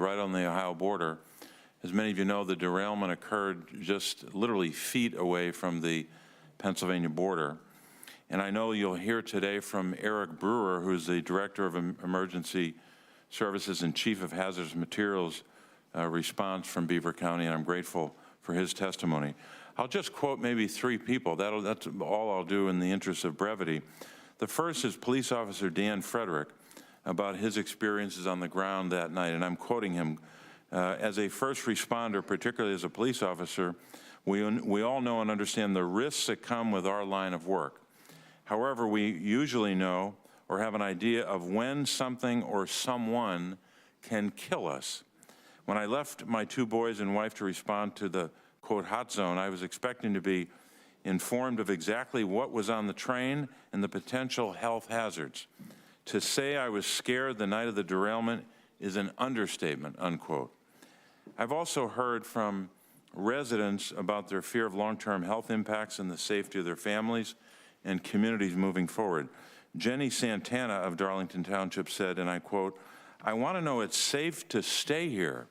right on the Ohio border. As many of you know, the derailment occurred just literally feet away from the Pennsylvania border. And I know you'll hear today from Eric Brewer, who's the Director of Emergency Services and Chief of Hazardous Materials Response from Beaver County, and I'm grateful for his testimony. I'll just quote maybe three people. That's all I'll do in the interest of brevity. The first is Police Officer Dan Frederick about his experiences on the ground that night, and I'm quoting him. As a first responder, particularly as a police officer, we all know and understand the risks that come with our line of work. However, we usually know or have an idea of when something or someone can kill us. When I left my two boys and wife to respond to the, quote, hot zone, I was expecting to be informed of exactly what was on the train and the potential health hazards. To say I was scared the night of the derailment is an understatement, unquote. I've also heard from residents about their fear of long-term health impacts and the safety of their families and communities moving forward. Jenny Santana of Darlington Township said, and I quote, "I want to know it's safe to stay here.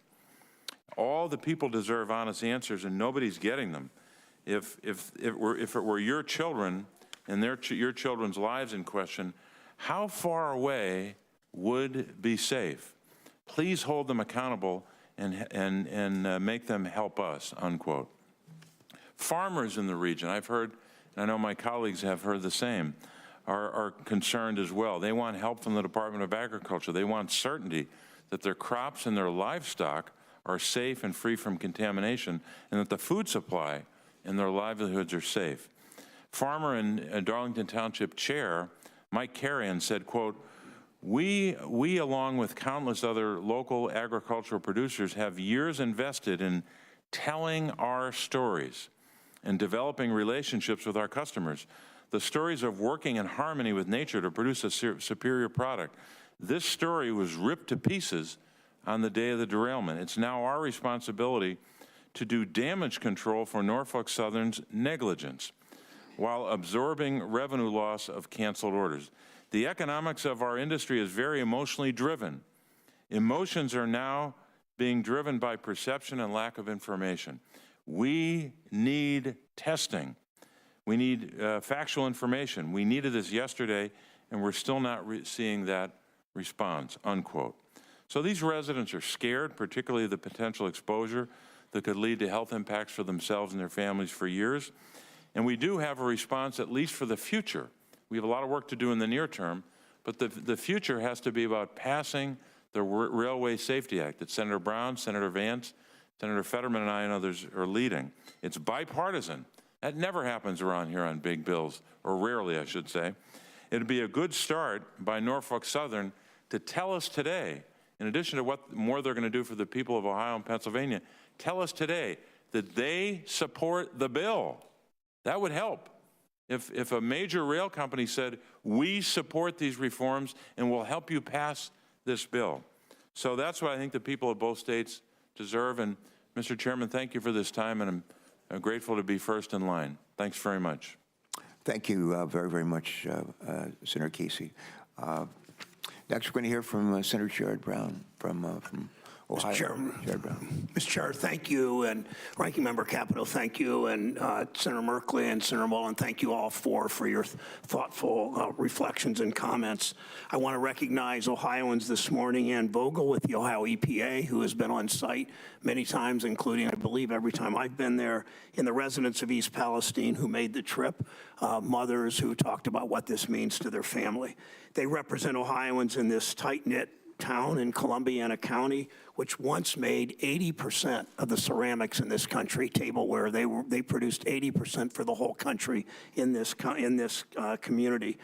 All the people deserve honest answers and nobody's getting them. If it were your children and your children's lives in question, how far away would be safe? Please hold them accountable and make them help us," unquote. Farmers in the region, I've heard, and I know my colleagues have heard the same, are concerned as well. They want help from the Department of Agriculture. They want certainty that their crops and their livestock are safe and free from contamination, and that the food supply and their livelihoods are safe. Farmer and Darlington Township Chair Mike Carrion said, quote, we along with countless other local agricultural producers have years invested in telling our stories and developing relationships with our customers. The stories of working in harmony with nature to produce a superior product. This story was ripped to pieces on the day of the derailment. It's now our responsibility to do damage control for Norfolk Southern's negligence while absorbing revenue loss of canceled orders. The economics of our industry is very emotionally driven. Emotions are now being driven by perception and lack of information. We need testing. We need factual information. We needed this yesterday, and we're still not seeing that response, unquote. So these residents are scared, particularly the potential exposure that could lead to health impacts for themselves and their families for years. And we do have a response, at least for the future. We have a lot of work to do in the near term, but the future has to be about passing the Railway Safety Act that Senator Brown, Senator Vance, Senator Fetterman, and I and others are leading. It's bipartisan. That never happens around here on big bills, or rarely, I should say. It'd be a good start by Norfolk Southern to tell us today, in addition to what more they're going to do for the people of Ohio and Pennsylvania, tell us today that they support the bill. That would help. If a major rail company said, we support these reforms and will help you pass this bill. So that's what I think the people of both states deserve. And Mr. Chairman, thank you for this time, and I'm grateful to be first in line. Thanks very much. Thank you very, very much, Senator Casey. Next, we're going to hear from Senator Sherrod Brown from Ohio. Mr. Chair, thank you, and Ranking Member Capito, thank you, and Senator Merkley and Senator Mullen, thank you all for your thoughtful reflections and comments. I want to recognize Ohioans this morning and Vogel with the Ohio EPA, who has been on site many times, including, I believe, every time I've been there, and the residents of East Palestine who made the trip, mothers who talked about what this means to their family. They represent Ohioans in this tight-knit town in Columbiana County, which once made 80% of the ceramics in this country, tableware. They produced 80% for the whole country in this community.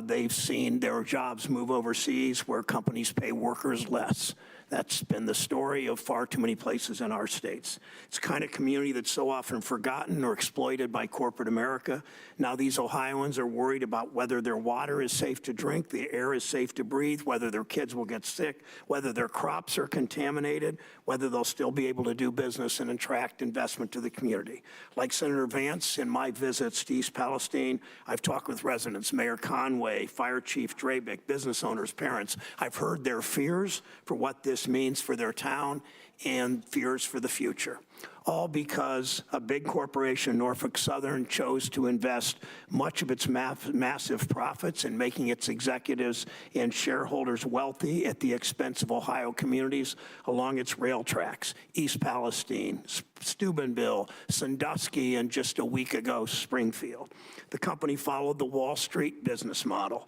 They've seen their jobs move overseas where companies pay workers less. That's been the story of far too many places in our states. It's the kind of community that's so often forgotten or exploited by corporate America. Now these Ohioans are worried about whether their water is safe to drink, the air is safe to breathe, whether their kids will get sick, whether their crops are contaminated, whether they'll still be able to do business and attract investment to the community. Like Senator Vance, in my visits to East Palestine, I've talked with residents, Mayor Conway, Fire Chief Drabick, business owners, parents. I've heard their fears for what this this means for their town and fears for the future. All because a big corporation, Norfolk Southern, chose to invest much of its massive profits in making its executives and shareholders wealthy at the expense of Ohio communities along its rail tracks, East Palestine, Steubenville, Sandusky, and just a week ago, Springfield. The company followed the Wall Street business model.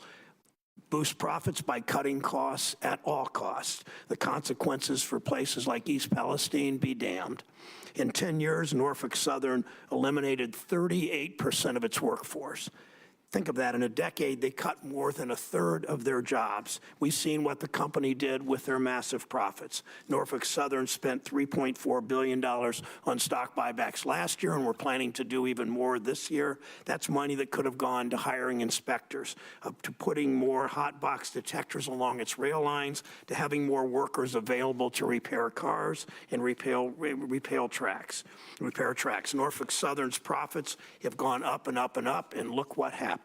Boost profits by cutting costs at all costs. The consequences for places like East Palestine be damned. In 10 years, Norfolk Southern eliminated 38% of its workforce. Think of that. In a decade, they cut more than a third of their jobs. We've seen what the company did with their massive profits. Norfolk Southern spent $3.4 billion on stock buybacks last year, and we're planning to do even more this year. That's money that could have gone to hiring inspectors, to putting more hot box detectors along its rail lines, to having more workers available to repair cars and repair tracks. Norfolk Southern's profits have gone up and up and up, and look what happened.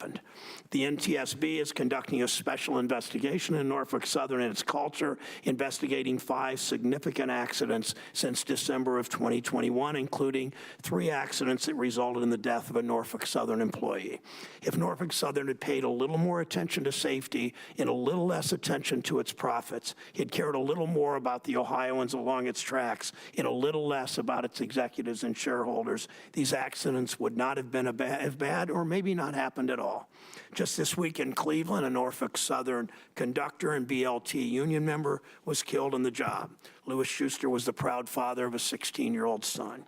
The NTSB is conducting a special investigation in Norfolk Southern and its culture, investigating 5 significant accidents since December of 2021, including 3 accidents that resulted in the death of a Norfolk Southern employee. If Norfolk Southern had paid a little more attention to safety and a little less attention to its profits, it cared a little more about the Ohioans along its tracks and a little less about its executives and shareholders, these accidents would not have been as bad or maybe not happened at all. Just this week in Cleveland, a Norfolk Southern conductor and BLT union member was killed on the job. Louis Schuster was the proud father of a 16-year-old son.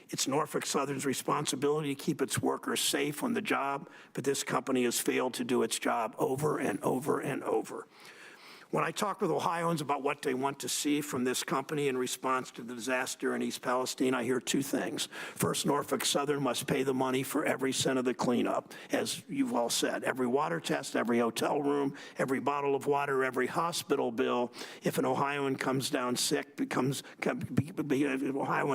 It's Norfolk Southern's responsibility to keep its workers safe on the job, but this company has failed to do its job over and over and over. When I talk with Ohioans about what they want to see from this company in response to the disaster in East Palestine, I hear 2 things. First, Norfolk Southern must pay the money for every cent of the cleanup, as you've all said. Every water test, every hotel room, every bottle of water, every hospital bill. If an Ohioan comes down sick, Ohioan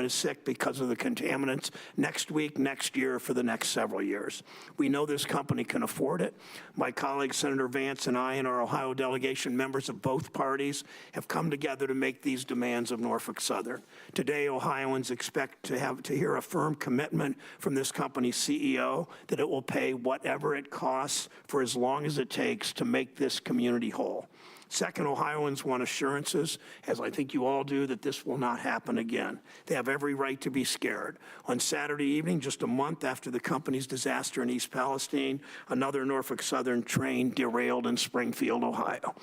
is sick because of the contaminants, next week, next year, for the next several years. We know this company can afford it. My colleague, Senator Vance, and I and our Ohio delegation members of both parties have come together to make these demands of Norfolk Southern. Today, Ohioans expect to hear a firm commitment from this company's CEO that it will pay whatever it costs for as long as it takes to make this community whole. Second, Ohioans want assurances, as I think you all do, that this will not happen again. They have every right to be scared. On Saturday evening, just a month after the company's disaster in East Palestine, another Norfolk Southern train derailed in Springfield, Ohio.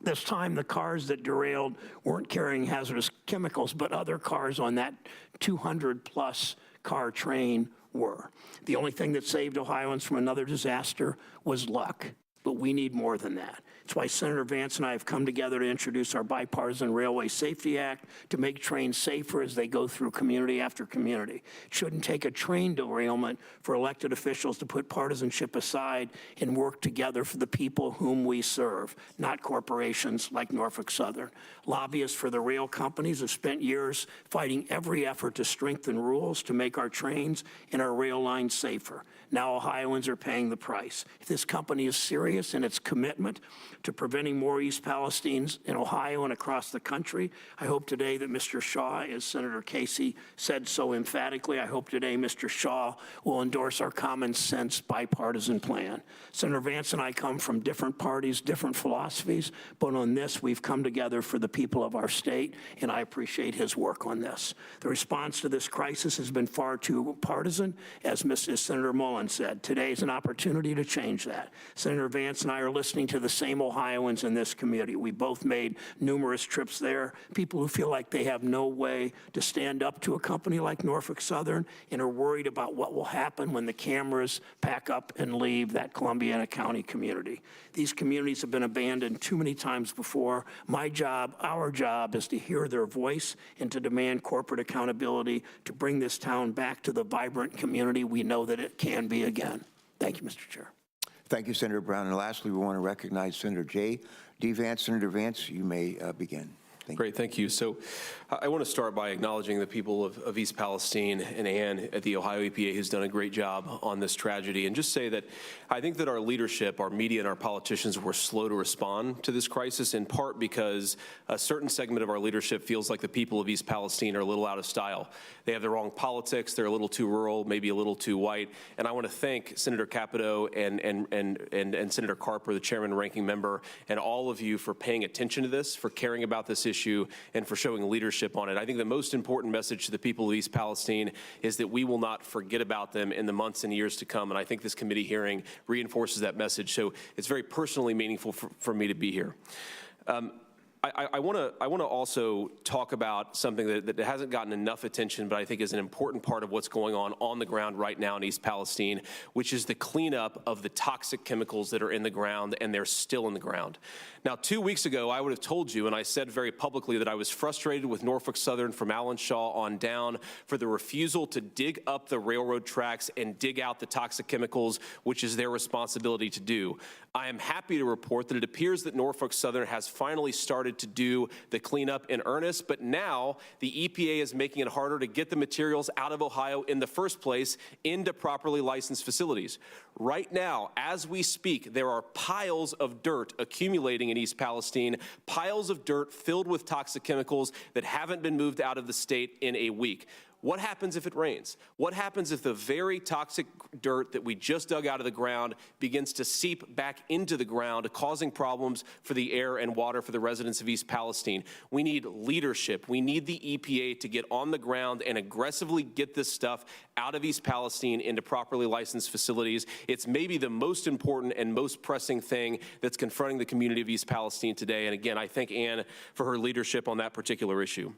This time, the cars that derailed weren't carrying hazardous chemicals, but other cars on that 200-plus car train were. The only thing that saved Ohioans from another disaster was luck, but we need more than that. It's why Senator Vance and I have come together to introduce our bipartisan Railway Safety Act to make trains safer as they go through community after community. It shouldn't take a train derailment for elected officials to put partisanship aside and work together for the people whom we serve, not corporations like Norfolk Southern. Lobbyists for the rail companies have spent years fighting every effort to strengthen rules to make our trains and our rail lines safer. Now Ohioans are paying the price. If this company is serious in its commitment to preventing more East Palestines in Ohio and across the country, I hope today that Mr. Shaw, as Senator Casey said so emphatically, I hope today Mr. Shaw will endorse our common sense bipartisan plan. Senator Vance and I come from different parties, different philosophies, but on this we've come together for the people of our state, and I appreciate his work on this. The response to this crisis has been far too partisan, as Senator Mullen said. Today is an opportunity to change that. Senator Vance and I are listening to the same Ohioans in this community. We both made numerous trips there. People who feel like they have no way to stand up to a company like Norfolk Southern and are worried about what will happen when the cameras pack up and leave that Columbiana County community. These communities have been abandoned too many times before. My job, our job, is to hear their voice and to demand corporate accountability to bring this town back to the vibrant community we know that it can be again. Thank you, Mr. Chair. Thank you, Senator Brown. And lastly, we want to recognize Senator J. D. Vance. Senator Vance, you may begin. Great, thank you. So I want to start by acknowledging the people of East Palestine and Ann at the Ohio EPA who's done a great job on this tragedy, and just say that I think that our leadership, our media, and our politicians were slow to respond to this crisis, in part because a certain segment of our leadership feels like the people of East Palestine are a little out of style. They have the wrong politics, they're a little too rural, maybe a little too white, and I want to thank Senator Capito and Senator Carper, the chairman and ranking member, and all of you for paying attention to this, for caring about this issue, and for showing leadership on it. I think the most important message to the people of East Palestine is that we will not forget about them in the months and years to come, and I think this committee hearing reinforces that message, so it's very personally meaningful for me to be here. I want to also talk about something that hasn't gotten enough attention, but I think is an important part of what's going on the ground right now in East Palestine, which is the cleanup of the toxic chemicals that are in the ground, and they're still in the ground. Now, 2 weeks ago, I would have told you, and I said very publicly, that I was frustrated with Norfolk Southern from Allen Shaw on down for the refusal to dig up the railroad tracks and dig out the toxic chemicals, which is their responsibility to do. I am happy to report that it appears that Norfolk Southern has finally started to do the cleanup in earnest, but now the EPA is making it harder to get the materials out of Ohio in the first place into properly licensed facilities. Right now, as we speak, there are piles of dirt accumulating in East Palestine, piles of dirt filled with toxic chemicals that haven't been moved out of the state in a week. What happens if it rains? What happens if the very toxic dirt that we just dug out of the ground begins to seep back into the ground, causing problems for the air and water for the residents of East Palestine? We need leadership. We need the EPA to get on the ground and aggressively get this stuff out of East Palestine into properly licensed facilities. It's maybe the most important and most pressing thing that's confronting the community of East Palestine today. And again, I thank Ann for her leadership on that particular issue.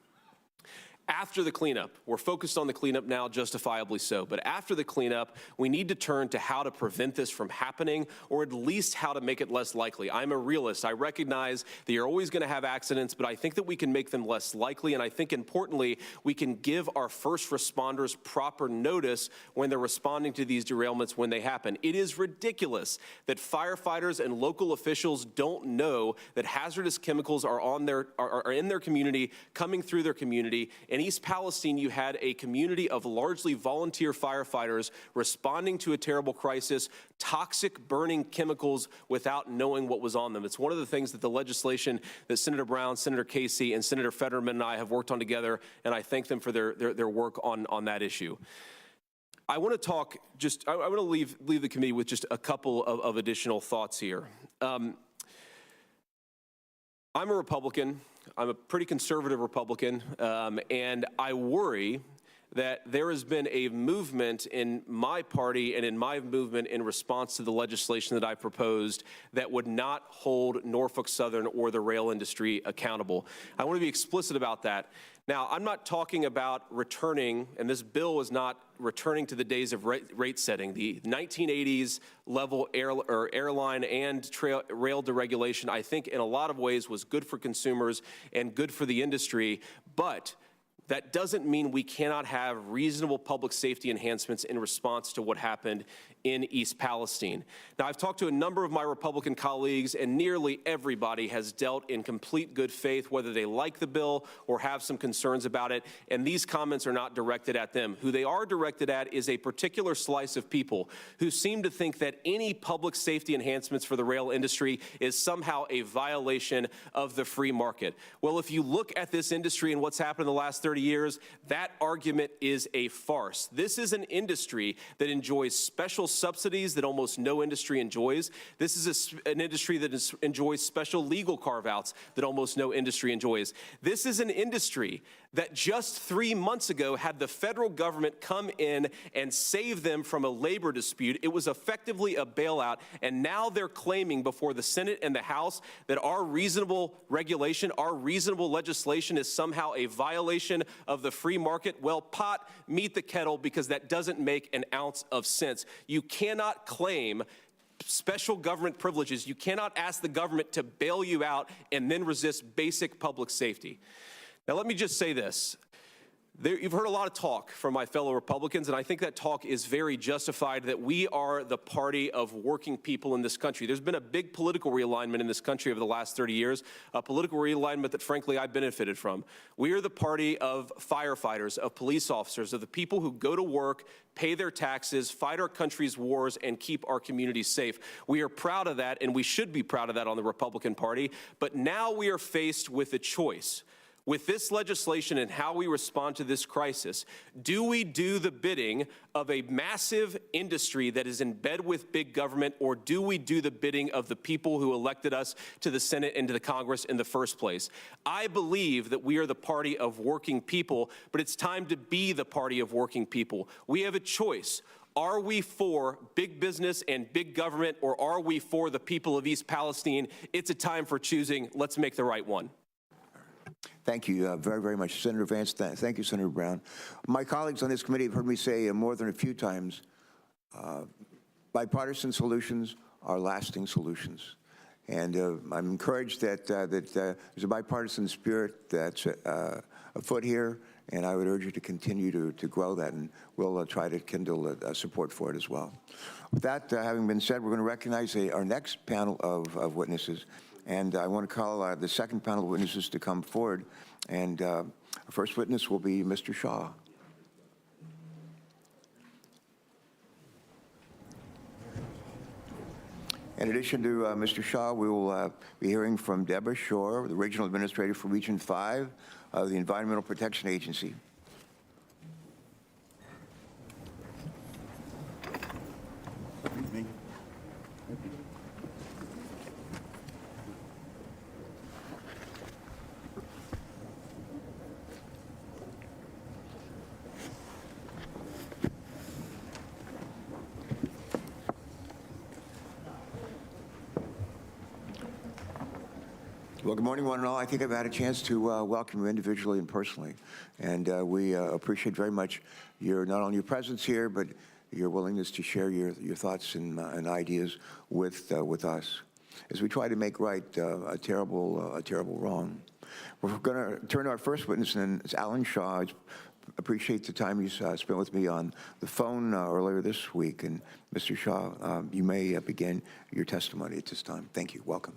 After the cleanup, we're focused on the cleanup now, justifiably so, but after the cleanup, we need to turn to how to prevent this from happening, or at least how to make it less likely. I'm a realist. I recognize that you're always going to have accidents, but I think that we can make them less likely, and I think importantly, we can give our first responders proper notice when they're responding to these derailments when they happen. It is ridiculous that firefighters and local officials don't know that hazardous chemicals are in their community, coming through their community. In East Palestine, you had a community of largely volunteer firefighters responding to a terrible crisis, toxic burning chemicals without knowing what was on them. It's one of the things that the legislation that Senator Brown, Senator Casey, and Senator Fetterman and I have worked on together, and I thank them for their work on that issue. I want to talk I want to leave the committee with just a couple of additional thoughts here. I'm a Republican. I'm a pretty conservative Republican, and I worry that there has been a movement in my party and in my movement in response to the legislation that I proposed that would not hold Norfolk Southern or the rail industry accountable. I want to be explicit about that. Now, I'm not talking about returning, and this bill is not returning to the days of rate setting. The 1980s level airline and rail deregulation, I think in a lot of ways was good for consumers and good for the industry, but that doesn't mean we cannot have reasonable public safety enhancements in response to what happened in East Palestine. Now, I've talked to a number of my Republican colleagues, and nearly everybody has dealt in complete good faith, whether they like the bill or have some concerns about it, and these comments are not directed at them. Who they are directed at is a particular slice of people who seem to think that any public safety enhancements for the rail industry is somehow a violation of the free market. Well, if you look at this industry and what's happened in the last 30 years, that argument is a farce. This is an industry that enjoys special subsidies that almost no industry enjoys. This is an industry that enjoys special legal carve-outs that almost no industry enjoys. This is an industry that just 3 months ago had the federal government come in and save them from a labor dispute. It was effectively a bailout, and now they're claiming before the Senate and the House that our reasonable regulation, our reasonable legislation is somehow a violation of the free market. Well, pot, meet the kettle, because that doesn't make an ounce of sense. You cannot claim special government privileges. You cannot ask the government to bail you out and then resist basic public safety. Now, let me just say this. You've heard a lot of talk from my fellow Republicans, and I think that talk is very justified, that we are the party of working people in this country. There's been a big political realignment in this country over the last 30 years, a political realignment that, frankly, I've benefited from. We are the party of firefighters, of police officers, of the people who go to work, pay their taxes, fight our country's wars, and keep our communities safe. We are proud of that, and we should be proud of that on the Republican Party. But now we are faced with a choice. With this legislation and how we respond to this crisis, do we do the bidding of a massive industry that is in bed with big government, or do we do the bidding of the people who elected us to the Senate and to the Congress in the first place? I believe that we are the party of working people, but it's time to be the party of working people. We have a choice. Are we for big business and big government, or are we for the people of East Palestine? It's a time for choosing. Let's make the right one. Thank you very, very much, Senator Vance. Thank you, Senator Brown. My colleagues on this committee have heard me say more than a few times, bipartisan solutions are lasting solutions. And I'm encouraged that there's a bipartisan spirit that's afoot here, and I would urge you to continue to grow that, and we'll try to kindle support for it as well. With that having been said, we're going to recognize our next panel of witnesses. And I want to call the second panel of witnesses to come forward. And our first witness will be Mr. Shaw. In addition to Mr. Shaw, we will be hearing from Debra, the Regional Administrator for Region 5 of the Environmental Protection Agency. Well, good morning, one and all. I think I've had a chance to welcome you individually and personally, and we appreciate very much not only your presence here, but your willingness to share your thoughts and ideas with us as we try to make right a terrible wrong. We're going to turn to our first witness, and it's Alan Shaw. I appreciate the time you spent with me on the phone earlier this week. And Mr. Shaw, you may begin your testimony at this time. Thank you. Welcome.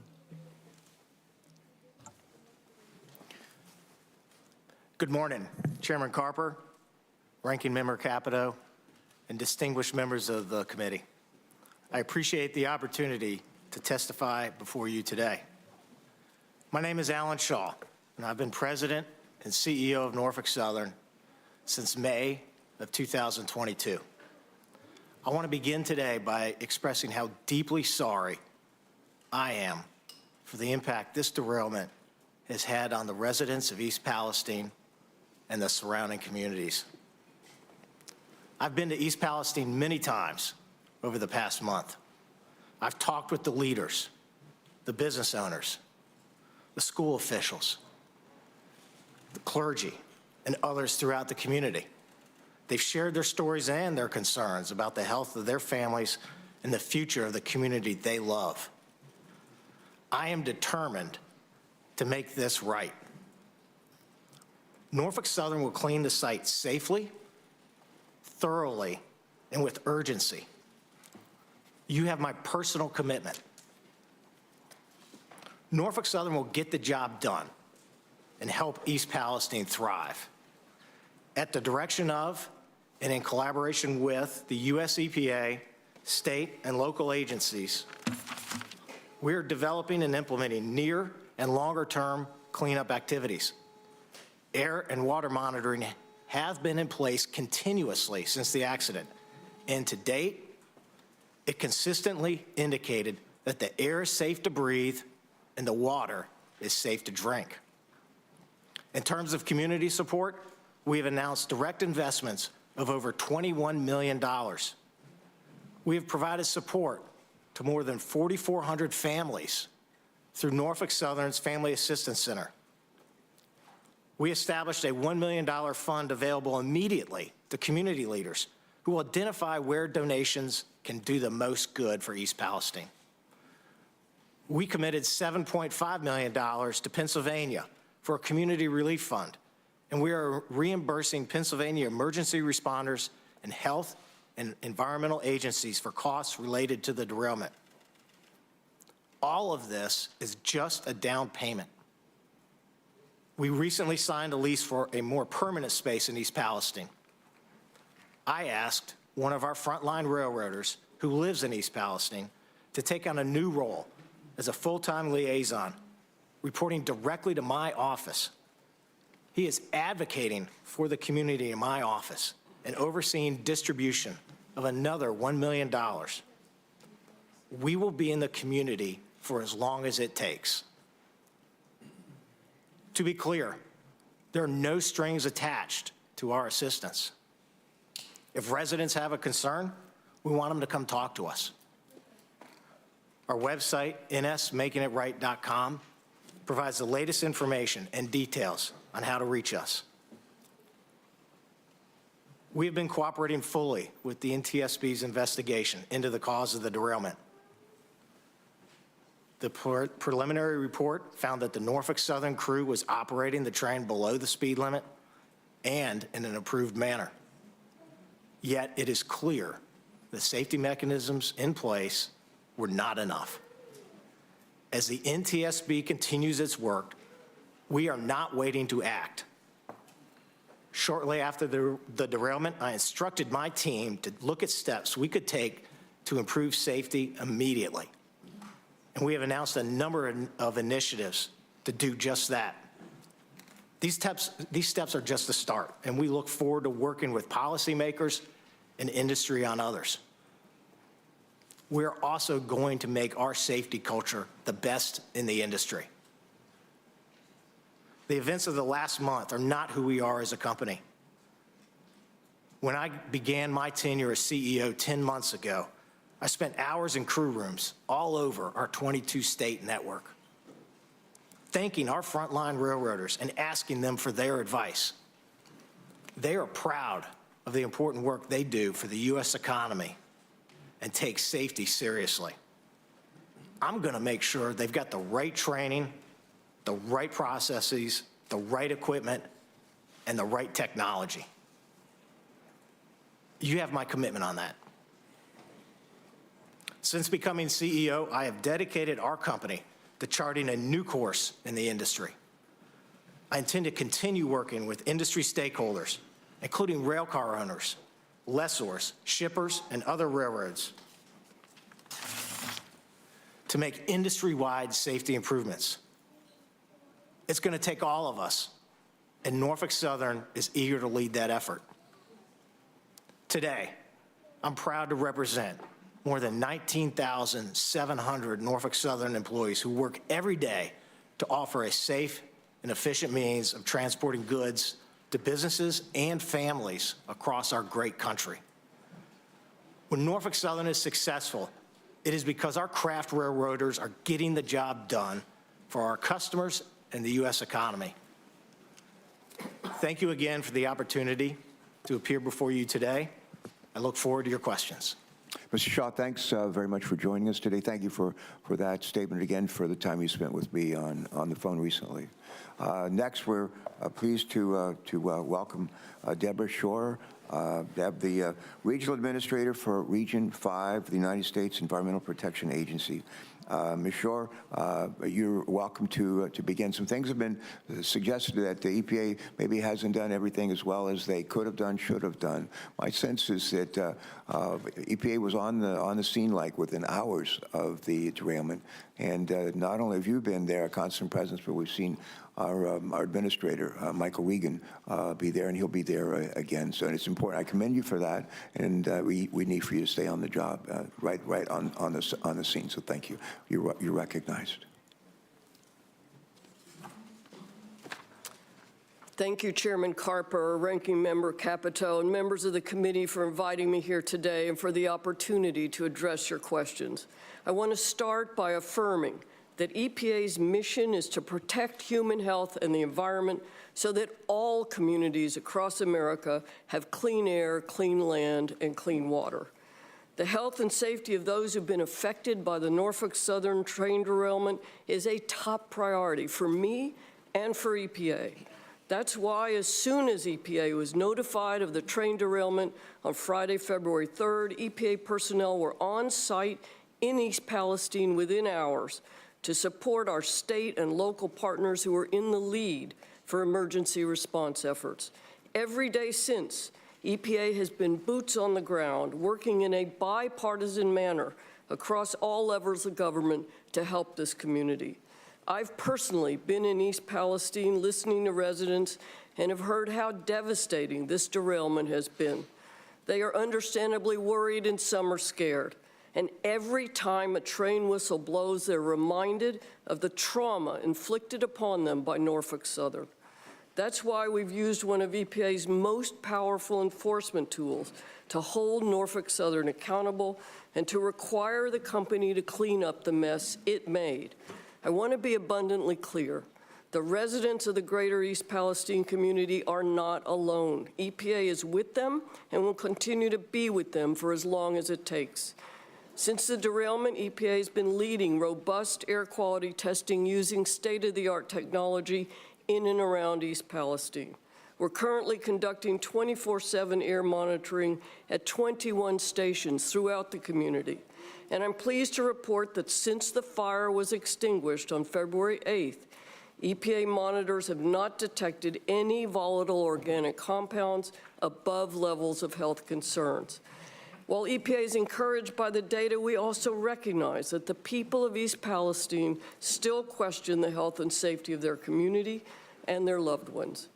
Good morning, Chairman Carper, Ranking Member Capito, and distinguished members of the committee. I appreciate the opportunity to testify before you today. My name is Alan Shaw, and I've been President and CEO of Norfolk Southern since May of 2022. I want to begin today by expressing how deeply sorry I am for the impact this derailment has had on the residents of East Palestine and the surrounding communities. I've been to East Palestine many times over the past month. I've talked with the leaders, the business owners, the school officials, the clergy, and others throughout the community. They've shared their stories and their concerns about the health of their families and the future of the community they love. I am determined to make this right. Norfolk Southern will clean the site safely, thoroughly, and with urgency. You have my personal commitment. Norfolk Southern will get the job done and help East Palestine thrive. At the direction of and in collaboration with the US EPA, state and local agencies, we're developing and implementing near and longer-term cleanup activities. Air and water monitoring have been in place continuously since the accident, and to date, it consistently indicated that the air is safe to breathe and the water is safe to drink. In terms of community support, we have announced direct investments of over $21 million. We have provided support to more than 4,400 families through Norfolk Southern's Family Assistance Center. We established a $1 million fund available immediately to community leaders who will identify where donations can do the most good for East Palestine. We committed $7.5 million to Pennsylvania for a community relief fund and we are reimbursing Pennsylvania emergency responders and health and environmental agencies for costs related to the derailment. All of this is just a down payment. We recently signed a lease for a more permanent space in East Palestine. I asked one of our frontline railroaders who lives in East Palestine to take on a new role as a full-time liaison, reporting directly to my office. He is advocating for the community in my office and overseeing distribution of another $1 million. We will be in the community for as long as it takes. To be clear, there are no strings attached to our assistance. If residents have a concern, we want them to come talk to us. Our website, nsmakingitright.com, provides the latest information and details on how to reach us. We have been cooperating fully with the NTSB's investigation into the cause of the derailment. The preliminary report found that the Norfolk Southern crew was operating the train below the speed limit and in an approved manner. Yet it is clear the safety mechanisms in place were not enough. As the NTSB continues its work, we are not waiting to act. Shortly after the derailment, I instructed my team to look at steps we could take to improve safety immediately. And we have announced a number of initiatives to do just that. These steps are just the start, and we look forward to working with policymakers and industry on others. We're also going to make our safety culture the best in the industry. The events of the last month are not who we are as a company. When I began my tenure as CEO 10 months ago, I spent hours in crew rooms all over our 22-state network, thanking our frontline railroaders and asking them for their advice. They are proud of the important work they do for the U.S. economy and take safety seriously. I'm going to make sure they've got the right training, the right processes, the right equipment, and the right technology. You have my commitment on that. Since becoming CEO, I have dedicated our company to charting a new course in the industry. I intend to continue working with industry stakeholders, including railcar owners, lessors, shippers, and other railroads, to make industry-wide safety improvements. It's going to take all of us, and Norfolk Southern is eager to lead that effort. Today, I'm proud to represent more than 19,700 Norfolk Southern employees who work every day to offer a safe and efficient means of transporting goods to businesses and families across our great country. When Norfolk Southern is successful, it is because our craft railroaders are getting the job done for our customers and the U.S. economy. Thank you again for the opportunity to appear before you today. I look forward to your questions. Mr. Shaw, thanks very much for joining us today. Thank you for that statement, again, for the time you spent with me on the phone recently. Next, we're pleased to welcome Debra Shore, Deb, the Regional Administrator for Region 5 of the United States Environmental Protection Agency. Ms. Shore, you're welcome to begin. Some things have been suggested that the EPA maybe hasn't done everything as well as they could have done, should have done. My sense is that EPA was on the scene like within hours of the derailment, and not only have you been there, a constant presence, but we've seen our administrator, Michael Regan, be there, and he'll be there again. So it's important. I commend you for that, and we need for you to stay on the job, right on the scene. So thank you. You're recognized. Thank you, Chairman Carper, Ranking Member Capito, and members of the committee for inviting me here today and for the opportunity to address your questions. I want to start by affirming that EPA's mission is to protect human health and the environment so that all communities across America have clean air, clean land, and clean water. The health and safety of those who've been affected by the Norfolk Southern train derailment is a top priority for me and for EPA. That's why, as soon as EPA was notified of the train derailment on Friday, February 3rd, EPA personnel were on site in East Palestine within hours to support our state and local partners who are in the lead for emergency response efforts. Every day since, EPA has been boots on the ground, working in a bipartisan manner across all levels of government to help this community. I've personally been in East Palestine listening to residents and have heard how devastating this derailment has been. They are understandably worried and some are scared. And every time a train whistle blows, they're reminded of the trauma inflicted upon them by Norfolk Southern. That's why we've used one of EPA's most powerful enforcement tools to hold Norfolk Southern accountable and to require the company to clean up the mess it made. I want to be abundantly clear. The residents of the greater East Palestine community are not alone. EPA is with them and will continue to be with them for as long as it takes. Since the derailment, EPA has been leading robust air quality testing using state-of-the-art technology in and around East Palestine. We're currently conducting 24/7 air monitoring at 21 stations throughout the community. And I'm pleased to report that since the fire was extinguished on February 8th, EPA monitors have not detected any volatile organic compounds above levels of health concerns. While EPA is encouraged by the data, we also recognize that the people of East Palestine still question the health and safety of their community and their loved ones.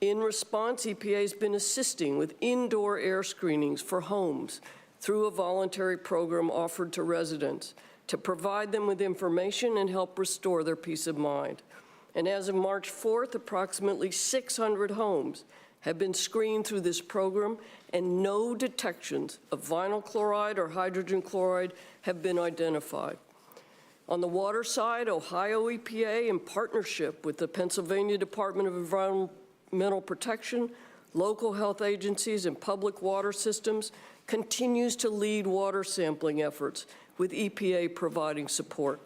In response, EPA has been assisting with indoor air screenings for homes through a voluntary program offered to residents to provide them with information and help restore their peace of mind. And as of March 4th, approximately 600 homes have been screened through this program, and no detections of vinyl chloride or hydrogen chloride have been identified. On the water side, Ohio EPA, in partnership with the Pennsylvania Department of Environmental Protection, local health agencies, and public water systems, continues to lead water sampling efforts, with EPA providing support.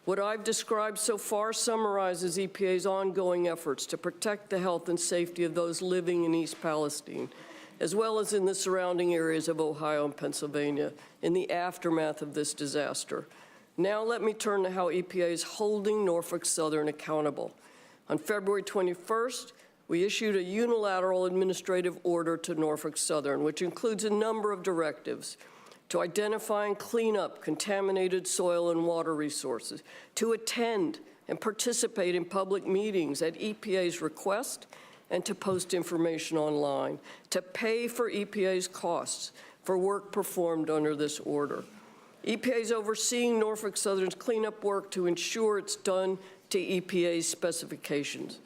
What I've described so far summarizes EPA's ongoing efforts to protect the health and safety of those living in East Palestine, as well as in the surrounding areas of Ohio and Pennsylvania in the aftermath of this disaster. Now let me turn to how EPA is holding Norfolk Southern accountable. On February 21st, we issued a unilateral administrative order to Norfolk Southern, which includes a number of directives to identify and clean up contaminated soil and water resources, to attend and participate in public meetings at EPA's request, and to post information online, to pay for EPA's costs for work performed under this order. EPA is overseeing Norfolk Southern's cleanup work to ensure it's done to EPA's specifications.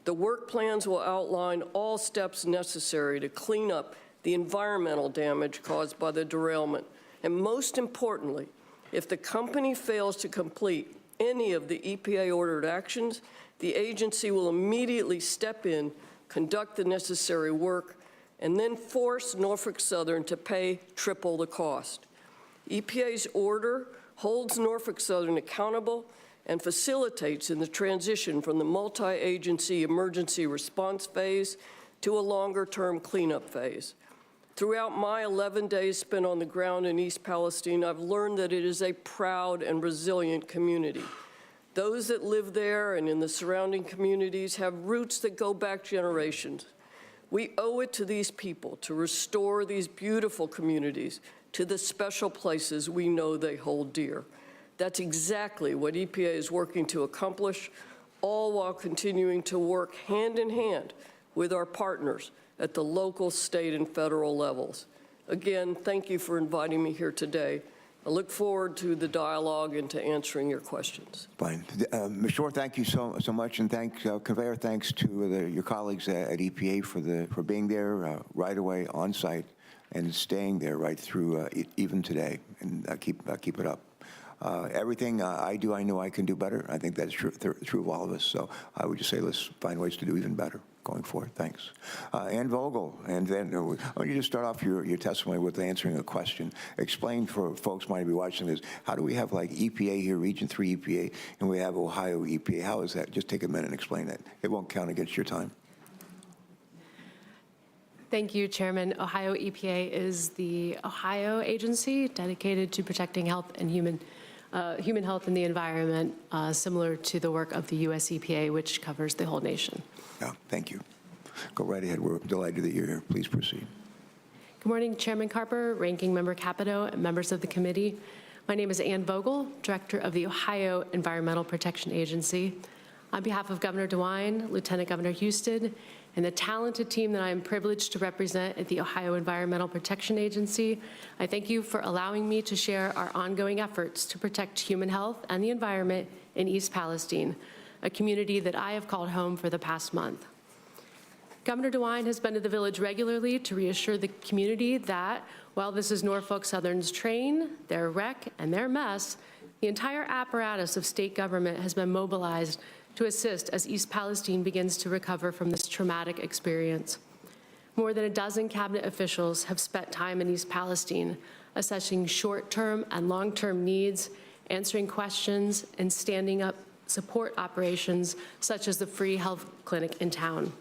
The work plans will outline all steps necessary to clean up the environmental damage caused by the derailment. And most importantly, if the company fails to complete any of the EPA-ordered actions, the agency will immediately step in, conduct the necessary work, and then force Norfolk Southern to pay triple the cost. EPA's order holds Norfolk Southern accountable and facilitates in the transition from the multi-agency emergency response phase to a longer-term cleanup phase. Throughout my 11 days spent on the ground in East Palestine, I've learned that it is a proud and resilient community. Those that live there and in the surrounding communities have roots that go back generations. We owe it to these people to restore these beautiful communities to the special places we know they hold dear. That's exactly what EPA is working to accomplish, all while continuing to work hand in hand with our partners at the local, state, and federal levels. Again, thank you for inviting me here today. I look forward to the dialogue and to answering your questions. Fine. Ms. Shore, thank you so much, and convey our thanks to your colleagues at EPA for being there right away on site and staying there right through even today, and keep it up. Everything I do, I know I can do better. I think that's true of all of us. So I would just say let's find ways to do even better going forward. Thanks. Ann Vogel, and then why don't you just start off your testimony with answering a question. Explain for folks who might be watching this, how do we have like EPA here, Region 3 EPA, and we have Ohio EPA? How is that? Just take a minute and explain that. It won't count against your time. Thank you, Chairman. Ohio EPA is the Ohio agency dedicated to protecting health and human health and the environment, similar to the work of the US EPA, which covers the whole nation. Yeah, thank you. Go right ahead. We're delighted that you're here. Please proceed. Good morning, Chairman Carper, Ranking Member Capito, and members of the committee. My name is Ann Vogel, Director of the Ohio Environmental Protection Agency. On behalf of Governor DeWine, Lieutenant Governor Houston, and the talented team that I am privileged to represent at the Ohio Environmental Protection Agency, I thank you for allowing me to share our ongoing efforts to protect human health and the environment in East Palestine, a community that I have called home for the past month. Governor DeWine has been to the village regularly to reassure the community that while this is Norfolk Southern's train, their wreck, and their mess, the entire apparatus of state government has been mobilized to assist as East Palestine begins to recover from this traumatic experience. More than a dozen cabinet officials have spent time in East Palestine assessing short-term and long-term needs, answering questions, and standing up support operations such as the free health clinic in town.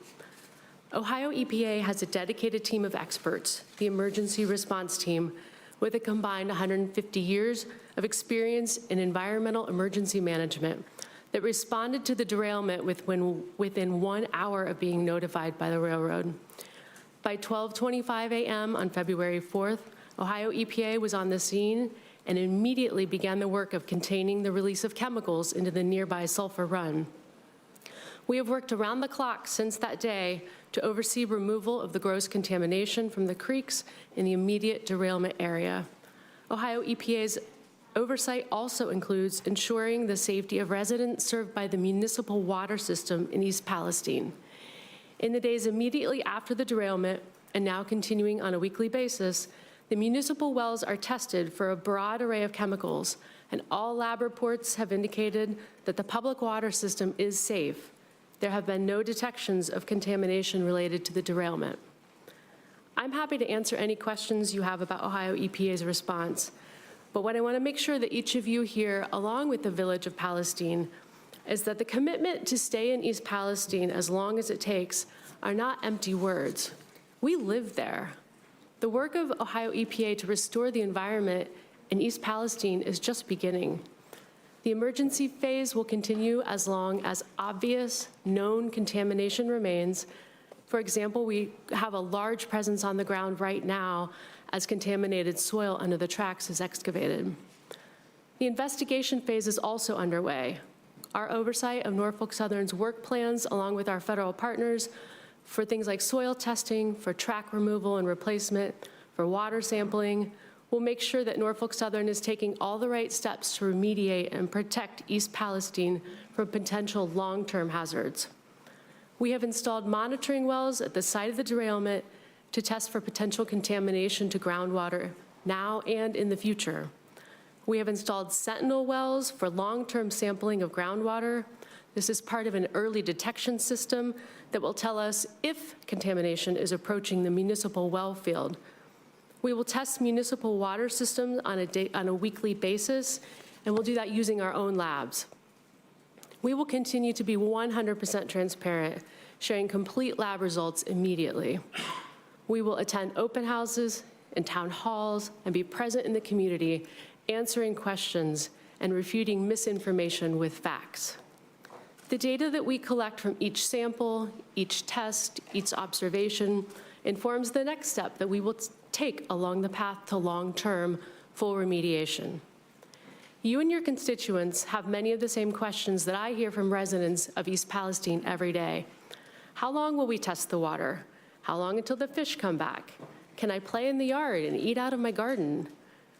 Ohio EPA has a dedicated team of experts, the emergency response team, with a combined 150 years of experience in environmental emergency management that responded to the derailment within 1 hour of being notified by the railroad. By 12:25 a.m. on February 4th, Ohio EPA was on the scene and immediately began the work of containing the release of chemicals into the nearby Sulphur Run. We have worked around the clock since that day to oversee removal of the gross contamination from the creeks in the immediate derailment area. Ohio EPA's oversight also includes ensuring the safety of residents served by the municipal water system in East Palestine. In the days immediately after the derailment, and now continuing on a weekly basis, the municipal wells are tested for a broad array of chemicals, and all lab reports have indicated that the public water system is safe. There have been no detections of contamination related to the derailment. I'm happy to answer any questions you have about Ohio EPA's response, but what I want to make sure that each of you here, along with the village of Palestine, is that the commitment to stay in East Palestine as long as it takes are not empty words. We live there. The work of Ohio EPA to restore the environment in East Palestine is just beginning. The emergency phase will continue as long as obvious, known contamination remains. For example, we have a large presence on the ground right now as contaminated soil under the tracks is excavated. The investigation phase is also underway. Our oversight of Norfolk Southern's work plans, along with our federal partners, for things like soil testing, for track removal and replacement, for water sampling, will make sure that Norfolk Southern is taking all the right steps to remediate and protect East Palestine from potential long-term hazards. We have installed monitoring wells at the site of the derailment to test for potential contamination to groundwater now and in the future. We have installed sentinel wells for long-term sampling of groundwater. This is part of an early detection system that will tell us if contamination is approaching the municipal well field. We will test municipal water systems on a weekly basis, and we'll do that using our own labs. We will continue to be 100% transparent, sharing complete lab results immediately. We will attend open houses and town halls and be present in the community, answering questions and refuting misinformation with facts. The data that we collect from each sample, each test, each observation informs the next step that we will take along the path to long-term full remediation. You and your constituents have many of the same questions that I hear from residents of East Palestine every day. How long will we test the water? How long until the fish come back? Can I play in the yard and eat out of my garden?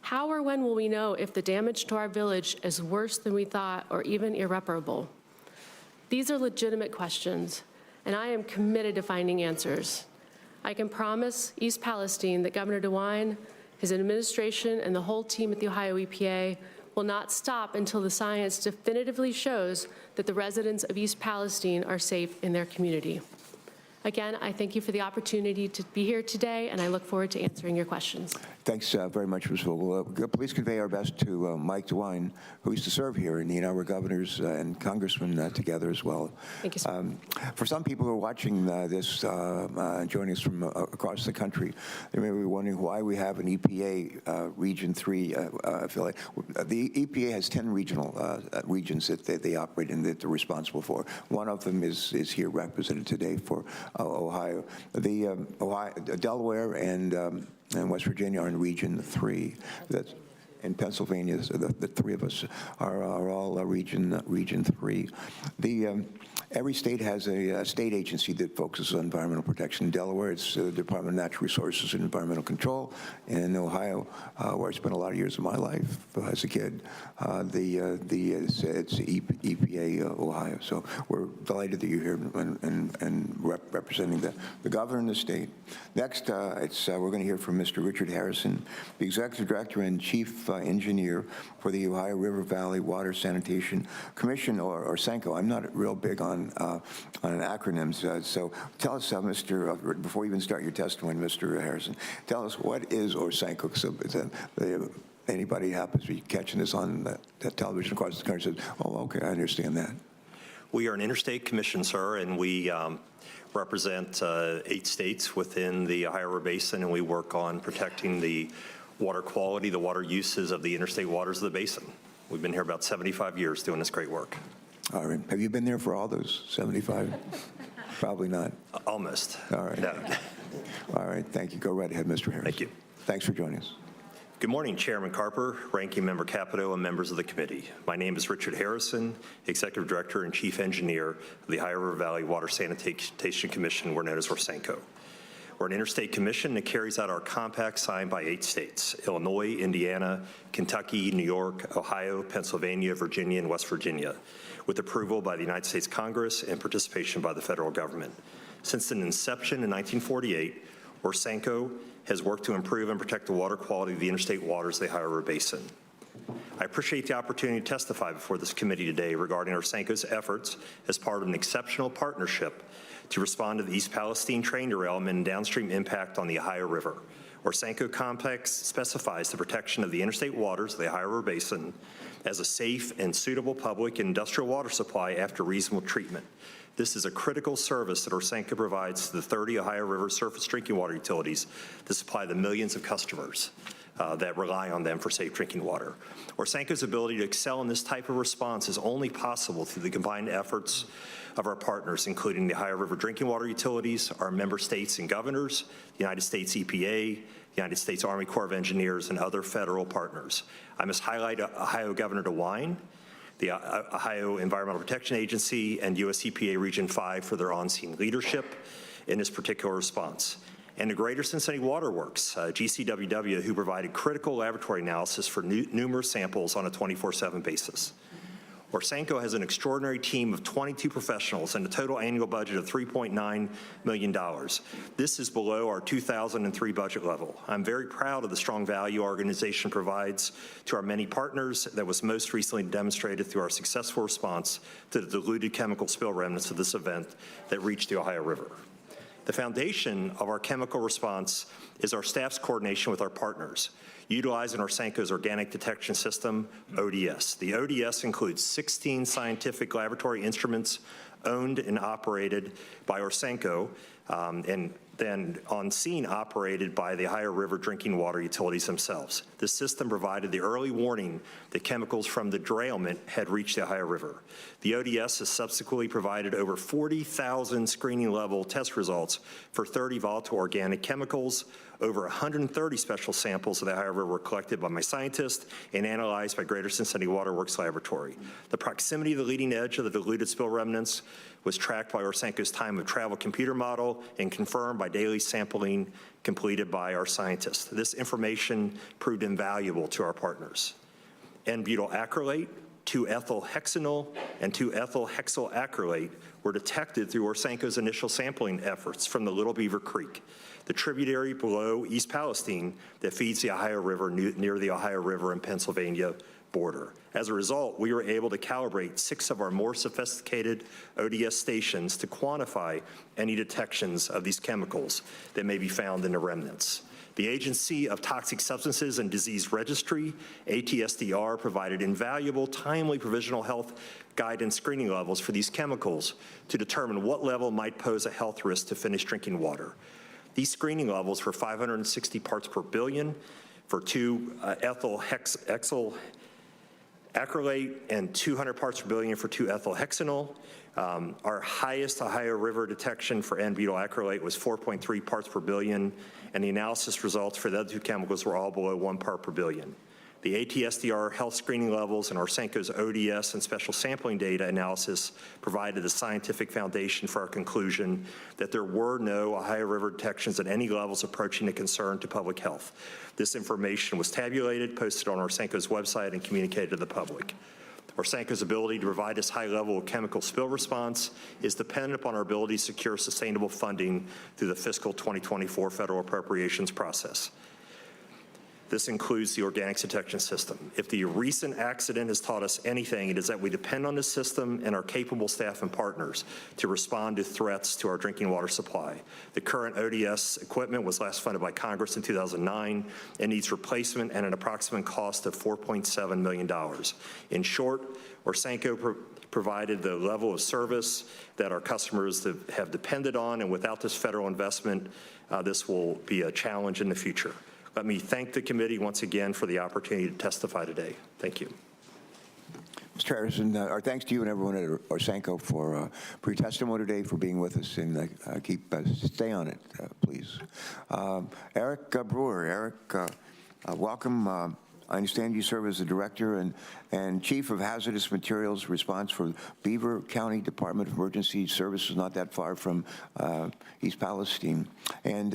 How or when will we know if the damage to our village is worse than we thought or even irreparable? These are legitimate questions, and I am committed to finding answers. I can promise East Palestine that Governor DeWine, his administration, and the whole team at the Ohio EPA will not stop until the science definitively shows that the residents of East Palestine are safe in their community. Again, I thank you for the opportunity to be here today, and I look forward to answering your questions. Thanks very much, Ms. Vogel. Please convey our best to Mike DeWine, who used to serve here, and we're governors and congressmen together as well. Thank you, sir. For some people who are watching this, joining us from across the country, they may be wondering why we have an EPA Region 3 affiliate. The EPA has 10 regional regions that they operate in that they're responsible for. One of them is here represented today for Ohio. Delaware and West Virginia are in Region 3. That's in Pennsylvania. So the three of us are all Region 3. Every state has a state agency that focuses on environmental protection. In Delaware, it's the Department of Natural Resources and Environmental Control. In Ohio, where I spent a lot of years of my life as a kid, it's EPA Ohio. So we're delighted that you're here and representing the governor in the state. Next, we're going to hear from Mr. Richard Harrison, the Executive Director and Chief Engineer for the Ohio River Valley Water Sanitation Commission, or SANCO. I'm not real big on acronyms, so tell us, before you even start your testimony, Mr. Harrison, tell us what is SANCO, so anybody happens to be catching this on that television across the country says, oh, okay, I understand that. We are an interstate commission, sir, and we represent 8 states within the Ohio River Basin, and we work on protecting the water quality, the water uses of the interstate waters of the basin. We've been here about 75 years doing this great work. All right. Have you been there for all those 75? Probably not. Almost. All right. No. All right. Thank you. Go right ahead, Mr. Harris. Thank you. Thanks for joining us. Good morning, Chairman Carper, Ranking Member Capito, and members of the committee. My name is Richard Harrison, Executive Director and Chief Engineer of the Ohio River Valley Water Sanitation Commission, we're known as SANCO. We're an interstate commission that carries out our compact signed by 8 states: Illinois, Indiana, Kentucky, New York, Ohio, Pennsylvania, Virginia, and West Virginia, with approval by the United States Congress and participation by the federal government. Since its inception in 1948, SANCO has worked to improve and protect the water quality of the interstate waters of the Ohio River Basin. I appreciate the opportunity to testify before this committee today regarding SANCO's efforts as part of an exceptional partnership to respond to the East Palestine train derailment and downstream impact on the Ohio River. SANCO complex specifies the protection of the interstate waters of the Ohio River Basin as a safe and suitable public and industrial water supply after reasonable treatment. This is a critical service that SANCO provides to the 30 Ohio River surface drinking water utilities that supply the millions of customers that rely on them for safe drinking water. SANCO's ability to excel in this type of response is only possible through the combined efforts of our partners, including the Ohio River drinking water utilities, our member states and governors, the United States EPA, the United States Army Corps of Engineers, and other federal partners. I must highlight Ohio Governor DeWine, the Ohio Environmental Protection Agency, and US EPA Region 5 for their on-scene leadership in this particular response. And the Greater Cincinnati Water Works, GCWW, who provided critical laboratory analysis for numerous samples on a 24/7 basis. SANCO has an extraordinary team of 22 professionals and a total annual budget of $3.9 million. This is below our 2003 budget level. I'm very proud of the strong value our organization provides to our many partners that was most recently demonstrated through our successful response to the diluted chemical spill remnants of this event that reached the Ohio River. The foundation of our chemical response is our staff's coordination with our partners, utilizing SANCO's organic detection system, ODS. The ODS includes 16 scientific laboratory instruments owned and operated by SANCO, and then on scene operated by the Ohio River drinking water utilities themselves. This system provided the early warning that chemicals from the derailment had reached the Ohio River. The ODS has subsequently provided over 40,000 screening level test results for 30 volatile organic chemicals. Over 130 special samples of the Ohio River were collected by my scientists and analyzed by Greater Cincinnati Water Works Laboratory. The proximity of the leading edge of the diluted spill remnants was tracked by SANCO's time of travel computer model and confirmed by daily sampling completed by our scientists. This information proved invaluable to our partners. N-butyl acrylate, 2-ethylhexanol, and 2-ethylhexyl acrylate were detected through SANCO's initial sampling efforts from the Little Beaver Creek, the tributary below East Palestine that feeds the Ohio River near the Ohio River in Pennsylvania border. As a result, we were able to calibrate 6 of our more sophisticated ODS stations to quantify any detections of these chemicals that may be found in the remnants. The Agency of Toxic Substances and Disease Registry, ATSDR, provided invaluable, timely provisional health guidance screening levels for these chemicals to determine what level might pose a health risk to finished drinking water. These screening levels were 560 parts per billion for 2-ethyl acrylate and 200 parts per billion for 2-ethyl hexanol. Our highest Ohio River detection for N-butyl acrylate was 4.3 parts per billion, and the analysis results for the other 2 chemicals were all below 1 part per billion. The ATSDR health screening levels and our Sanko's ODS and special sampling data analysis provided the scientific foundation for our conclusion that there were no Ohio River detections at any levels approaching a concern to public health. This information was tabulated, posted on our Sanko's website, and communicated to the public. Our Sanko's ability to provide this high level of chemical spill response is dependent upon our ability to secure sustainable funding through the fiscal 2024 federal appropriations process. This includes the organics detection system. If the recent accident has taught us anything, it is that we depend on this system and our capable staff and partners to respond to threats to our drinking water supply. The current ODS equipment was last funded by Congress in 2009 and needs replacement at an approximate cost of $4.7 million. In short, Orsanko provided the level of service that our customers have depended on, and without this federal investment, this will be a challenge in the future. Let me thank the committee once again for the opportunity to testify today. Thank you. Mr. Harrison, our thanks to you and everyone at Orsanko for your testimony today, for being with us, and stay on it, please. Eric Brewer. Eric, welcome. I understand you serve as the Director and Chief of Hazardous Materials Response for Beaver County Department of Emergency Services, not that far from East Palestine. And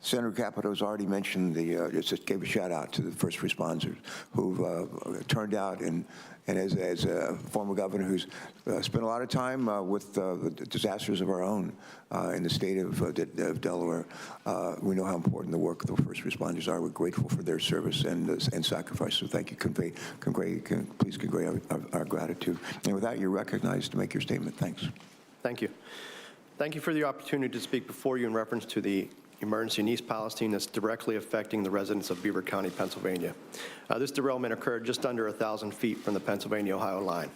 Senator Capito has already mentioned just gave a shout out to the first responders who've turned out, and as a former governor who's spent a lot of time with the disasters of our own in the state of Delaware, we know how important the work of the first responders are. We're grateful for their service and sacrifice. So thank you. Please convey our gratitude. And with that, you're recognized to make your statement. Thanks. Thank you. Thank you for the opportunity to speak before you in reference to the emergency in East Palestine that's directly affecting the residents of Beaver County, Pennsylvania. This derailment occurred just under 1,000 feet from the Pennsylvania-Ohio line.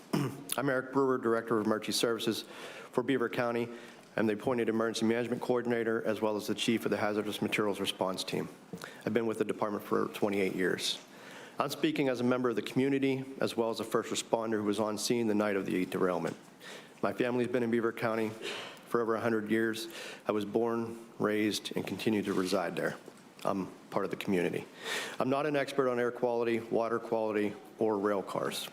I'm Eric Brewer, Director of Emergency Services for Beaver County. I'm the appointed Emergency Management Coordinator, as well as the Chief of the Hazardous Materials Response Team. I've been with the department for 28 years. I'm speaking as a member of the community, as well as a first responder who was on scene the night of the derailment. My family's been in Beaver County for over 100 years. I was born, raised, and continue to reside there. I'm part of the community. I'm not an expert on air quality, water quality, or rail cars.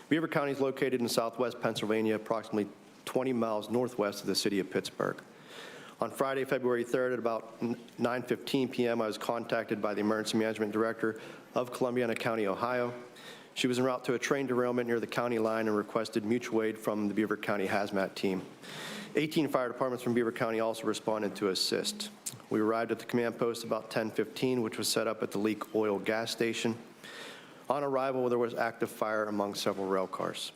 Beaver County is located in southwest Pennsylvania, approximately 20 miles northwest of the city of Pittsburgh. On Friday, February 3rd, at about 9:15 p.m., I was contacted by the Emergency Management Director of Columbiana County, Ohio. She was en route to a train derailment near the county line and requested mutual aid from the Beaver County Hazmat team. 18 fire departments from Beaver County also responded to assist. We arrived at the command post about 10:15, which was set up at the Leak Oil gas station. On arrival, there was active fire among several rail cars.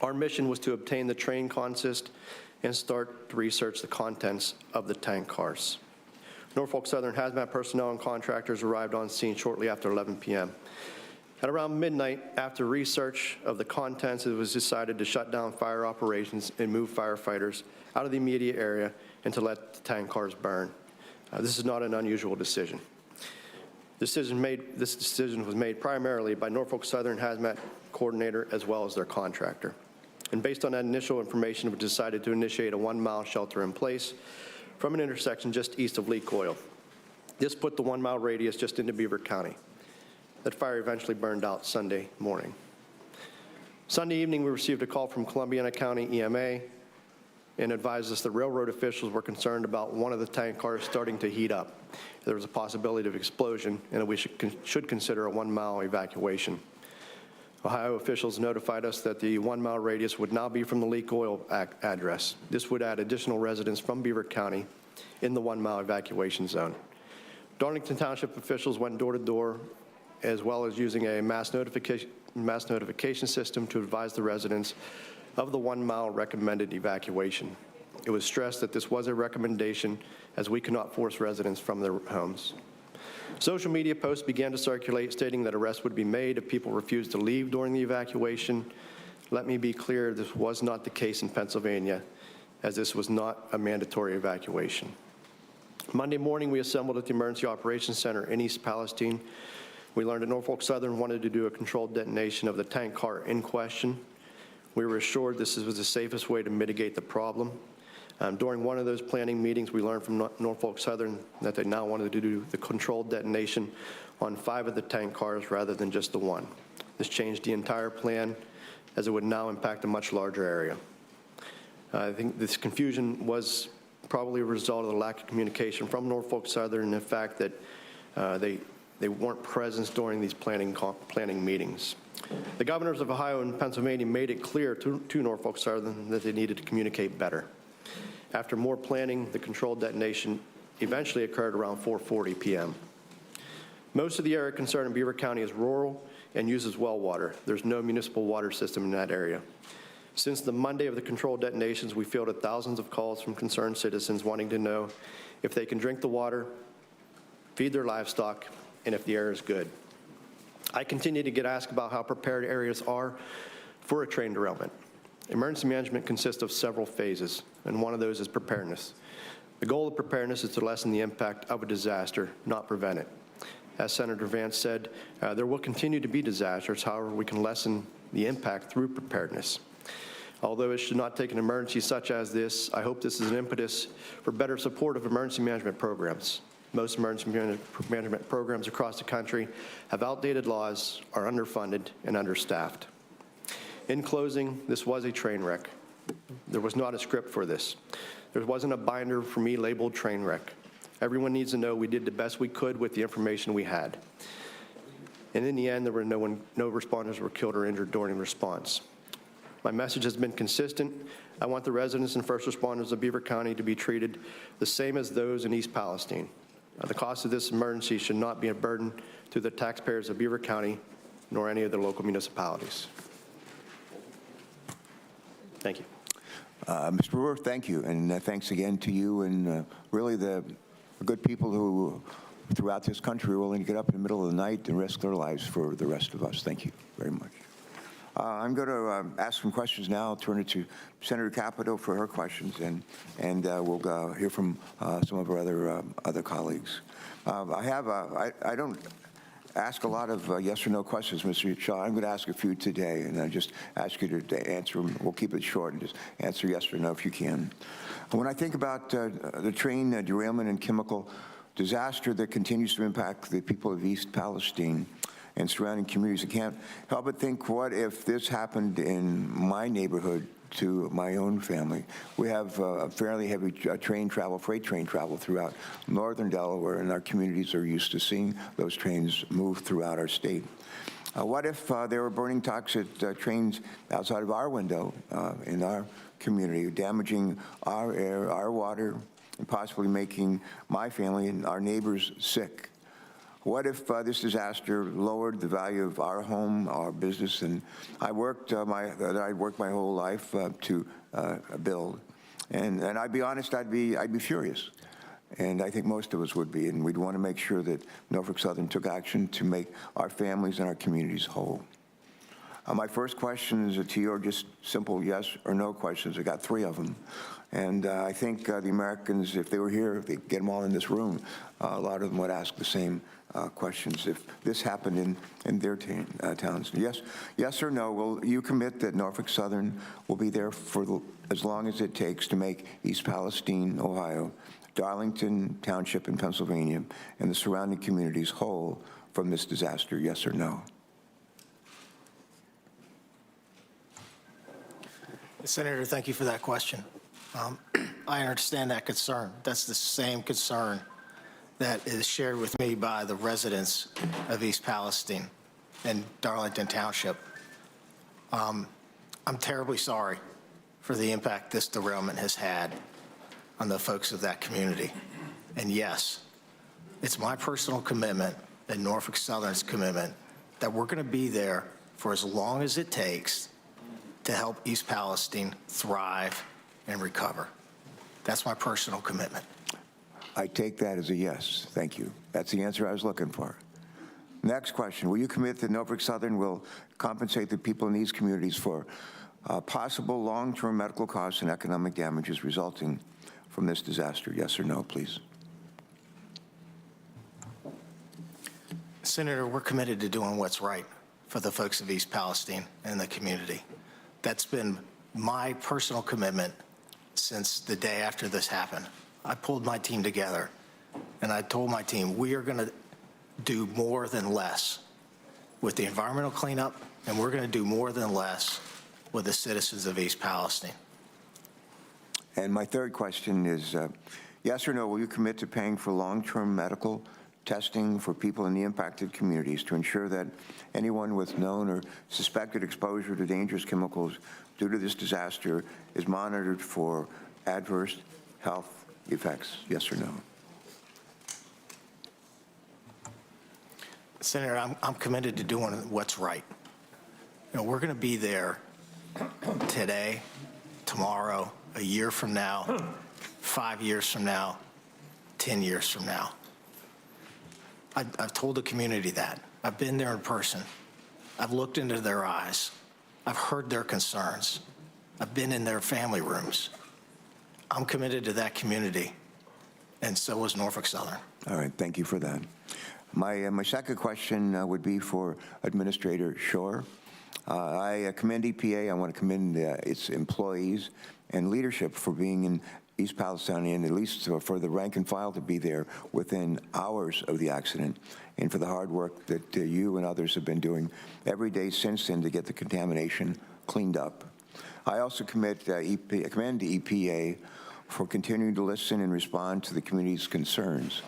Our mission was to obtain the train consist and start to research the contents of the tank cars. Norfolk Southern Hazmat personnel and contractors arrived on scene shortly after 11 p.m. At around midnight, after research of the contents, it was decided to shut down fire operations and move firefighters out of the immediate area and to let the tank cars burn. This is not an unusual decision. This decision was made primarily by Norfolk Southern Hazmat coordinator as well as their contractor. And based on that initial information, we decided to initiate a 1-mile shelter in place from an intersection just east of Leak Oil. This put the 1-mile radius just into Beaver County. That fire eventually burned out Sunday morning. Sunday evening, we received a call from Columbiana County EMA and advised us that railroad officials were concerned about one of the tank cars starting to heat up. There was a possibility of explosion, and that we should consider a 1-mile evacuation. Ohio officials notified us that the 1-mile radius would now be from the Leak Oil address. This would add additional residents from Beaver County in the 1-mile evacuation zone. Darlington Township officials went door to door, as well as using a mass mass notification system to advise the residents of the 1-mile recommended evacuation. It was stressed that this was a recommendation as we cannot force residents from their homes. Social media posts began to circulate stating that arrests would be made if people refused to leave during the evacuation. Let me be clear, this was not the case in Pennsylvania, as this was not a mandatory evacuation. Monday morning, we assembled at the Emergency Operations Center in East Palestine. We learned that Norfolk Southern wanted to do a controlled detonation of the tank car in question. We were assured this was the safest way to mitigate the problem. During one of those planning meetings, we learned from Norfolk Southern that they now wanted to do the controlled detonation on 5 of the tank cars rather than just the 1. This changed the entire plan, as it would now impact a much larger area. I think this confusion was probably a result of the lack of communication from Norfolk Southern and the fact that they weren't present during these planning meetings. The governors of Ohio and Pennsylvania made it clear to Norfolk Southern that they needed to communicate better. After more planning, the controlled detonation eventually occurred around 4:40 p.m. Most of the area concerned in Beaver County is rural and uses well water. There's no municipal water system in that area. Since the Monday of the controlled detonations, we fielded thousands of calls from concerned citizens wanting to know if they can drink the water, feed their livestock, and if the air is good. I continue to get asked about how prepared areas are for a train derailment. Emergency management consists of several phases, and one of those is preparedness. The goal of preparedness is to lessen the impact of a disaster, not prevent it. As Senator Vance said, there will continue to be disasters. However, we can lessen the impact through preparedness. Although it should not take an emergency such as this, I hope this is an impetus for better support of emergency management programs. Most emergency management programs across the country have outdated laws, are underfunded, and understaffed. In closing, this was a train wreck. There was not a script for this. There wasn't a binder for me labeled train wreck. Everyone needs to know we did the best we could with the information we had. And in the end, there were no responders were killed or injured during response. My message has been consistent. I want the residents and first responders of Beaver County to be treated the same as those in East Palestine. The cost of this emergency should not be a burden to the taxpayers of Beaver County nor any of the local municipalities. Thank you. Mr. Brewer, thank you, and thanks again to you and really the good people who throughout this country are willing to get up in the middle of the night and risk their lives for the rest of us. Thank you very much. I'm going to ask some questions now. I'll turn it to Senator Capito for her questions, and we'll hear from some of our other colleagues. I don't ask a lot of yes or no questions, Mr. Shaw. I'm going to ask a few today, and I just ask you to answer them. We'll keep it short and just answer yes or no if you can. When I think about the train derailment and chemical disaster that continues to impact the people of East Palestine and surrounding communities, I can't help but think, what if this happened in my neighborhood to my own family? We have a fairly heavy train travel, freight train travel throughout northern Delaware, and our communities are used to seeing those trains move throughout our state. What if there were burning toxic trains outside of our window in our community, damaging our air, our water, and possibly making my family and our neighbors sick? What if this disaster lowered the value of our home, our business, and I worked my whole life to build, and I'd be honest, I'd be furious, and I think most of us would be, and we'd want to make sure that Norfolk Southern took action to make our families and our communities whole. My first question is to you, or just simple yes or no questions. I got 3 of them. And I think the Americans, if they were here, if they get them all in this room, a lot of them would ask the same questions if this happened in their towns. Yes or no, will you commit that Norfolk Southern will be there for as long as it takes to make East Palestine, Ohio, Darlington Township in Pennsylvania, and the surrounding communities whole from this disaster? Yes or no? Senator, thank you for that question. I understand that concern. That's the same concern that is shared with me by the residents of East Palestine and Darlington Township. I'm terribly sorry for the impact this derailment has had on the folks of that community. And yes, it's my personal commitment and Norfolk Southern's commitment that we're going to be there for as long as it takes to help East Palestine thrive and recover. That's my personal commitment. I take that as a yes. Thank you. That's the answer I was looking for. Next question. Will you commit that Norfolk Southern will compensate the people in these communities for possible long-term medical costs and economic damages resulting from this disaster? Yes or no, please. Senator, we're committed to doing what's right for the folks of East Palestine and the community. That's been my personal commitment since the day after this happened. I pulled my team together and I told my team, we are going to do more than less with the environmental cleanup, and we're going to do more than less with the citizens of East Palestine. And my third question is, yes or no, will you commit to paying for long-term medical testing for people in the impacted communities to ensure that anyone with known or suspected exposure to dangerous chemicals due to this disaster is monitored for adverse health effects? Yes or no? Senator, I'm committed to doing what's right. You know, we're going to be there today, tomorrow, a year from now, 5 years from now, 10 years from now. I've told the community that. I've been there in person. I've looked into their eyes. I've heard their concerns. I've been in their family rooms. I'm committed to that community, and so is Norfolk Southern. All right, thank you for that. My second question would be for Administrator Shore. I commend EPA. I want to commend its employees and leadership for being in East Palestine, and at least for the rank and file to be there within hours of the accident, and for the hard work that you and others have been doing every day since then to get the contamination cleaned up. I also commend the EPA for continuing to listen and respond to the community's concerns,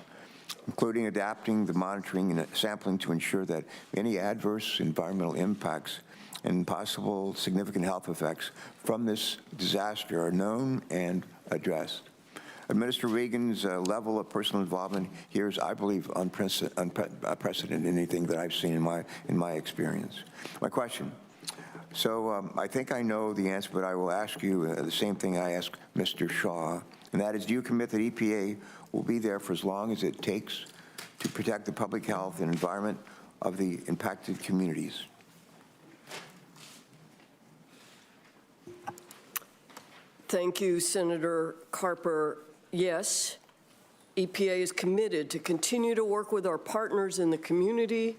including adapting the monitoring and sampling to ensure that any adverse environmental impacts and possible significant health effects from this disaster are known and addressed. Minister Regan's level of personal involvement here is, I believe, unprecedented in anything that I've seen in my experience. My question. So I think I know the answer, but I will ask you the same thing I asked Mr. Shaw, and that is, do you commit that EPA will be there for as long as it takes to protect the public health and environment of the impacted communities? Thank you, Senator Carper. Yes, EPA is committed to continue to work with our partners in the community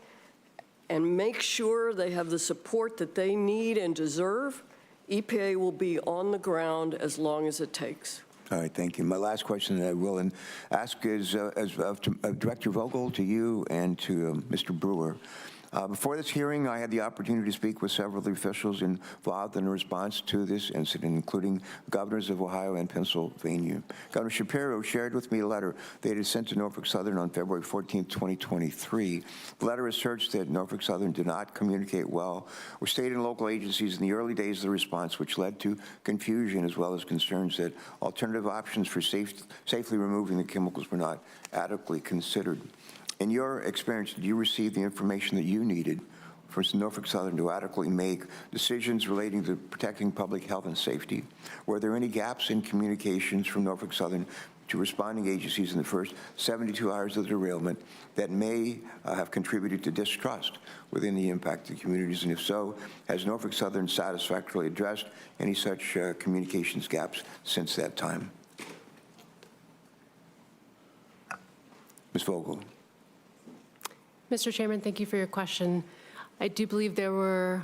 and make sure they have the support that they need and deserve. EPA will be on the ground as long as it takes. All right, thank you. My last question that I will ask is Director Vogel, to you and to Mr. Brewer. Before this hearing, I had the opportunity to speak with several of the officials involved in the response to this incident, including governors of Ohio and Pennsylvania. Governor Shapiro shared with me a letter they had sent to Norfolk Southern on February 14, 2023. The letter asserts that Norfolk Southern did not communicate well with state and local agencies in the early days of the response, which led to confusion as well as concerns that alternative options for safely removing the chemicals were not adequately considered. In your experience, did you receive the information that you needed for Norfolk Southern to adequately make decisions relating to protecting public health and safety? Were there any gaps in communications from Norfolk Southern to responding agencies in the first 72 hours of the derailment that may have contributed to distrust within the impacted communities? And if so, has Norfolk Southern satisfactorily addressed any such communications gaps since that time? Ms. Vogel. Mr. Chairman, thank you for your question. I do believe there were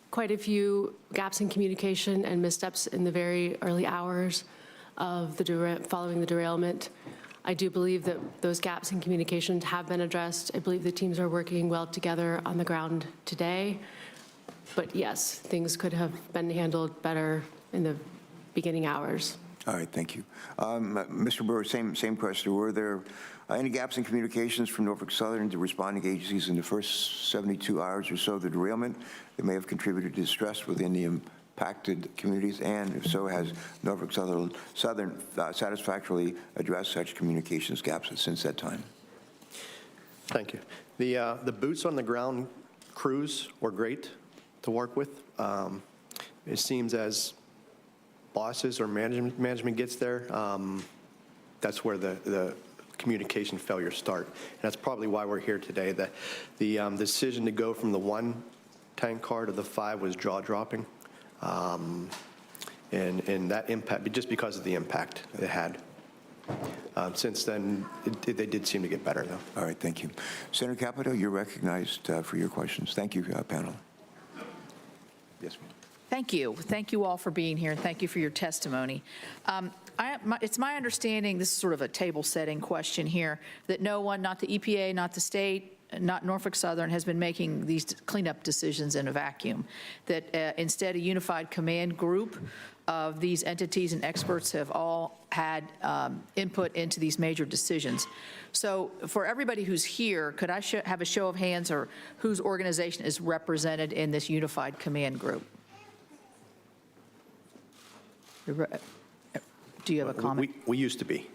quite a few gaps in communication and missteps in the very early hours of following the derailment. I do believe that those gaps in communication have been addressed. I believe the teams are working well together on the ground today. But yes, things could have been handled better in the beginning hours. All right, thank you. Mr. Brewer, same question. Were there any gaps in communications from Norfolk Southern to responding agencies in the first 72 hours or so of the derailment that may have contributed to distress within the impacted communities? And if so, has Norfolk Southern satisfactorily addressed such communications gaps since that time? Thank you. The boots on the ground crews were great. to work with. It seems as bosses or management gets there, that's where the communication failures start. And that's probably why we're here today. The decision to go from the 1 tank car to the 5 was jaw-dropping. And that impact, just because of the impact it had. Since then, they did seem to get better, though. All right, thank you. Senator Capito, you're recognized for your questions. Thank you, panel. Yes, ma'am. Thank you. Thank you all for being here, and thank you for your testimony. It's my understanding, this is sort of a table-setting question here, that no one, not the EPA, not the state, not Norfolk Southern, has been making these cleanup decisions in a vacuum, that instead a unified command group of these entities and experts have all had input into these major decisions. So for everybody who's here, could I have a show of hands or whose organization is represented in this unified command group? Do you have a comment? We used to be,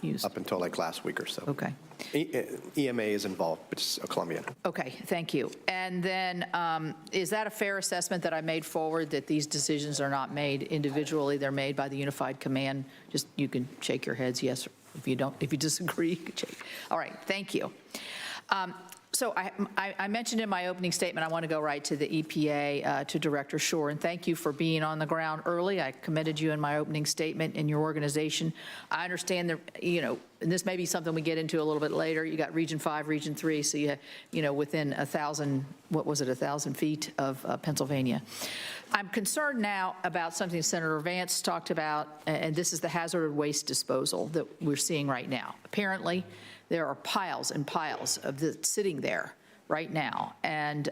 Used. up until like last week or so. Okay. EMA is involved, but it's Colombian. Okay, thank you. And then is that a fair assessment that I made forward, that these decisions are not made individually, they're made by the unified command? Just, you can shake your heads, yes, if you don't, if you disagree, you can shake. All right, thank you. So I mentioned in my opening statement, I want to go right to the EPA, to Director Shore, and thank you for being on the ground early. I commended you in my opening statement in your organization. I understand that, and this may be something we get into a little bit later. You got Region 5, Region 3, so you within 1,000, what was it, 1,000 feet of Pennsylvania. I'm concerned now about something Senator Vance talked about, and this is the hazardous waste disposal that we're seeing right now. Apparently, there are piles and piles of this sitting there right now and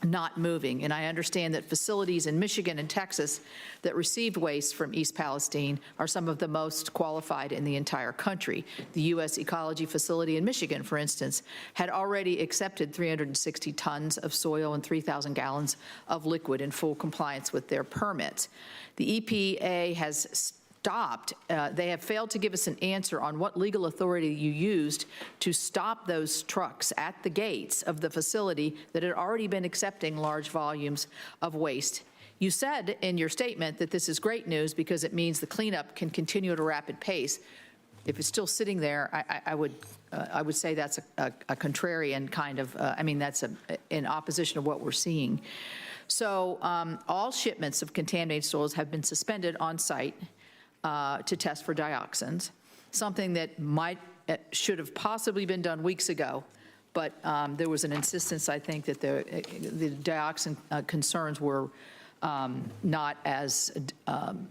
not moving. And I understand that facilities in Michigan and Texas that received waste from East Palestine are some of the most qualified in the entire country. The U.S. Ecology Facility in Michigan, for instance, had already accepted 360 tons of soil and 3,000 gallons of liquid in full compliance with their permits. The EPA has stopped. They have failed to give us an answer on what legal authority you used to stop those trucks at the gates of the facility that had already been accepting large volumes of waste. You said in your statement that this is great news because it means the cleanup can continue at a rapid pace. If it's still sitting there, I would say that's a contrarian kind of, that's in opposition to what we're seeing. So all shipments of contaminated soils have been suspended on site to test for dioxins, something that should have possibly been done weeks ago, but there was an insistence, I think, that the dioxin concerns were not as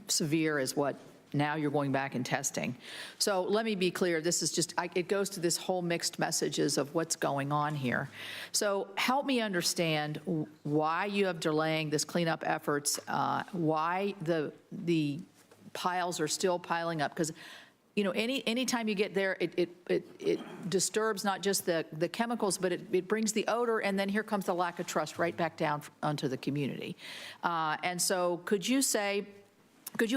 severe as what now you're going back and testing. So let me be clear, this is just, it goes to this whole mixed messages of what's going on here. So help me understand why you have delaying this cleanup efforts, why the piles are still piling up, because anytime you get there, it disturbs not just the chemicals, but it brings the odor, and then here comes the lack of trust right back down onto the community. And so could you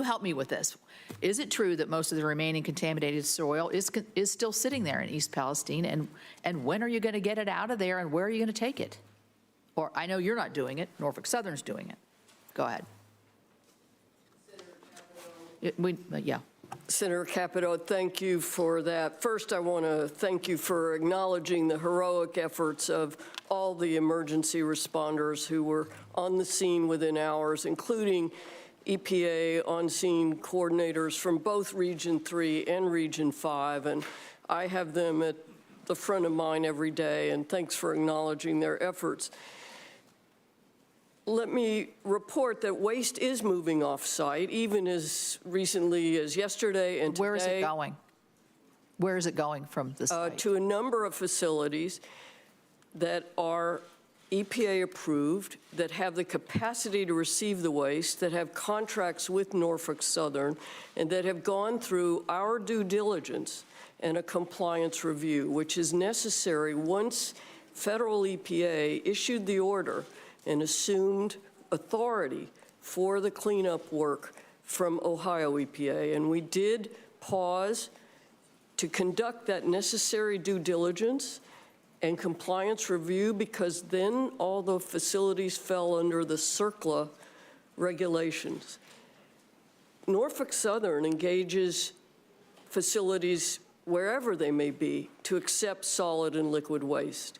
help me with this? Is it true that most of the remaining contaminated soil is still sitting there in East Palestine, and when are you going to get it out of there, and where are you going to take it? Or I know you're not doing it, Norfolk Southern's doing it. Go ahead. Yeah. Senator Capito, thank you for that. First, I want to thank you for acknowledging the heroic efforts of all the emergency responders who were on the scene within hours, including EPA on-scene coordinators from both Region 3 and Region 5. And I have them at the front of mine every day, and thanks for acknowledging their efforts. Let me report that waste is moving off-site, even as recently as yesterday and today. Where is it going? Where is it going from the site? To a number of facilities that are EPA approved, that have the capacity to receive the waste, that have contracts with Norfolk Southern, and that have gone through our due diligence and a compliance review, which is necessary once federal EPA issued the order and assumed authority for the cleanup work from Ohio EPA. And we did pause to conduct that necessary due diligence and compliance review, because then all the facilities fell under the CERCLA regulations. Norfolk Southern engages facilities wherever they may be to accept solid and liquid waste.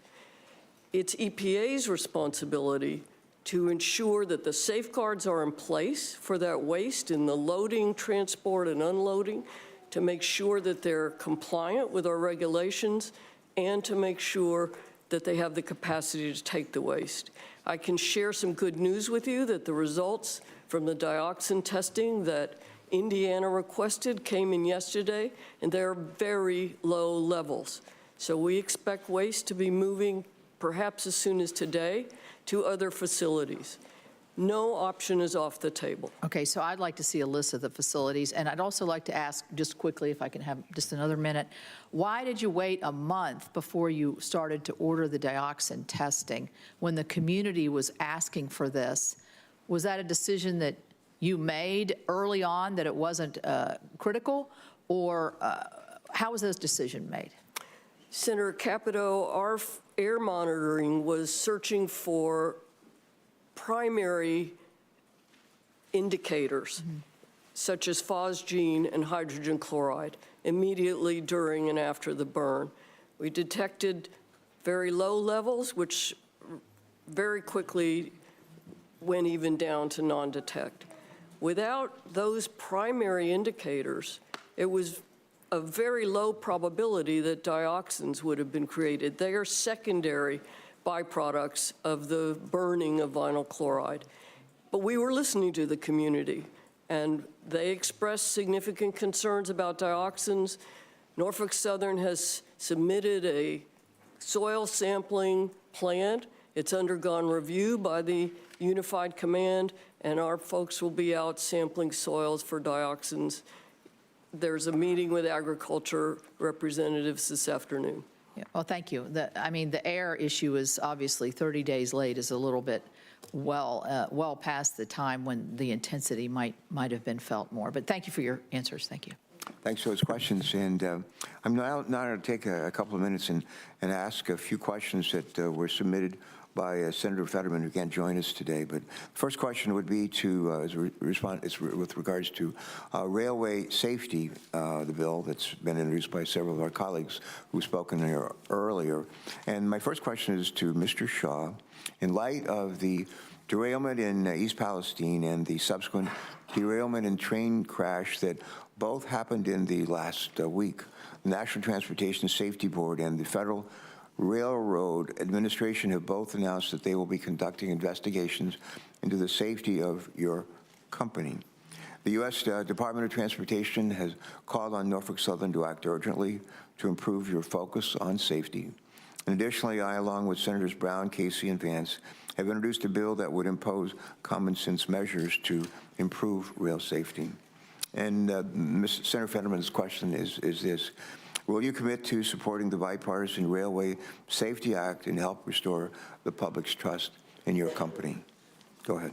It's EPA's responsibility to ensure that the safeguards are in place for that waste in the loading, transport, and unloading, to make sure that they're compliant with our regulations, and to make sure that they have the capacity to take the waste. I can share some good news with you that the results from the dioxin testing that Indiana requested came in yesterday, and they're very low levels. So we expect waste to be moving perhaps as soon as today to other facilities. No option is off the table. Okay, so I'd like to see a list of the facilities, and I'd also like to ask, just quickly, if I can have just another minute, why did you wait a month before you started to order the dioxin testing when the community was asking for this? Was that a decision that you made early on, that it wasn't critical, or how was this decision made? Senator Capito, our air monitoring was searching for primary indicators, such as phosgene and hydrogen chloride, immediately during and after the burn. We detected very low levels, which very quickly went even down to non-detect. Without those primary indicators, it was a very low probability that dioxins would have been created. They are secondary byproducts of the burning of vinyl chloride. But we were listening to the community, and they expressed significant concerns about dioxins. Norfolk Southern has submitted a soil sampling plan. It's undergone review by the Unified Command, and our folks will be out sampling soils for dioxins. There's a meeting with agriculture representatives this afternoon. Yeah, well, thank you. The air issue is obviously 30 days late, is a little bit well past the time when the intensity might have been felt more. But thank you for your answers. Thank you. Thanks for those questions. And I'm now going to take a couple of minutes and ask a few questions that were submitted by Senator Fetterman, who can't join us today. But the first question would be with regards to railway safety, the bill that's been introduced by several of our colleagues who've spoken here earlier. And my first question is to Mr. Shaw. In light of the derailment in East Palestine and the subsequent derailment and train crash that both happened in the last week, the National Transportation Safety Board and the Federal Railroad Administration have both announced that they will be conducting investigations into the safety of your company. The U.S. Department of Transportation has called on Norfolk Southern to act urgently to improve your focus on safety. And additionally, I, along with Senators Brown, Casey, and Vance, have introduced a bill that would impose common sense measures to improve rail safety. And Senator Fetterman's question is this: will you commit to supporting the bipartisan Railway Safety Act and help restore the public's trust in your company? Go ahead.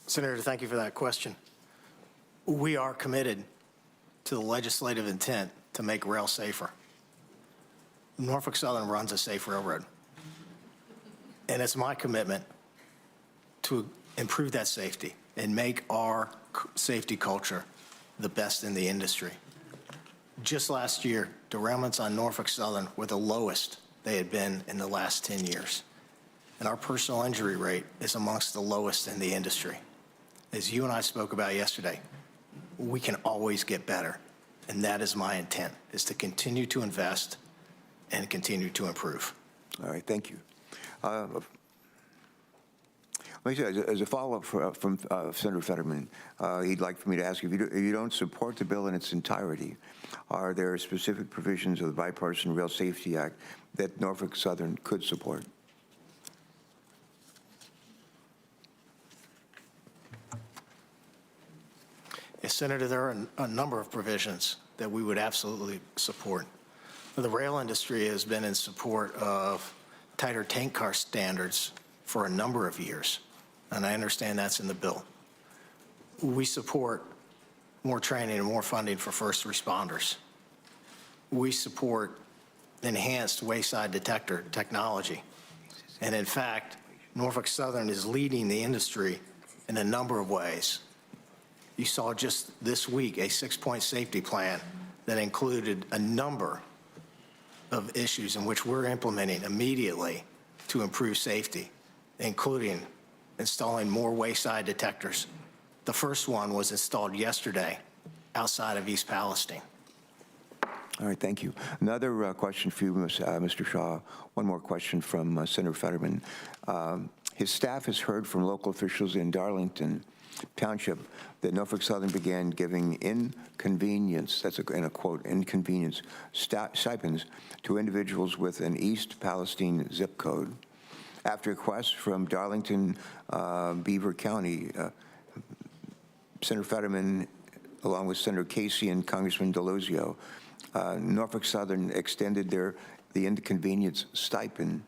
Senator, thank you for that question. We are committed to the legislative intent to make rail safer. Norfolk Southern runs a safe railroad, and it's my commitment to improve that safety and make our safety culture the best in the industry. Just last year, derailments on Norfolk Southern were the lowest they had been in the last 10 years. And our personal injury rate is amongst the lowest in the industry. As you and I spoke about yesterday, we can always get better. And that is my intent, is to continue to invest and continue to improve. All right, thank you. Let me say, as a follow-up from Senator Fetterman, he'd like for me to ask you, if you don't support the bill in its entirety, are there specific provisions of the Bipartisan Rail Safety Act that Norfolk Southern could support? Yes, Senator, there are a number of provisions that we would absolutely support. The rail industry has been in support of tighter tank car standards for a number of years, and I understand that's in the bill. We support more training and more funding for first responders. We support enhanced wayside detector technology. And in fact, Norfolk Southern is leading the industry in a number of ways. You saw just this week a 6-point safety plan that included a number of issues in which we're implementing immediately to improve safety, including installing more wayside detectors. The first one was installed yesterday outside of East Palestine. All right, thank you. Another question for you, Mr. Shaw. One more question from Senator Fetterman. His staff has heard from local officials in Darlington Township that Norfolk Southern began giving inconvenience, that's in a quote, inconvenience stipends to individuals with an East Palestine zip code. After requests from Darlington, Beaver County, Senator Fetterman, along with Senator Casey and Congressman Delosio, Norfolk Southern extended the inconvenience stipend,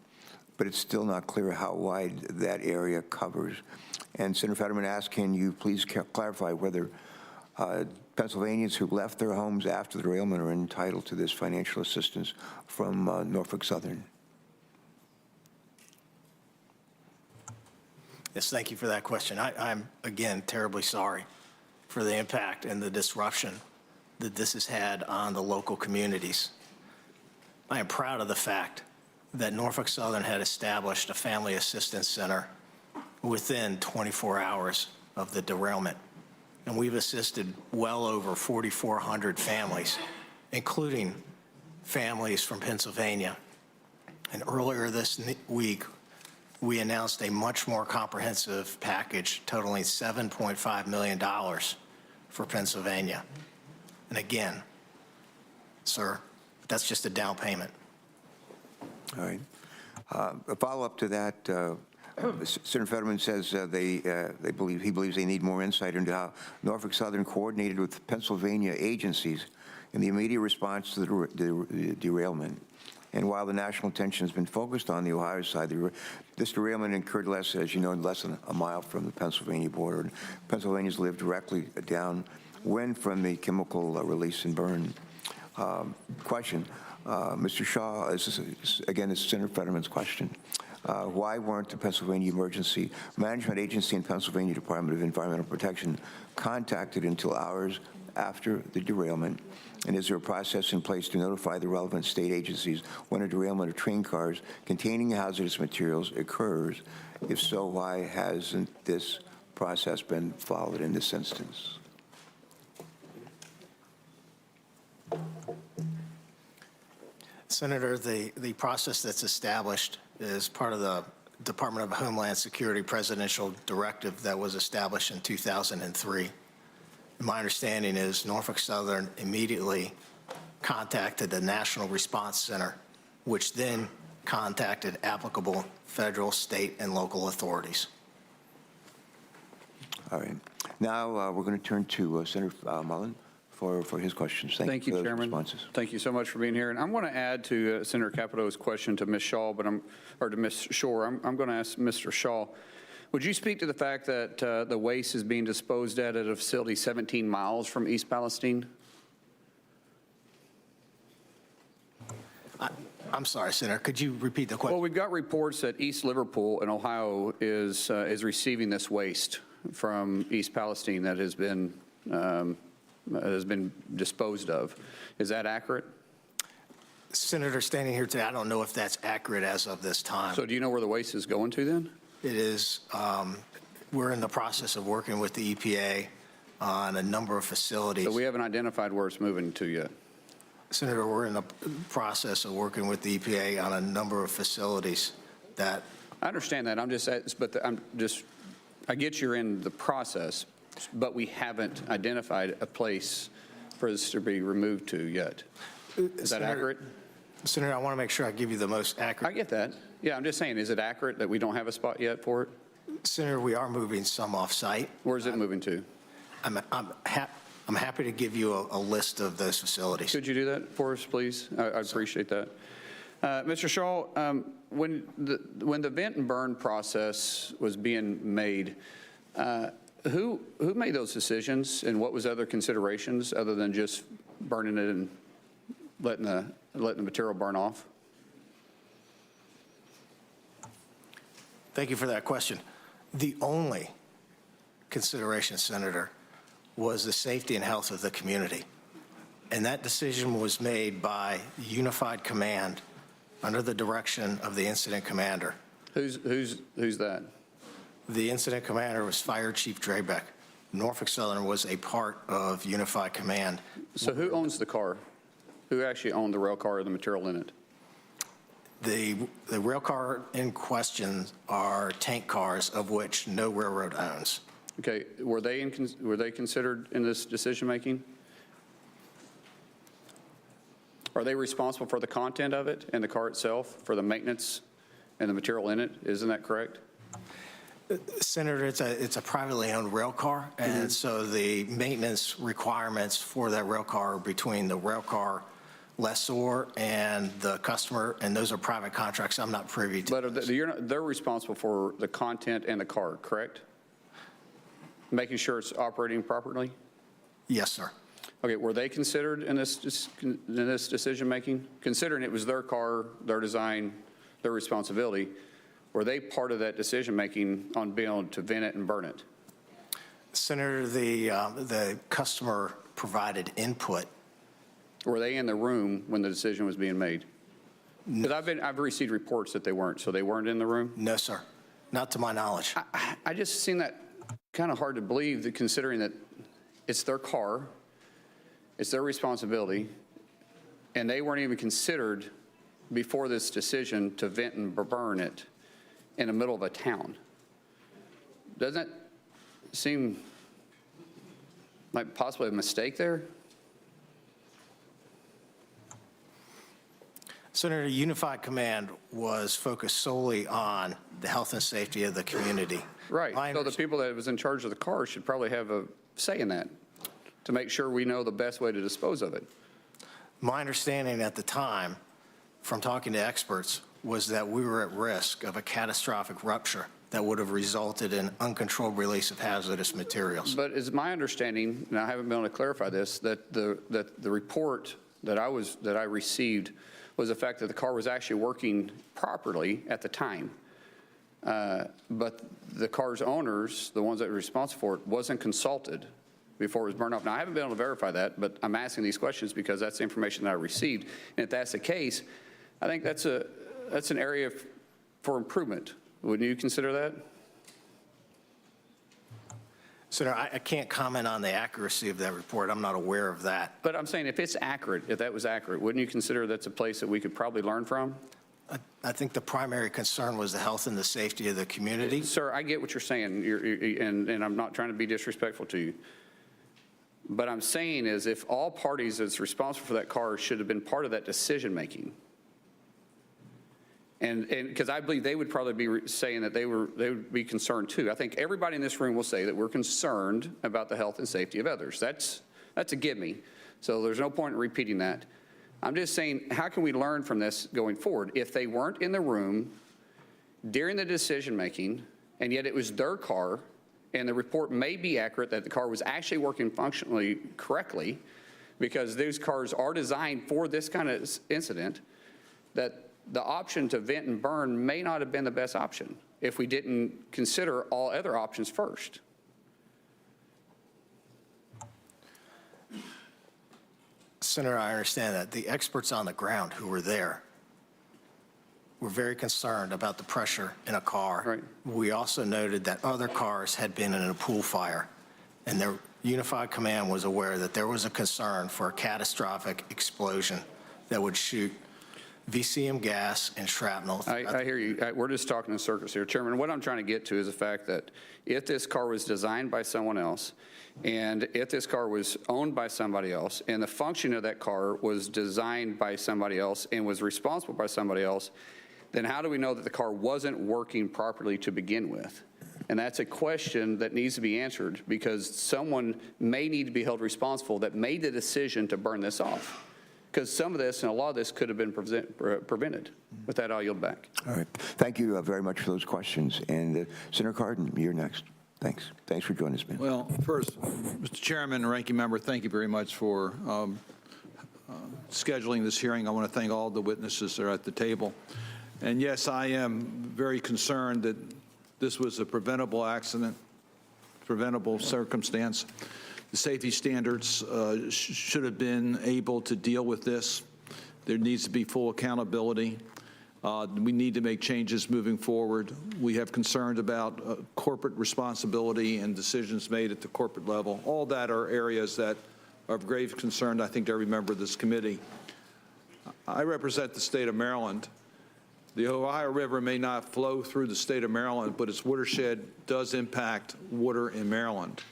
but it's still not clear how wide that area covers. And Senator Fetterman asked, can you please clarify whether Pennsylvanians who left their homes after the derailment are entitled to this financial assistance from Norfolk Southern? Yes, thank you for that question. I'm, again, terribly sorry for the impact and the disruption that this has had on the local communities. I am proud of the fact that Norfolk Southern had established a family assistance center within 24 hours of the derailment. And we've assisted well over 4,400 families, including families from Pennsylvania. And earlier this week, we announced a much more comprehensive package totaling $7.5 million for Pennsylvania. And again, sir, that's just a down payment. All right. A follow-up to that, Senator Fetterman says he believes they need more insight into how Norfolk Southern coordinated with Pennsylvania agencies in the immediate response to the derailment. And while the national attention has been focused on the Ohio side, this derailment occurred less than a mile from the Pennsylvania border. Pennsylvanians live directly downwind from the chemical release and burn. Question, Mr. Shaw, again, it's Senator Fetterman's question. Why weren't the Pennsylvania Emergency Management Agency and Pennsylvania Department of Environmental Protection contacted until hours after the derailment? And is there a process in place to notify the relevant state agencies when a derailment of train cars containing hazardous materials occurs? If so, why hasn't this process been followed in this instance? Senator, the process that's established is part of the Department of Homeland Security presidential directive that was established in 2003. My understanding is Norfolk Southern immediately contacted the National Response Center, which then contacted applicable federal, state, and local authorities. All right. Now we're going to turn to Senator Mullen for his questions. Thank you, Chairman. Responses. Thank you so much for being here. And I'm going to add to Senator Capito's question to Ms. Shaw, or to Ms. Shore. I'm going to ask Mr. Shaw, would you speak to the fact that the waste is being disposed at a facility 17 miles from East Palestine? I'm sorry, Senator. Could you repeat the question? Well, we've got reports that East Liverpool in Ohio is receiving this waste from East Palestine that has been disposed of. Is that accurate? Senator, standing here today, I don't know if that's accurate as of this time. So do you know where the waste is going to then? It is, we're in the process of working with the EPA on a number of facilities. So we haven't identified where it's moving to yet. Senator, we're in the process of working with the EPA on a number of facilities that. I understand that. I get you're in the process, but we haven't identified a place for this to be removed to yet. Is that accurate? Senator, I want to make sure I give you the most accurate. I get that. Yeah, I'm just saying, is it accurate that we don't have a spot yet for it? Senator, we are moving some off-site. Where's it moving to? I'm happy to give you a list of those facilities. Could you do that for us, please? I appreciate that. Mr. Shaw, when the vent and burn process was being made, Who made those decisions, and what was other considerations other than just burning it and letting the material burn off? Thank you for that question. The only consideration, Senator, was the safety and health of the community. And that decision was made by Unified Command under the direction of the incident commander. Who's that? The incident commander was Fire Chief Drebeck. Norfolk Southern was a part of Unified Command. So who owns the car? Who actually owned the rail car or the material in it? The rail car in question are tank cars, of which no railroad owns. Okay, were they considered in this decision-making? Are they responsible for the content of it and the car itself, for the maintenance and the material in it? Isn't that correct? Senator, it's a privately owned rail car, and so the maintenance requirements for that rail car are between the rail car lessor and the customer, and those are private contracts. I'm not privy to. But they're responsible for the content and the car, correct? Making sure it's operating properly? Yes, sir. Okay, were they considered in this decision-making? Considering it was their car, their design, their responsibility, were they part of that decision-making on being able to vent it and burn it? Senator, the customer provided input. Were they in the room when the decision was being made? Because I've received reports that they weren't, so they weren't in the room? No, sir. Not to my knowledge. I just seen that kind of hard to believe, that considering that it's their car, it's their responsibility, and they weren't even considered before this decision to vent and burn it in the middle of a town. Doesn't that seem like possibly a mistake there? Senator, Unified Command was focused solely on the health and safety of the community. Right. So the people that was in charge of the car should probably have a say in that to make sure we know the best way to dispose of it. My understanding at the time, from talking to experts, was that we were at risk of a catastrophic rupture that would have resulted in uncontrolled release of hazardous materials. But it's my understanding, and I haven't been able to clarify this, that the report that I received was the fact that the car was actually working properly at the time. But the car's owners, the ones that were responsible for it, wasn't consulted before it was burned off. Now, I haven't been able to verify that, but I'm asking these questions because that's the information that I received. And if that's the case, I think that's an area for improvement. Wouldn't you consider that? Senator, I can't comment on the accuracy of that report. I'm not aware of that. But I'm saying if it's accurate, if that was accurate, wouldn't you consider that's a place that we could probably learn from? I think the primary concern was the health and the safety of the community. Sir, I get what you're saying, and I'm not trying to be disrespectful to you. But I'm saying is if all parties that's responsible for that car should have been part of that decision-making, and because I believe they would probably be saying that they would be concerned too. I think everybody in this room will say that we're concerned about the health and safety of others. That's a gimme. So there's no point in repeating that. I'm just saying, how can we learn from this going forward? If they weren't in the room during the decision-making, and yet it was their car, and the report may be accurate that the car was actually working functionally correctly, because those cars are designed for this kind of incident, that the option to vent and burn may not have been the best option if we didn't consider all other options first. Senator, I understand that. The experts on the ground who were there were very concerned about the pressure in a car. Right. We also noted that other cars had been in a pool fire, and their Unified Command was aware that there was a concern for a catastrophic explosion that would shoot VCM gas and shrapnel. I hear you. We're just talking in circles here. Chairman, what I'm trying to get to is the fact that if this car was designed by someone else, and if this car was owned by somebody else, and the function of that car was designed by somebody else and was responsible by somebody else, then how do we know that the car wasn't working properly to begin with? And that's a question that needs to be answered, because someone may need to be held responsible that made the decision to burn this off. Because some of this and a lot of this could have been prevented. With that, I'll yield back. All right. Thank you very much for those questions. And Senator Cardin, you're next. Thanks. Thanks for joining us, man. Well, first, Mr. Chairman and Ranking Member, thank you very much for scheduling this hearing. I want to thank all the witnesses that are at the table. And yes, I am very concerned that this was a preventable accident, preventable circumstance. The safety standards should have been able to deal with this. There needs to be full accountability. We need to make changes moving forward. We have concerns about corporate responsibility and decisions made at the corporate level. All that are areas that are of grave concern, I think, to every member of this committee. I represent the state of Maryland. The Ohio River may not flow through the state of Maryland, but its watershed does impact water in Maryland.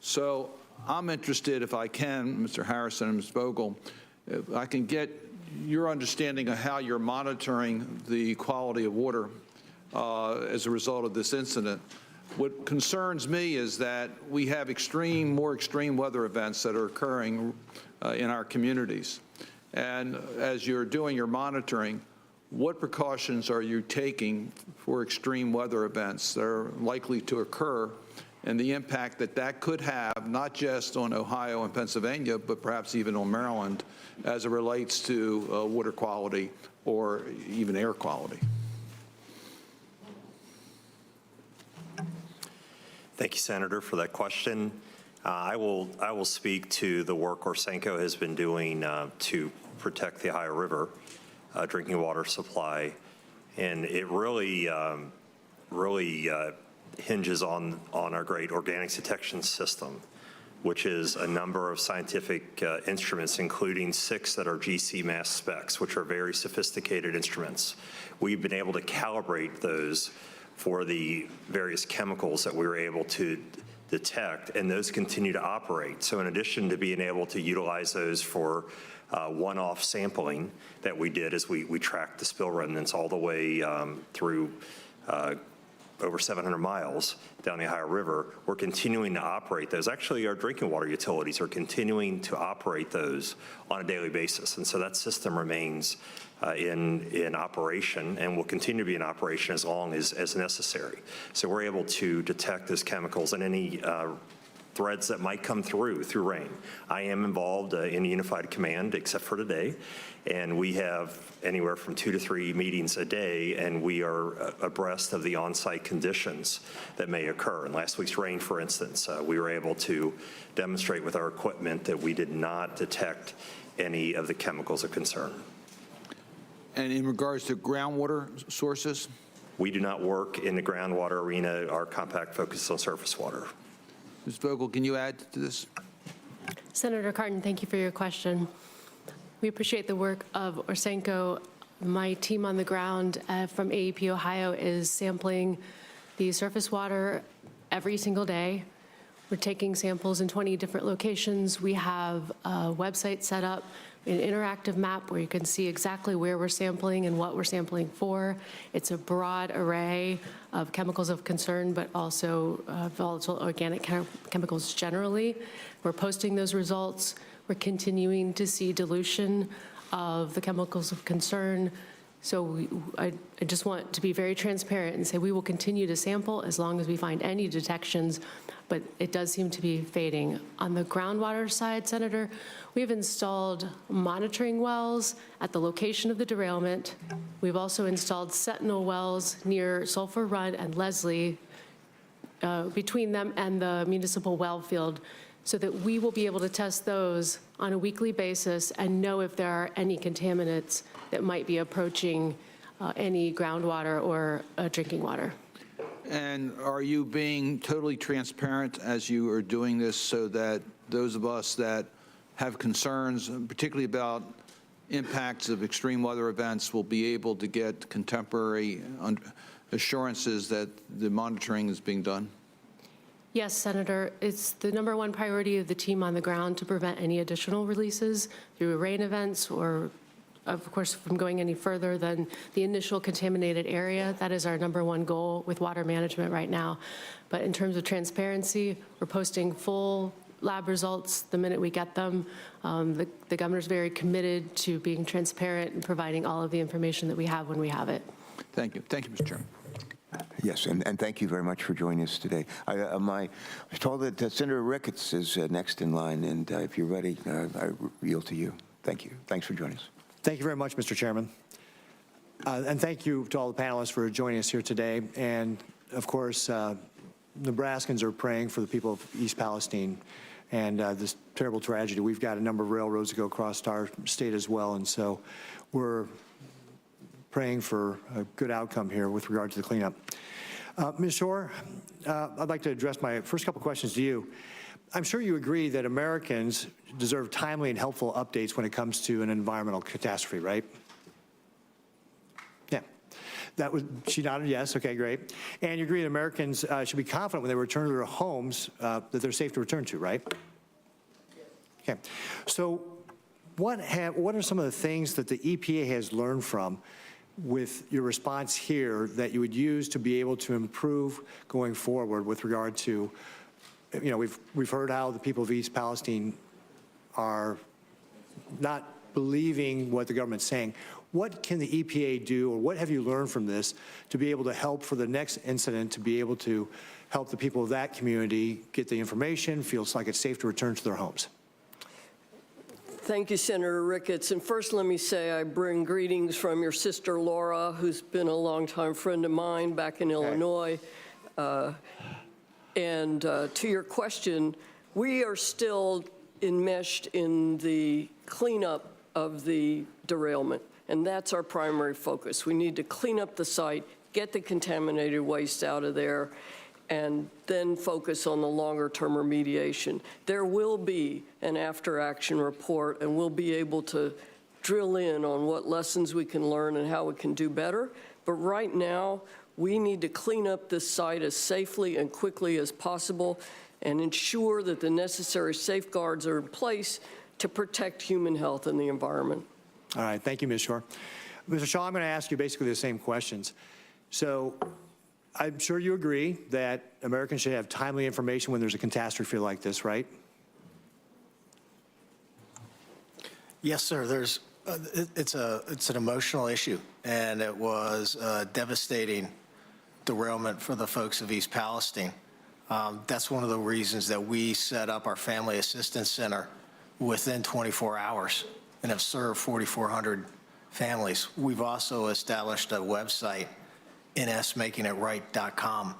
So I'm interested, if I can, Mr. Harrison and Ms. Vogel, if I can get your understanding of how you're monitoring the quality of water as a result of this incident. What concerns me is that we have more extreme weather events that are occurring in our communities. And as you're doing your monitoring, what precautions are you taking for extreme weather events that are likely to occur and the impact that that could have, not just on Ohio and Pennsylvania, but perhaps even on Maryland, as it relates to water quality or even air quality? Thank you, Senator, for that question. I will speak to the work Orsenco has been doing to protect the Ohio River drinking water supply, and it really hinges on our great organics detection system, which is a number of scientific instruments, including 6 that are GC mass specs, which are very sophisticated instruments. We've been able to calibrate those for the various chemicals that we were able to detect, and those continue to operate. So in addition to being able to utilize those for one-off sampling that we did as we tracked the spill remnants all the way through over 700 miles down the Ohio River, we're continuing to operate those. Actually, our drinking water utilities are continuing to operate those on a daily basis. And so that system remains in operation and will continue to be in operation as long as necessary. So we're able to detect those chemicals and any threads that might come through rain. I am involved in Unified Command, except for today, and we have anywhere from 2 to 3 meetings a day, and we are abreast of the on-site conditions that may occur. In last week's rain, for instance, we were able to demonstrate with our equipment that we did not detect any of the chemicals of concern. And in regards to groundwater sources? We do not work in the groundwater arena. Our compact focuses on surface water. Ms. Vogel, can you add to this? Senator Cardin, thank you for your question. We appreciate the work of Orsenco. My team on the ground from AEP Ohio is sampling the surface water every single day. We're taking samples in 20 different locations. We have a website set up, an interactive map where you can see exactly where we're sampling and what we're sampling for. It's a broad array of chemicals of concern, but also volatile organic chemicals generally. We're posting those results. We're continuing to see dilution of the chemicals of concern. So I just want to be very transparent and say we will continue to sample as long as we find any detections, but it does seem to be fading. On the groundwater side, Senator, we have installed monitoring wells at the location of the derailment. We've also installed sentinel wells near Sulphur Run and Leslie, between them and the municipal well field, so that we will be able to test those on a weekly basis and know if there are any contaminants that might be approaching any groundwater or drinking water. And are you being totally transparent as you are doing this so that those of us that have concerns, particularly about impacts of extreme weather events, will be able to get contemporary assurances that the monitoring is being done? Yes, Senator. It's the #1 priority of the team on the ground to prevent any additional releases through rain events or, of course, from going any further than the initial contaminated area. That is our #1 goal with water management right now. But in terms of transparency, we're posting full lab results the minute we get them. The governor's very committed to being transparent and providing all of the information that we have when we have it. Thank you. Thank you, Mr. Chairman. Yes, and thank you very much for joining us today. I was told that Senator Ricketts is next in line, and if you're ready, I yield to you. Thank you. Thanks for joining us. Thank you very much, Mr. Chairman. And thank you to all the panelists for joining us here today. And of course, Nebraskans are praying for the people of East Palestine and this terrible tragedy. We've got a number of railroads that go across our state as well, and so we're praying for a good outcome here with regard to the cleanup. Ms. Shore, I'd like to address my first couple questions to you. I'm sure you agree that Americans deserve timely and helpful updates when it comes to an environmental catastrophe, right? Yeah. She nodded yes. Okay, great. And you agree that Americans should be confident when they return to their homes that they're safe to return to, right? Okay. So what are some of the things that the EPA has learned from with your response here that you would use to be able to improve going forward with regard to, you know, we've heard how the people of East Palestine are not believing what the government's saying. What can the EPA do, or what have you learned from this to be able to help for the next incident, to be able to help the people of that community get the information, feels like it's safe to return to their homes? Thank you, Senator Ricketts. And first, let me say I bring greetings from your sister, Laura, who's been a longtime friend of mine back in Illinois. And to your question, we are still enmeshed in the cleanup of the derailment, and that's our primary focus. We need to clean up the site, get the contaminated waste out of there, and then focus on the longer-term remediation. There will be an after-action report, and we'll be able to drill in on what lessons we can learn and how we can do better. But right now, we need to clean up this site as safely and quickly as possible and ensure that the necessary safeguards are in place to protect human health and the environment. All right, thank you, Ms. Shore. Mr. Shaw, I'm going to ask you basically the same questions. So I'm sure you agree that Americans should have timely information when there's a catastrophe like this, right? Yes, sir. It's an emotional issue, and it was a devastating derailment for the folks of East Palestine. That's one of the reasons that we set up our Family Assistance Center within 24 hours and have served 4,400 families. We've also established a website, nsmakingitright.com.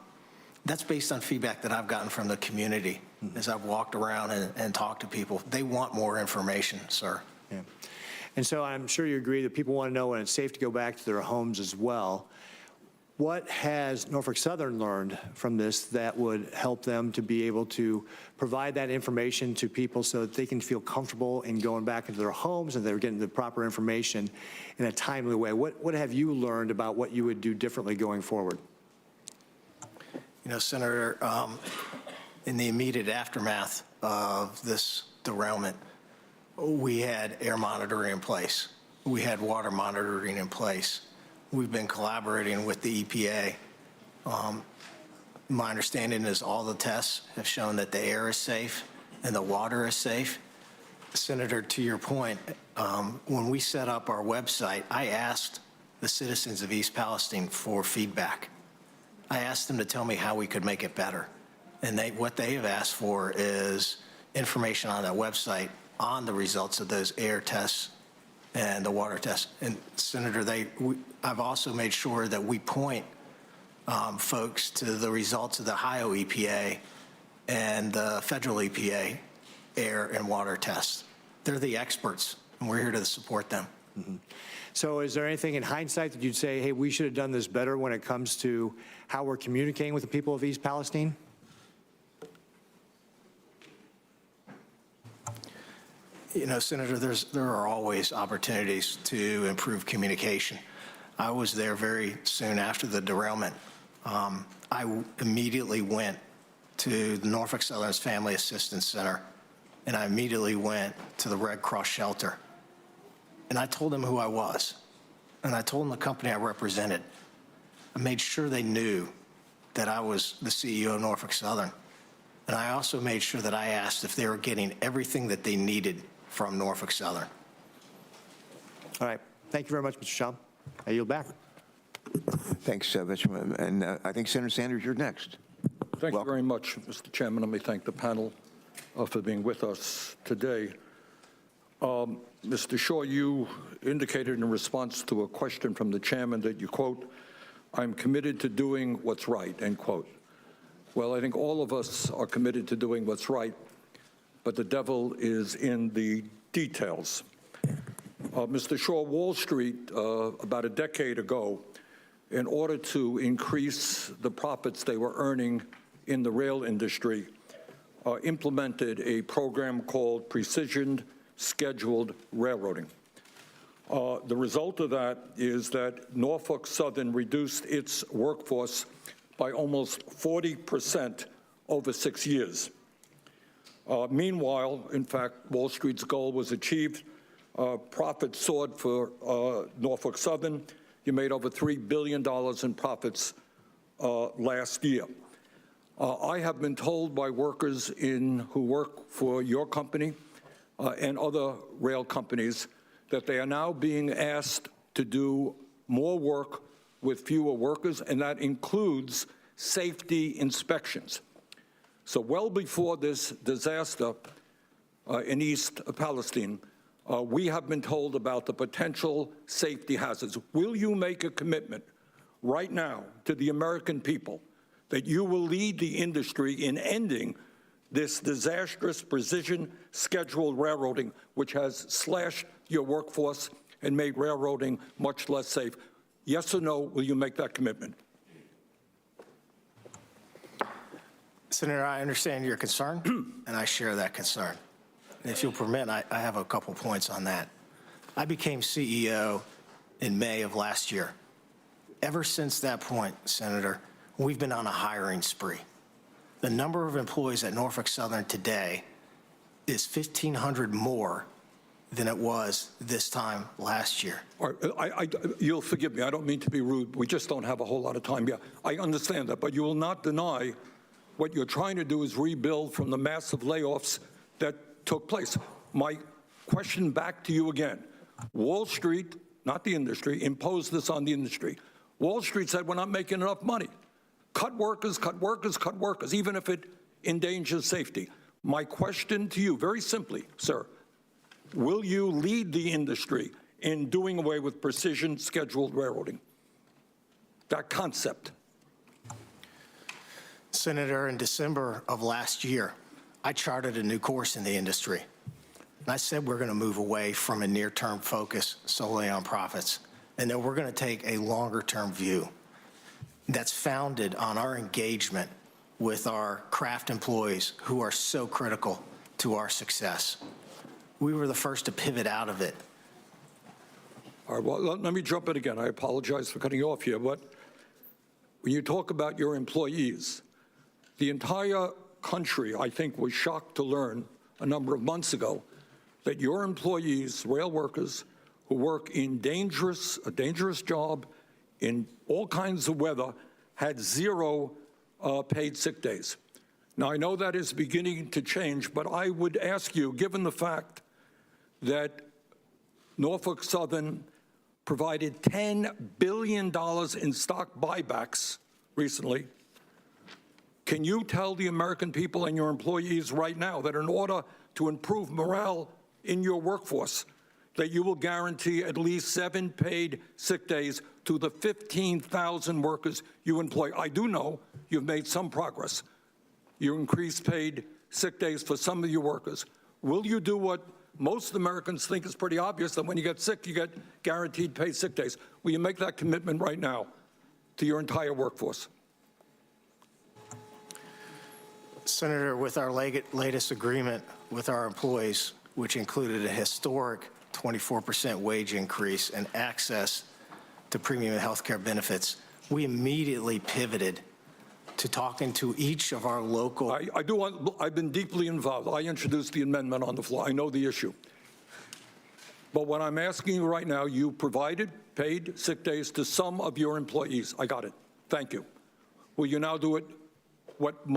That's based on feedback that I've gotten from the community as I've walked around and talked to people. They want more information, sir. Yeah. And so I'm sure you agree that people want to know when it's safe to go back to their homes as well. What has Norfolk Southern learned from this that would help them to be able to provide that information to people so that they can feel comfortable in going back into their homes and they're getting the proper information in a timely way? What have you learned about what you would do differently going forward? You know, Senator, in the immediate aftermath of this derailment, we had air monitoring in place. We had water monitoring in place. We've been collaborating with the EPA. My understanding is all the tests have shown that the air is safe and the water is safe. Senator, to your point, when we set up our website, I asked the citizens of East Palestine for feedback. I asked them to tell me how we could make it better. And what they have asked for is information on that website on the results of those air tests and the water tests. And Senator, I've also made sure that we point folks to the results of the Ohio EPA and the federal EPA air and water tests. They're the experts, and we're here to support them. Mm-hmm. So is there anything in hindsight that you'd say, hey, we should have done this better when it comes to how we're communicating with the people of East Palestine? You know, Senator, there are always opportunities to improve communication. I was there very soon after the derailment. I immediately went to the Norfolk Southern's Family Assistance Center, and I immediately went to the Red Cross shelter. And I told them who I was, and I told them the company I represented. I made sure they knew that I was the CEO of Norfolk Southern. And I also made sure that I asked if they were getting everything that they needed from Norfolk Southern. All right. Thank you very much, Mr. Shaw. I yield back. Thanks, Mr. And I think Senator Sanders, you're next. Thank you very much, Mr. Chairman. Let me thank the panel for being with us today. Mr. Shaw, you indicated in response to a question from the chairman that you, quote, "I'm committed to doing what's right," end quote. Well, I think all of us are committed to doing what's right, but the devil is in the details. Mr. Shaw, Wall Street, about a decade ago, in order to increase the profits they were earning in the rail industry, implemented a program called Precision Scheduled Railroading. The result of that is that Norfolk Southern reduced its workforce by almost 40% over 6 years. Meanwhile, in fact, Wall Street's goal was achieved. Profits soared for Norfolk Southern. You made over $3 billion in profits last year. I have been told by workers who work for your company and other rail companies that they are now being asked to do more work with fewer workers, and that includes safety inspections. So well before this disaster in East Palestine, we have been told about the potential safety hazards. Will you make a commitment right now to the American people that you will lead the industry in ending this disastrous precision scheduled railroading, which has slashed your workforce and made railroading much less safe? Yes or no, will you make that commitment? Senator, I understand your concern, and I share that concern. And if you'll permit, I have a couple points on that. I became CEO in May of last year. Ever since that point, Senator, we've been on a hiring spree. The number of employees at Norfolk Southern today is 1,500 more than it was this time last year. You'll forgive me, I don't mean to be rude. We just don't have a whole lot of time. Yeah, I understand that, but you will not deny what you're trying to do is rebuild from the massive layoffs that took place. My question back to you again. Wall Street, not the industry, imposed this on the industry. Wall Street said we're not making enough money. Cut workers, cut workers, cut workers, even if it endangers safety. My question to you, very simply, sir, will you lead the industry in doing away with precision scheduled railroading? That concept. Senator, in December of last year, I charted a new course in the industry. And I said we're going to move away from a near-term focus solely on profits, and that we're going to take a longer-term view that's founded on our engagement with our craft employees who are so critical to our success. We were the first to pivot out of it. All right, well, let me jump in again. I apologize for cutting you off here, but when you talk about your employees, the entire country, I think, was shocked to learn a number of months ago that your employees, rail workers, who work in a dangerous job in all kinds of weather, had 0 paid sick days. Now, I know that is beginning to change, but I would ask you, given the fact that Norfolk Southern provided $10 billion in stock buybacks recently, can you tell the American people and your employees right now that in order to improve morale in your workforce, that you will guarantee at least 7 paid sick days to the 15,000 workers you employ? I do know you've made some progress. You increased paid sick days for some of your workers. Will you do what most Americans think is pretty obvious, that when you get sick, you get guaranteed paid sick days? Will you make that commitment right now to your entire workforce? Senator, with our latest agreement with our employees, which included a historic 24% wage increase and access to premium health care benefits, we immediately pivoted to talking to each of our local... I've been deeply involved. I introduced the amendment on the floor. I know the issue. But what I'm asking you right now, you provided paid sick days to some of your employees. I got it. Thank you. Will you now do it? What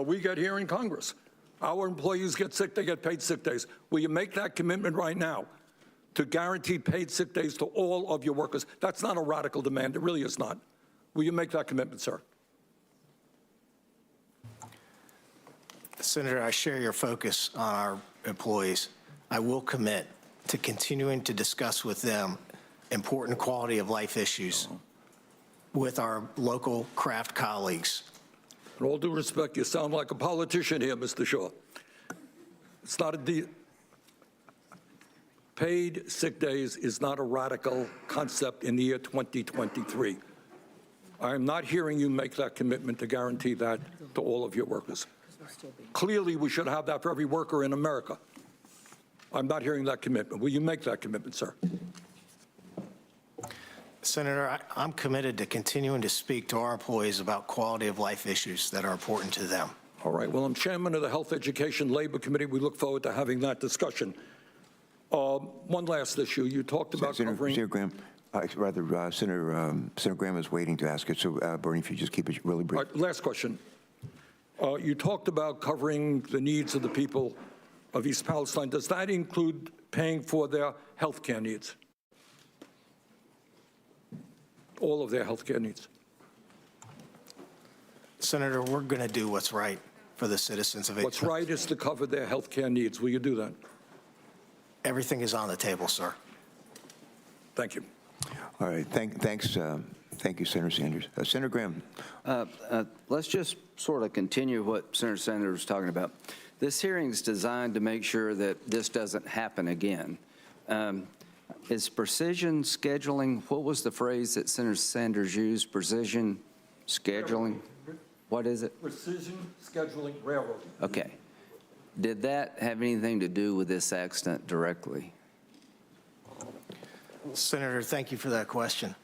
we get here in Congress, our employees get sick, they get paid sick days. Will you make that commitment right now to guarantee paid sick days to all of your workers. That's not a radical demand. It really is not. Will you make that commitment, sir? Senator, I share your focus on our employees. I will commit to continuing to discuss with them important quality of life issues with our local craft colleagues. In all due respect, you sound like a politician here, Mr. Shaw. It's not a paid sick days is not a radical concept in the year 2023. I am not hearing you make that commitment to guarantee that to all of your workers. Clearly, we should have that for every worker in America. I'm not hearing that commitment. Will you make that commitment, sir? Senator, I'm committed to continuing to speak to our employees about quality of life issues that are important to them. All right. Well, I'm chairman of the Health, Education, Labor Committee. We look forward to having that discussion. One last issue. You talked about covering... Senator Graham, Senator Graham is waiting to ask it. So, Bernie, if you just keep it really brief. All right, last question. You talked about covering the needs of the people of East Palestine. Does that include paying for their health care needs? All of their health care needs? Senator, we're going to do what's right for the citizens of East What's right is to cover their health care needs. Will you do that? Everything is on the table, sir. Thank you. All right. Thank you, Senator Sanders. Senator Graham. Let's just sort of continue what Senator Sanders was talking about. This hearing is designed to make sure that this doesn't happen again. Is precision scheduling, what was the phrase that Senator Sanders used? Precision scheduling? What is it? Precision scheduling railroading. Okay. Did that have anything to do with this accident directly? Senator, thank you for that question.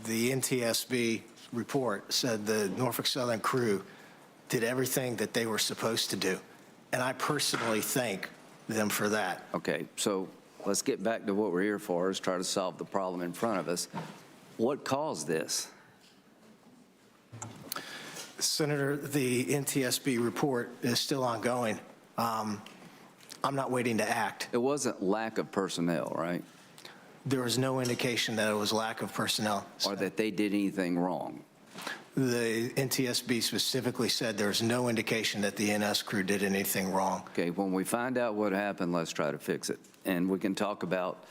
The NTSB report said the Norfolk Southern crew did everything that they were supposed to do, and I personally thank them for that. Okay, so let's get back to what we're here for, is try to solve the problem in front of us. What caused this? Senator, the NTSB report is still ongoing. I'm not waiting to act. It wasn't lack of personnel, right? There was no indication that it was lack of personnel. Or that they did anything wrong? The NTSB specifically said there's no indication that the NS crew did anything wrong. Okay, when we find out what happened, let's try to fix it. And we can talk about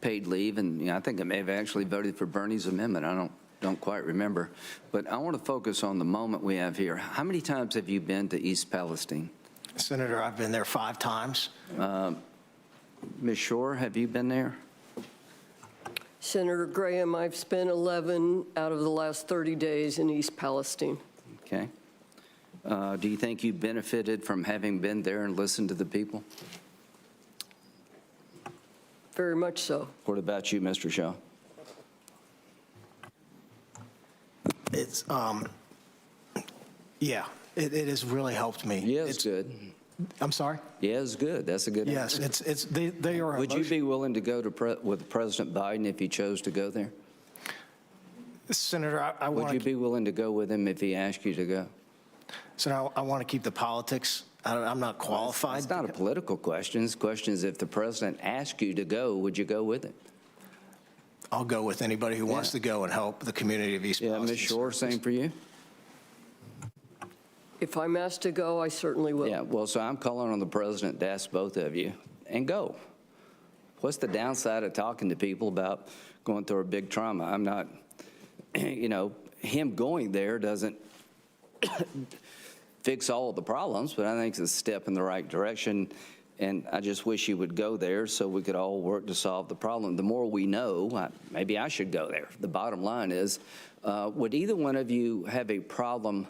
paid leave, and I think I may have actually voted for Bernie's amendment. I don't quite remember. But I want to focus on the moment we have here. How many times have you been to East Palestine? Senator, I've been there 5 times. Ms. Shore, have you been there? Senator Graham, I've spent 11 out of the last 30 days in East Palestine. Okay. Do you think you benefited from having been there and listened to the people? Very much so. What about you, Mr. Shaw? It's, yeah, it has really helped me. Yeah, it's good. I'm sorry? Yeah, it's good. That's a good Yes, answer. they are. Would you be willing to go to with President Biden if he chose to go there? Senator, I want Would you be willing to go with him if he asked you to go? Senator, I want to keep the politics. I'm not qualified. It's not a political question. The question is, if the president asked you to go, would you go with him? I'll go with anybody who wants to go and help the community of East Palestine. Yeah, Ms. Shore, same for you? If I'm asked to go, I certainly will. Yeah, well, so I'm calling on the president to ask both of you, and go. What's the downside of talking to people about going through a big trauma? I'm not, him going there doesn't fix all of the problems, but I think it's a step in the right direction, and I just wish he would go there so we could all work to solve the problem. The more we know, maybe I should go there. The bottom line is, would either one of you have a problem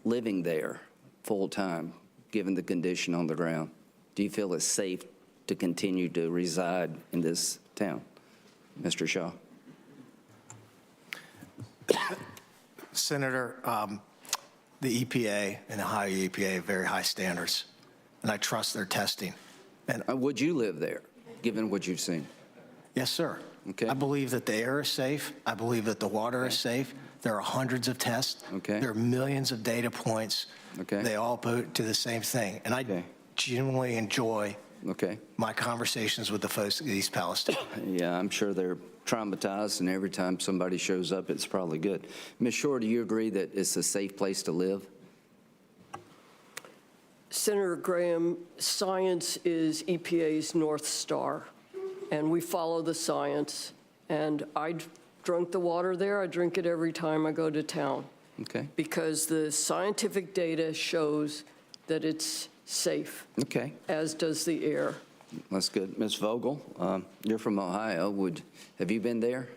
living there full-time, given the condition on the ground? Do you feel it's safe to continue to reside in this town? Mr. Shaw. Senator, the EPA and the Ohio EPA have very high standards, and I trust their testing. And would you live there, given what you've seen? Yes, sir. Okay. I believe that the air is safe. I believe that the water is safe. There are hundreds of tests. Okay. There are millions of data points. Okay. They all point to the same thing. And I genuinely enjoy Okay. My conversations with the folks at East Palestine. Yeah, I'm sure they're traumatized, and every time somebody shows up, it's probably good. Ms. Shore, do you agree that it's a safe place to live? Senator Graham, science is EPA's North Star, and we follow the science. And I drunk the water there. I drink it every time I go to town. Okay. Because the scientific data shows that it's safe. Okay. As does the air. That's good. Ms. Vogel, you're from Ohio. Have you been there?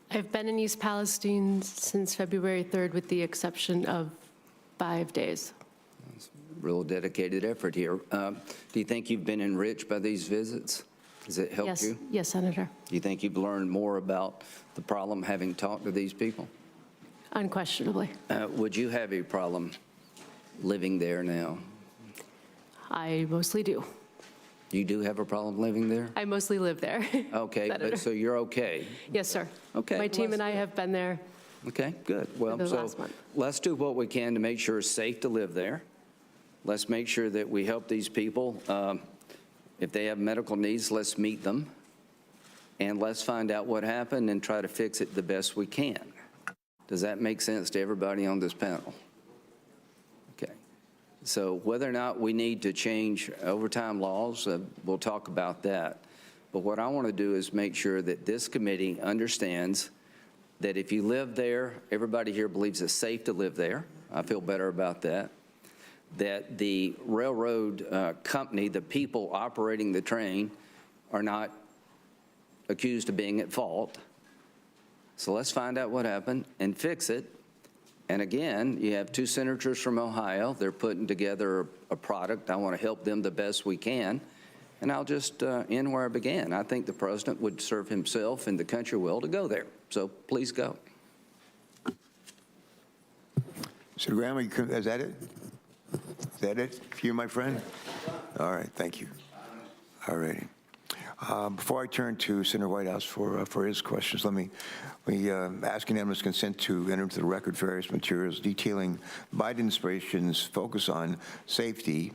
I've been in East Palestine since February 3rd, with the exception of 5 days. Real dedicated effort here. Do you think you've been enriched by these visits? Has it helped you? Yes, Senator. Do you think you've learned more about the problem having talked to these people? Unquestionably. Would you have a problem living there now? I mostly do. You do have a problem living there? I mostly live there. Okay, Senator. but so you're okay? Yes, sir. Okay. My team well, and I have been there. Okay, good. Well, the so last month. let's do what we can to make sure it's safe to live there. Let's make sure that we help these people. If they have medical needs, let's meet them. And let's find out what happened and try to fix it the best we can. Does that make sense to everybody on this panel? Okay. So whether or not we need to change overtime laws, we'll talk about that. But what I want to do is make sure that this committee understands that if you live there, everybody here believes it's safe to live there. I feel better about that. That the railroad company, the people operating the train, are not accused of being at fault. So let's find out what happened and fix it. And again, you have 2 senators from Ohio. They're putting together a product. I want to help them the best we can. And I'll just end where I began. I think the president would serve himself and the country well to go there. So please go. Senator Graham, is that it? Is that it for you, my friend? All right, thank you. All righty. Before I turn to Senator Whitehouse for his questions, let me ask unanimous consent to enter into the record various materials detailing Biden administration's focus on safety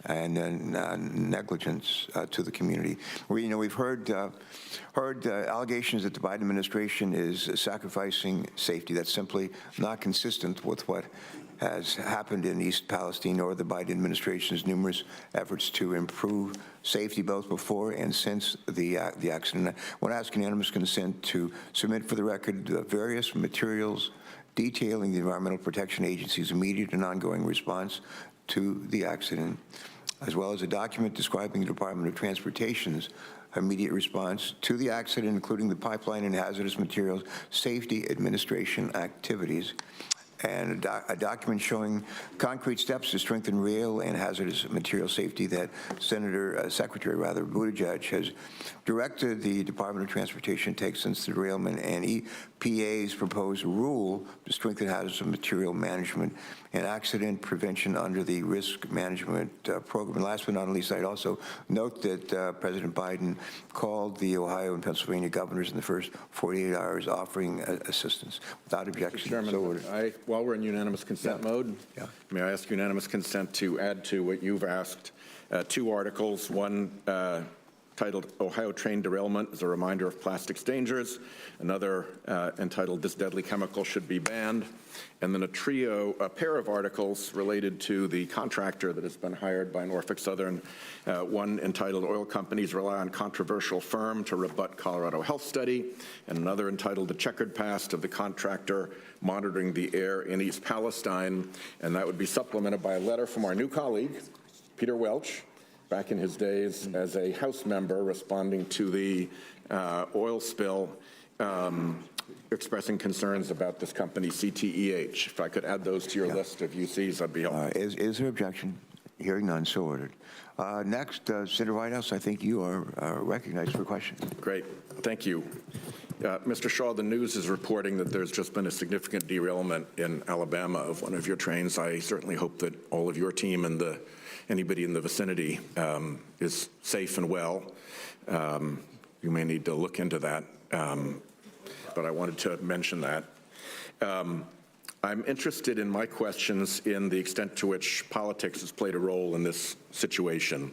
and negligence to the community. We've heard allegations that the Biden administration is sacrificing safety. That's simply not consistent with what has happened in East Palestine or the Biden administration's numerous efforts to improve safety both before and since the accident. I want to ask unanimous consent to submit for the record various materials detailing the Environmental Protection Agency's immediate and ongoing response to the accident, as well as a document describing the Department of Transportation's immediate response to the accident, including the pipeline and hazardous materials safety administration activities, and a document showing concrete steps to strengthen rail and hazardous material safety that Secretary Buttigieg has directed the Department of Transportation to take since the derailment, and EPA's proposed rule to strengthen hazardous material management and accident prevention under the risk management program. And last but not least, I'd also note that President Biden called the Ohio and Pennsylvania governors in the first 48 hours offering assistance. Without objection, Mr. Chairman, while we're in unanimous consent mode, may I ask unanimous consent to add to what you've asked 2 articles, one titled Ohio Train Derailment as a Reminder of Plastics Dangers, another entitled This Deadly Chemical Should Be Banned, and then a pair of articles related to the contractor that has been hired by Norfolk Southern, one entitled Oil Companies Rely on Controversial Firm to Rebut Colorado Health Study, and another entitled The Checkered Past of the Contractor Monitoring the Air in East Palestine, and that would be supplemented by a letter from our new colleague, Peter Welch, back in his days as a House member responding to the oil spill, expressing concerns about this company, CTEH. If I could add those to your list of UCs, I'd be helpful. Is there objection? Hearing none, so ordered. Next, Senator Whitehouse, I think you are recognized for questions. Great. Thank you. Mr. Shaw, the news is reporting that there's just been a significant derailment in Alabama of one of your trains. I certainly hope that all of your team and anybody in the vicinity is safe and well. You may need to look into that, but I wanted to mention that. I'm interested in my questions in the extent to which politics has played a role in this situation.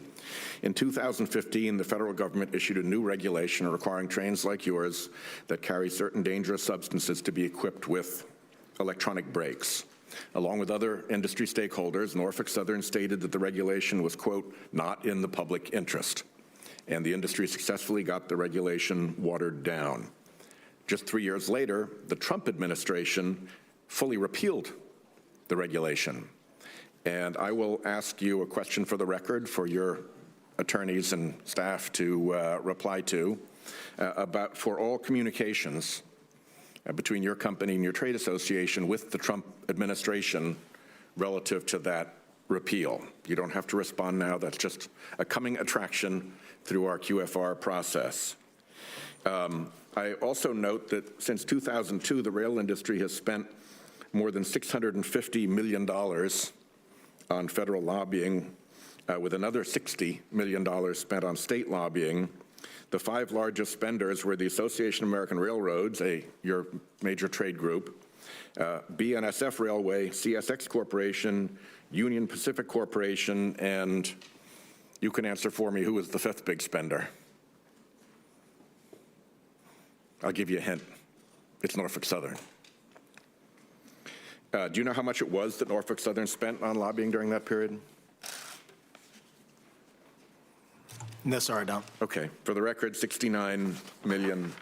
In 2015, the federal government issued a new regulation requiring trains like yours that carry certain dangerous substances to be equipped with electronic brakes. Along with other industry stakeholders, Norfolk Southern stated that the regulation was, quote, not in the public interest, and the industry successfully got the regulation watered down. Just 3 years later, the Trump administration fully repealed the regulation. And I will ask you a question for the record for your attorneys and staff to reply to about for all communications between your company and your trade association with the Trump administration relative to that repeal. You don't have to respond now. That's just a coming attraction through our QFR process. I also note that since 2002, the rail industry has spent more than $650 million on federal lobbying, with another $60 million spent on state lobbying. The 5 largest spenders were the Association of American Railroads, your major trade group, BNSF Railway, CSX Corporation, Union Pacific Corporation, and you can answer for me who was the 5th big spender. I'll give you a hint. It's Norfolk Southern. Do you know how much it was that Norfolk Southern spent on lobbying during that period? No, sir, I don't. Okay. For the record, $69 million.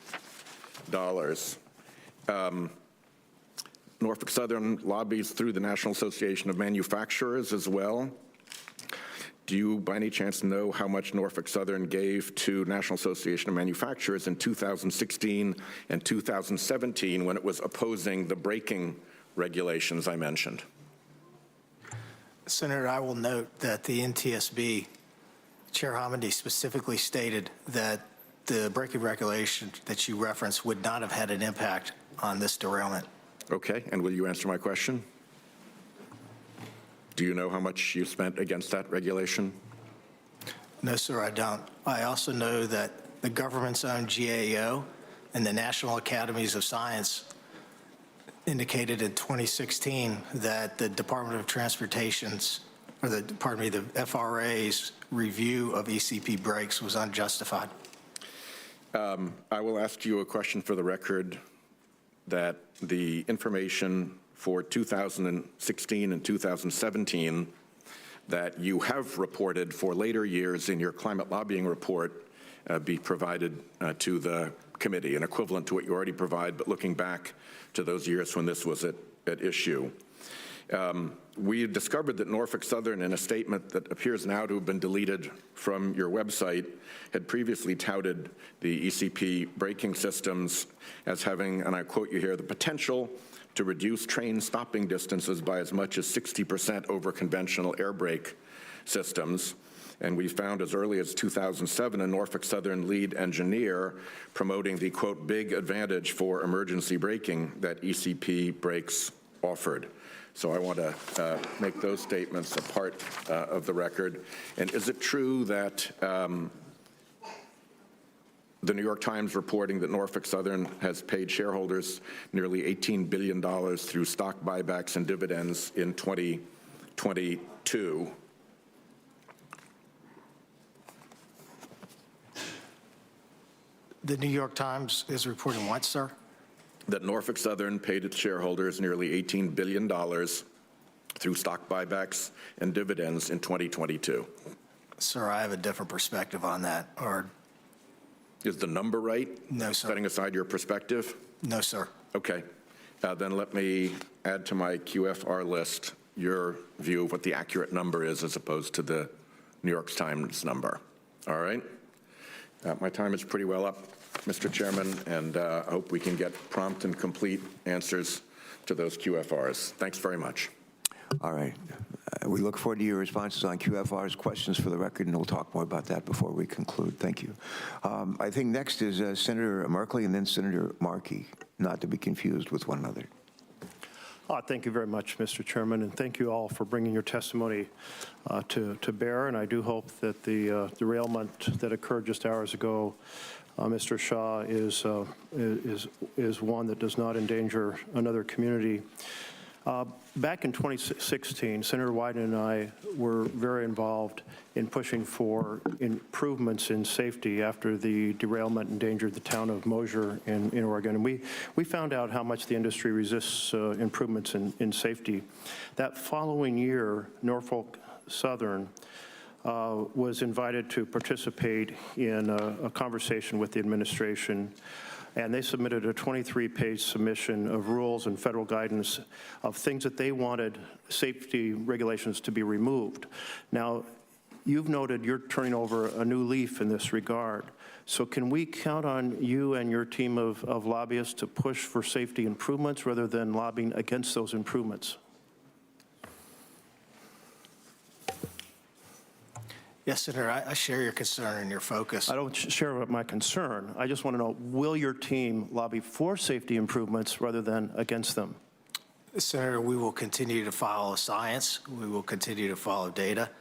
Norfolk Southern lobbies through the National Association of Manufacturers as well. Do you, by any chance, know how much Norfolk Southern gave to National Association of Manufacturers in 2016 and 2017 when it was opposing the braking regulations I mentioned? Senator, I will note that the NTSB, Chair Hamady specifically stated that the braking regulation that you referenced would not have had an impact on this derailment. Okay, and will you answer my question? Do you know how much you spent against that regulation? No, sir, I don't. I also know that the government's own GAO and the National Academies of Science indicated in 2016 that the Department of Transportation's, or the FRA's review of ECP brakes was unjustified. I will ask you a question for the record that the information for 2016 and 2017 that you have reported for later years in your climate lobbying report be provided to the committee, an equivalent to what you already provide, but looking back to those years when this was at issue. We discovered that Norfolk Southern, in a statement that appears now to have been deleted from your website, had previously touted the ECP braking systems as having, and I quote you here, the potential to reduce train stopping distances by as much as 60% over conventional air brake systems. And we found as early as 2007 a Norfolk Southern lead engineer promoting the, quote, big advantage for emergency braking that ECP brakes offered. So I want to make those statements a part of the record. And is it true that the New York Times reporting that Norfolk Southern has paid shareholders nearly $18 billion through stock buybacks and dividends in 2022? The New York Times is reporting what, sir? That Norfolk Southern paid its shareholders nearly $18 billion through stock buybacks and dividends in 2022. Sir, I have a different perspective on that. Or is the number right? No, sir. Setting aside your perspective? No, sir. Okay. Then let me add to my QFR list your view of what the accurate number is as opposed to the New York Times number. All right? My time is pretty well up, Mr. Chairman, and I hope we can get prompt and complete answers to those QFRs. Thanks very much. All right. We look forward to your responses on QFR's questions for the record, and we'll talk more about that before we conclude. Thank you. I think next is Senator Merkley and then Senator Markey, not to be confused with one another. Thank you very much, Mr. Chairman, and thank you all for bringing your testimony to bear. And I do hope that the derailment that occurred just hours ago, Mr. Shaw, is one that does not endanger another community. Back in 2016, Senator Wyden and I were very involved in pushing for improvements in safety after the derailment endangered the town of Mosier in Oregon. And we found out how much the industry resists improvements in safety. That following year, Norfolk Southern was invited to participate in a conversation with the administration, and they submitted a 23-page submission of rules and federal guidance of things that they wanted safety regulations to be removed. Now, you've noted you're turning over a new leaf in this regard. So can we count on you and your team of lobbyists to push for safety improvements rather than lobbying against those improvements? Yes, Senator, I share your concern and your focus. I don't share my concern. I just want to know, will your team lobby for safety improvements rather than against them? Senator, we will continue to follow science. We will continue to follow data.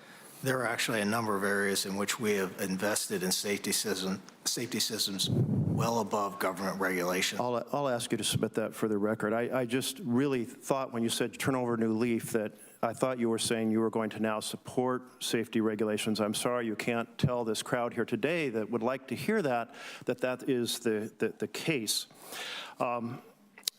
There are actually a number of areas in which we have invested in safety systems well above government regulation. I'll ask you to submit that for the record. I just really thought when you said turn over a new leaf that I thought you were saying you were going to now support safety regulations. I'm sorry you can't tell this crowd here today that would like to hear that is the case.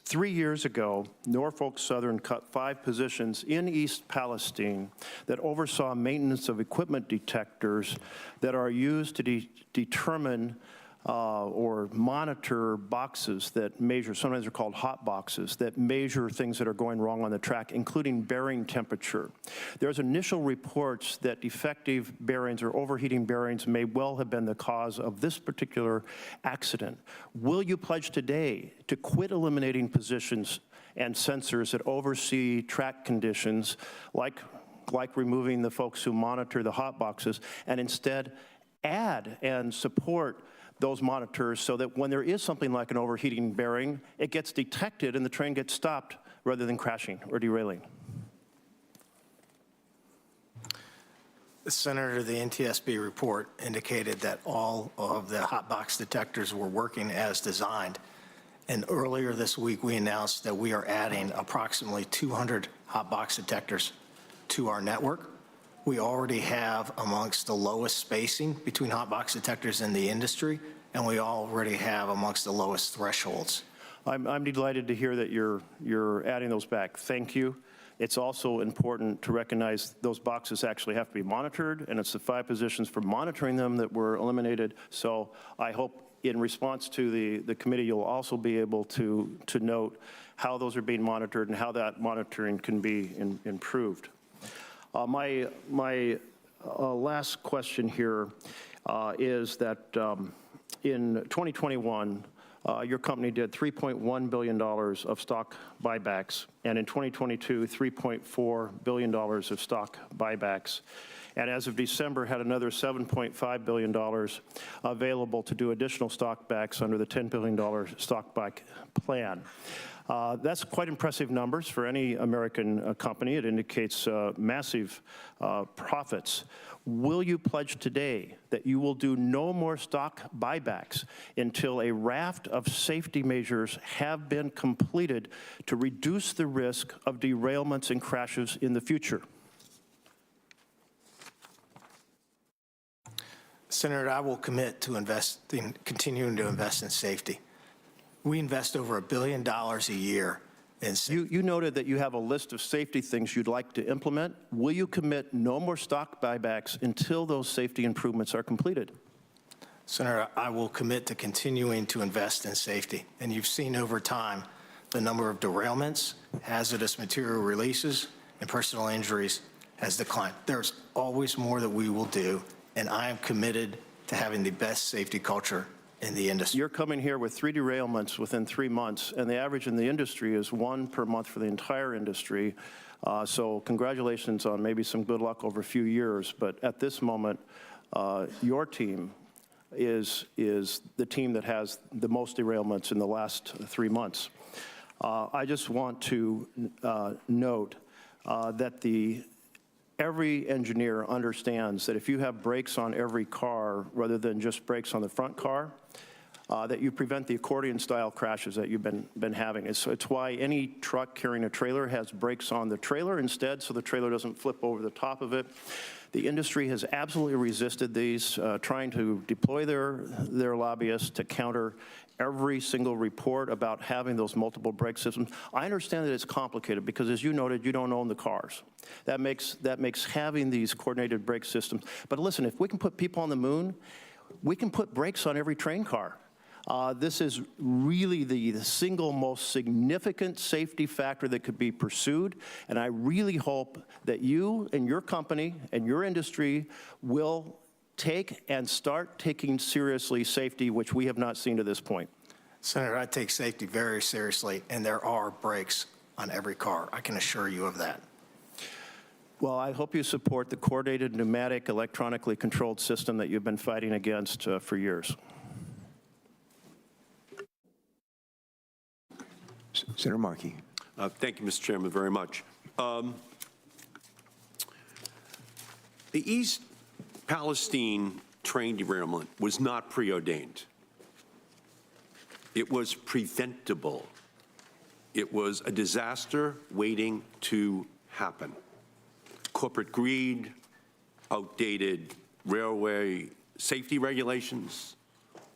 3 years ago, Norfolk Southern cut 5 positions in East Palestine that oversaw maintenance of equipment detectors that are used to determine or monitor boxes that measure, sometimes they're called hot boxes, that measure things that are going wrong on the track, including bearing temperature. There's initial reports that defective bearings or overheating bearings may well have been the cause of this particular accident. Will you pledge today to quit eliminating positions and sensors that oversee track conditions, like removing the folks who monitor the hot boxes, and instead add and support those monitors so that when there is something like an overheating bearing, it gets detected and the train gets stopped rather than crashing or derailing? Senator, the NTSB report indicated that all of the hot box detectors were working as designed. And earlier this week, we announced that we are adding approximately 200 hot box detectors to our network. We already have amongst the lowest spacing between hot box detectors in the industry, and we already have amongst the lowest thresholds. I'm delighted to hear that you're adding those back. Thank you. It's also important to recognize those boxes actually have to be monitored, and it's the 5 positions for monitoring them that were eliminated. So I hope in response to the committee, you'll also be able to note how those are being monitored and how that monitoring can be improved. My last question here is that in 2021, your company did $3.1 billion of stock buybacks, and in 2022, $3.4 billion of stock buybacks. And as of December, had another $7.5 billion available to do additional stock buybacks under the $10 billion stock buyback plan. That's quite impressive numbers for any American company. It indicates massive profits. Will you pledge today that you will do no more stock buybacks until a raft of safety measures have been completed to reduce the risk of derailments and crashes in the future? Senator, I will commit to continuing to invest in safety. We invest over $1 billion a year in safety. You noted that you have a list of safety things you'd like to implement. Will you commit no more stock buybacks until those safety improvements are completed? Senator, I will commit to continuing to invest in safety. And you've seen over time the number of derailments, hazardous material releases, and personal injuries has declined. There's always more that we will do, and I am committed to having the best safety culture in the industry. You're coming here with 3 derailments within 3 months, and the average in the industry is 1 per month for the entire industry. So congratulations on maybe some good luck over a few years. But at this moment, your team is the team that has the most derailments in the last 3 months. I just want to note that every engineer understands that if you have brakes on every car rather than just brakes on the front car, that you prevent the accordion-style crashes that you've been having. It's why any truck carrying a trailer has brakes on the trailer instead, so the trailer doesn't flip over the top of it. The industry has absolutely resisted these, trying to deploy their lobbyists to counter every single report about having those multiple brake systems. I understand that it's complicated because, as you noted, you don't own the cars. That makes having these coordinated brake systems. But listen, if we can put people on the moon, we can put brakes on every train car. This is really the single most significant safety factor that could be pursued, and I really hope that you and your company and your industry will take and start taking seriously safety, which we have not seen to this point. Senator, I take safety very seriously, and there are brakes on every car. I can assure you of that. Well, I hope you support the coordinated pneumatic electronically controlled system that you've been fighting against for years. Senator Markey. Thank you, Mr. Chairman, very much. The East Palestine train derailment was not preordained. It was preventable. It was a disaster waiting to happen. Corporate greed, outdated railway safety regulations,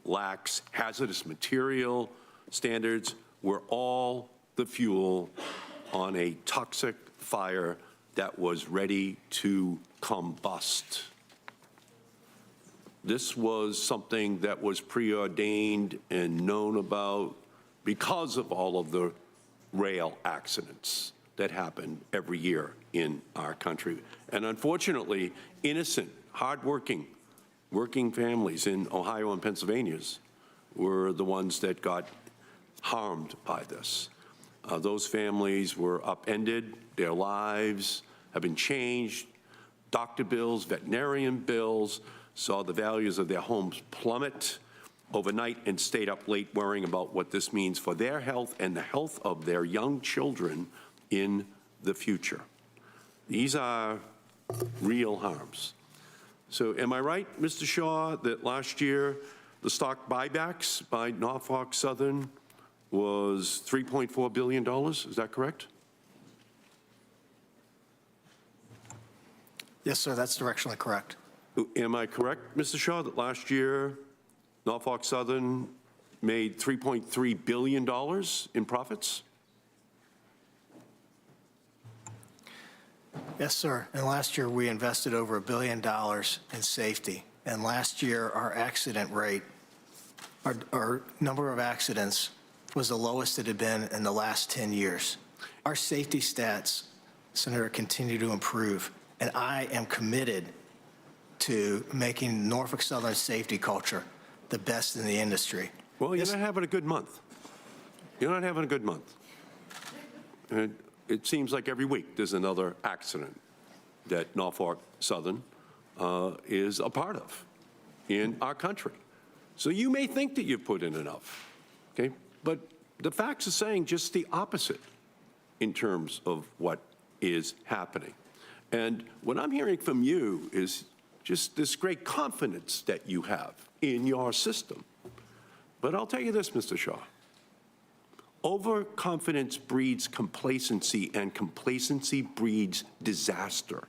lax hazardous material standards were all the fuel on a toxic fire that was ready to combust. This was something that was preordained and known about because of all of the rail accidents that happen every year in our country. And unfortunately, innocent, hardworking, working families in Ohio and Pennsylvania were the ones that got harmed by this. Those families were upended, their lives have been changed, doctor bills, veterinarian bills, saw the values of their homes plummet overnight and stayed up late worrying about what this means for their health and the health of their young children in the future. These are real harms. So am I right, Mr. Shaw, that last year the stock buybacks by Norfolk Southern was $3.4 billion? Is that correct? Yes, sir, that's directionally correct. Am I correct, Mr. Shaw, that last year Norfolk Southern made $3.3 billion in profits? Yes, sir. And last year we invested over $1 billion in safety. And last year our accident rate, our number of accidents was the lowest it had been in the last 10 years. Our safety stats, Senator, continue to improve. And I am committed to making Norfolk Southern safety culture the best in the industry. Well, you're not having a good month. You're not having a good month. And it seems like every week there's another accident that Norfolk Southern is a part of in our country. So you may think that you've put in enough, okay? But the facts are saying just the opposite in terms of what is happening. And what I'm hearing from you is just this great confidence that you have in your system. But I'll tell you this, Mr. Shaw. Overconfidence breeds complacency, and complacency breeds disaster.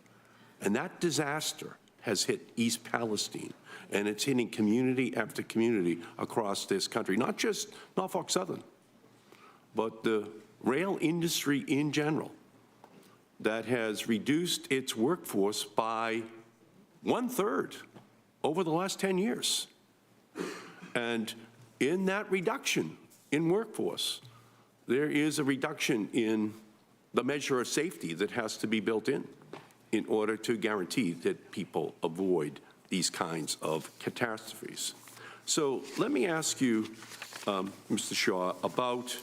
And that disaster has hit East Palestine, and it's hitting community after community across this country, not just Norfolk Southern, but the rail industry in general that has reduced its workforce by 1/3 over the last 10 years. And in that reduction in workforce, there is a reduction in the measure of safety that has to be built in order to guarantee that people avoid these kinds of catastrophes. So let me ask you, Mr. Shaw, about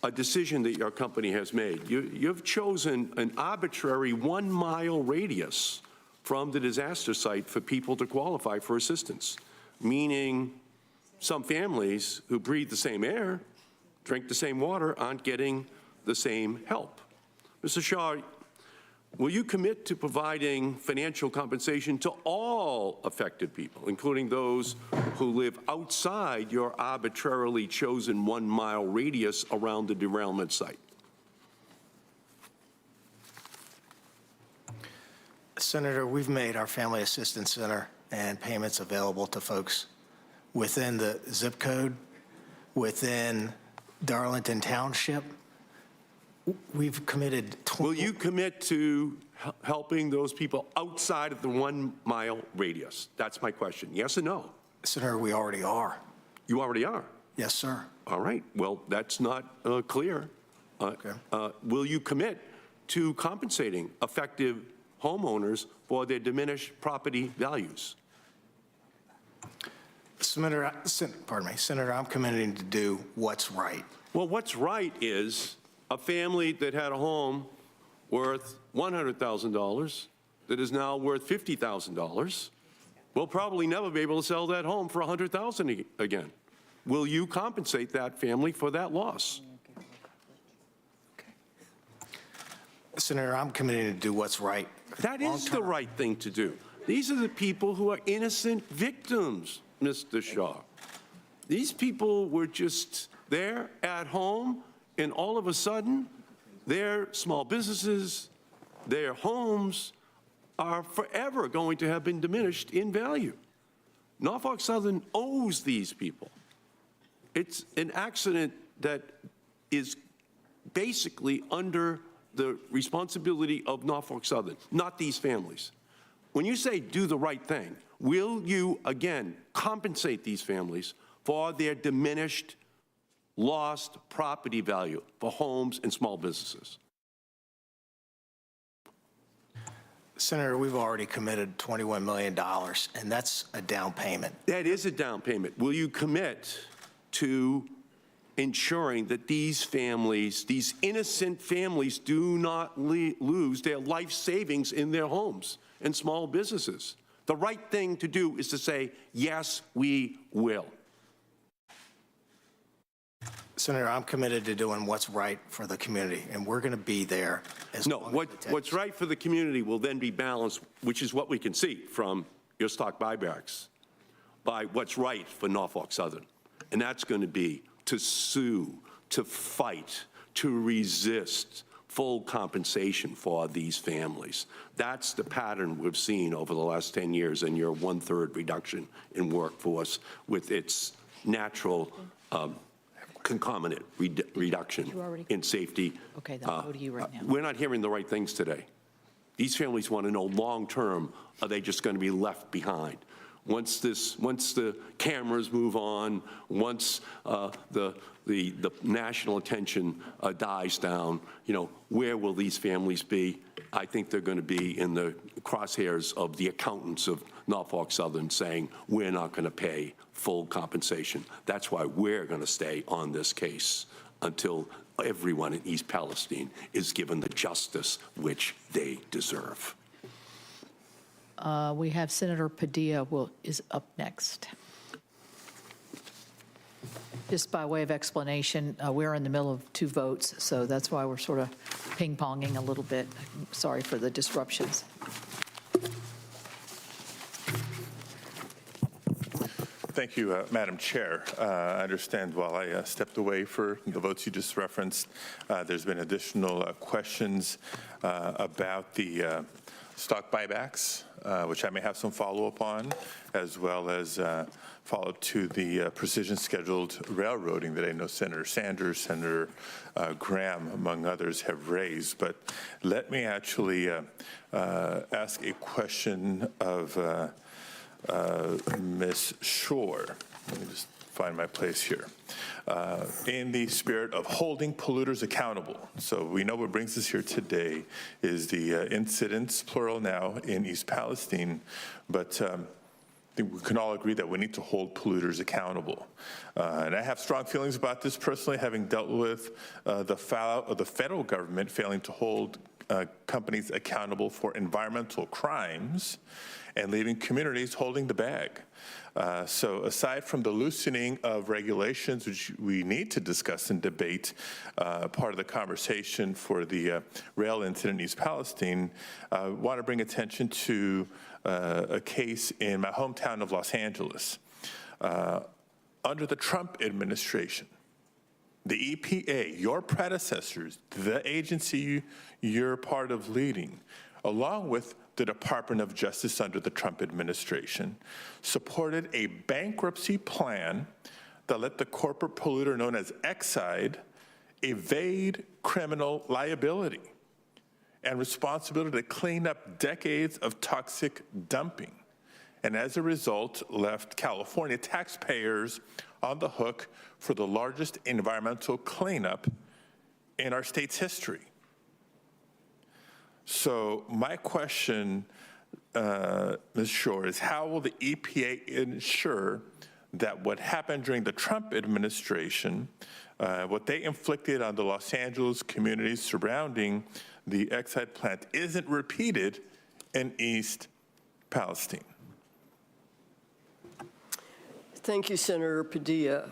a decision that your company has made. You've chosen an arbitrary 1-mile radius from the disaster site for people to qualify for assistance, meaning some families who breathe the same air, drink the same water, aren't getting the same help. Mr. Shaw, will you commit to providing financial compensation to all affected people, including those who live outside your arbitrarily chosen 1-mile radius around the derailment site? Senator, we've made our Family Assistance Center and payments available to folks within the zip code, within Darlington Township. We've committed. Will you commit to helping those people outside of the 1-mile radius? That's my question. Yes or no? Senator, we already are. You already are? Yes, sir. All right. Well, that's not clear. Okay. Will you commit to compensating affected homeowners for their diminished property values? Senator, I'm committing to do what's right. Well, what's right is a family that had a home worth $100,000 that is now worth $50,000 will probably never be able to sell that home for $100,000 again. Will you compensate that family for that loss? Senator, I'm committing to do what's right. That is the right thing to do. These are the people who are innocent victims, Mr. Shaw. These people were just there at home, and all of a sudden, their small businesses, their homes are forever going to have been diminished in value. Norfolk Southern owes these people. It's an accident that is basically under the responsibility of Norfolk Southern, not these families. When you say do the right thing, will you, again, compensate these families for their diminished, lost property value for homes and small businesses? Senator, we've already committed $21 million, and that's a down payment. That is a down payment. Will you commit to ensuring that these families, these innocent families, do not lose their life savings in their homes and small businesses? The right thing to do is to say, yes, we will. Senator, I'm committed to doing what's right for the community, and we're going to be there. What's right for the community will then be balanced, which is what we can see from your stock buybacks, by what's right for Norfolk Southern. And that's going to be to sue, to fight, to resist full compensation for these families. That's the pattern we've seen over the last 10 years in your 1/3 reduction in workforce with its natural concomitant reduction in safety. Okay, then I'll go to you right now. We're not hearing the right things today. These families want to know long-term, are they just going to be left behind? Once the cameras move on, once the national attention dies down, where will these families be? I think they're going to be in the crosshairs of the accountants of Norfolk Southern saying, we're not going to pay full compensation. That's why we're going to stay on this case until everyone in East Palestine is given the justice which they deserve. We have Senator Padilla is up next. Just by way of explanation, we're in the middle of 2 votes, so that's why we're sort of ping-ponging a little bit. Sorry for the disruptions. Thank you, Madam Chair. I understand while I stepped away for the votes you just referenced, there's been additional questions about the stock buybacks, which I may have some follow-up on, as well as follow-up to the precision scheduled railroading that I know Senator Sanders, Senator Graham, among others, have raised. But let me actually ask a question of Ms. Shore. Let me just find my place here. In the spirit of holding polluters accountable. So we know what brings us here today is the incidents, plural now, in East Palestine, but I think we can all agree that we need to hold polluters accountable. And I have strong feelings about this personally, having dealt with the fallout of the federal government failing to hold companies accountable for environmental crimes and leaving communities holding the bag. So aside from the loosening of regulations, which we need to discuss and debate, part of the conversation for the rail incident in East Palestine, I want to bring attention to a case in my hometown of Los Angeles. Under the Trump administration, the EPA, your predecessors, the agency you're part of leading, along with the Department of Justice under the Trump administration, supported a bankruptcy plan that let the corporate polluter known as Exide evade criminal liability and responsibility to clean up decades of toxic dumping, and as a result left California taxpayers on the hook for the largest environmental cleanup in our state's history. So my question, Ms. Shore, is how will the EPA ensure that what happened during the Trump administration, what they inflicted on the Los Angeles communities surrounding the Exide plant, isn't repeated in East Palestine? Thank you, Senator Padilla.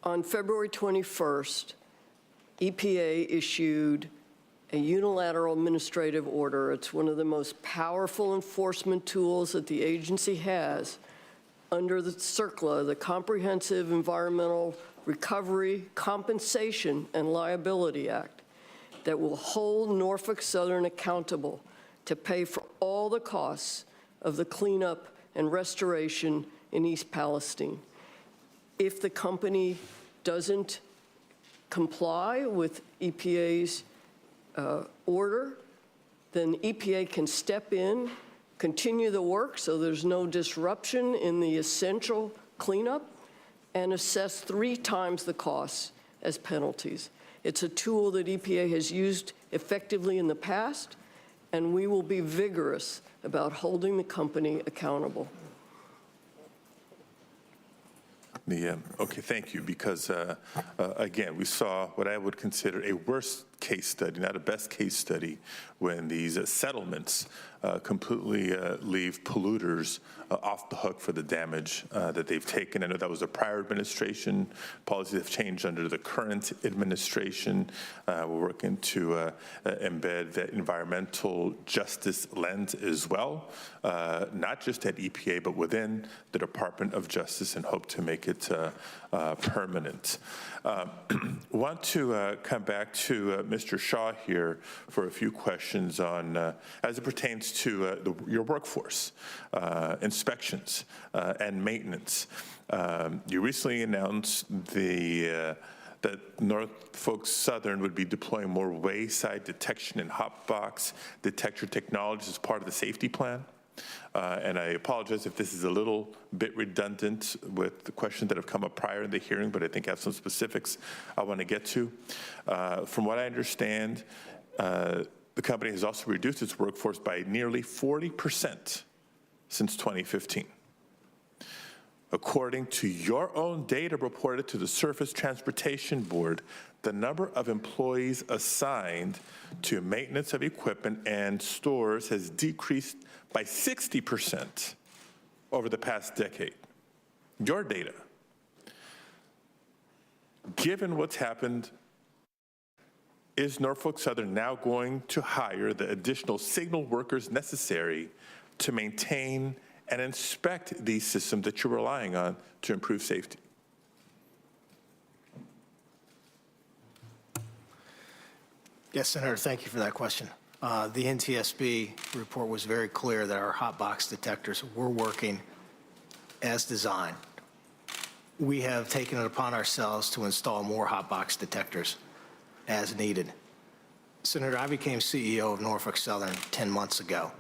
On February 21st, EPA issued a unilateral administrative order. It's one of the most powerful enforcement tools that the agency has under the CERCLA, the Comprehensive Environmental Recovery, Compensation, and Liability Act, that will hold Norfolk Southern accountable to pay for all the costs of the cleanup and restoration in East Palestine. If the company doesn't comply with EPA's order, then EPA can step in, continue the work so there's no disruption in the essential cleanup, and assess 3 times the costs as penalties. It's a tool that EPA has used effectively in the past, and we will be vigorous about holding the company accountable. Okay, thank you, because again, we saw what I would consider a worst case study, not a best case study, when these settlements completely leave polluters off the hook for the damage that they've taken. I know that was a prior administration. Policies have changed under the current administration. We're working to embed that environmental justice lens as well, not just at EPA, but within the Department of Justice, and hope to make it permanent. Want to come back to Mr. Shaw here for a few questions on, as it pertains to your workforce, inspections and maintenance. You recently announced that Norfolk Southern would be deploying more wayside detection and hotbox detector technologies as part of the safety plan. And I apologize if this is a little bit redundant with the questions that have come up prior in the hearing, but I think I have some specifics I want to get to. From what I understand, the company has also reduced its workforce by nearly 40% since 2015. According to your own data reported to the Surface Transportation Board, the number of employees assigned to maintenance of equipment and stores has decreased by 60% over the past decade. Your data. Given what's happened, is Norfolk Southern now going to hire the additional signal workers necessary to maintain and inspect these systems that you're relying on to improve safety? Yes, Senator, thank you for that question. The NTSB report was very clear that our hotbox detectors were working as designed. We have taken it upon ourselves to install more hotbox detectors as needed. Senator, I became CEO of Norfolk Southern 10 months ago.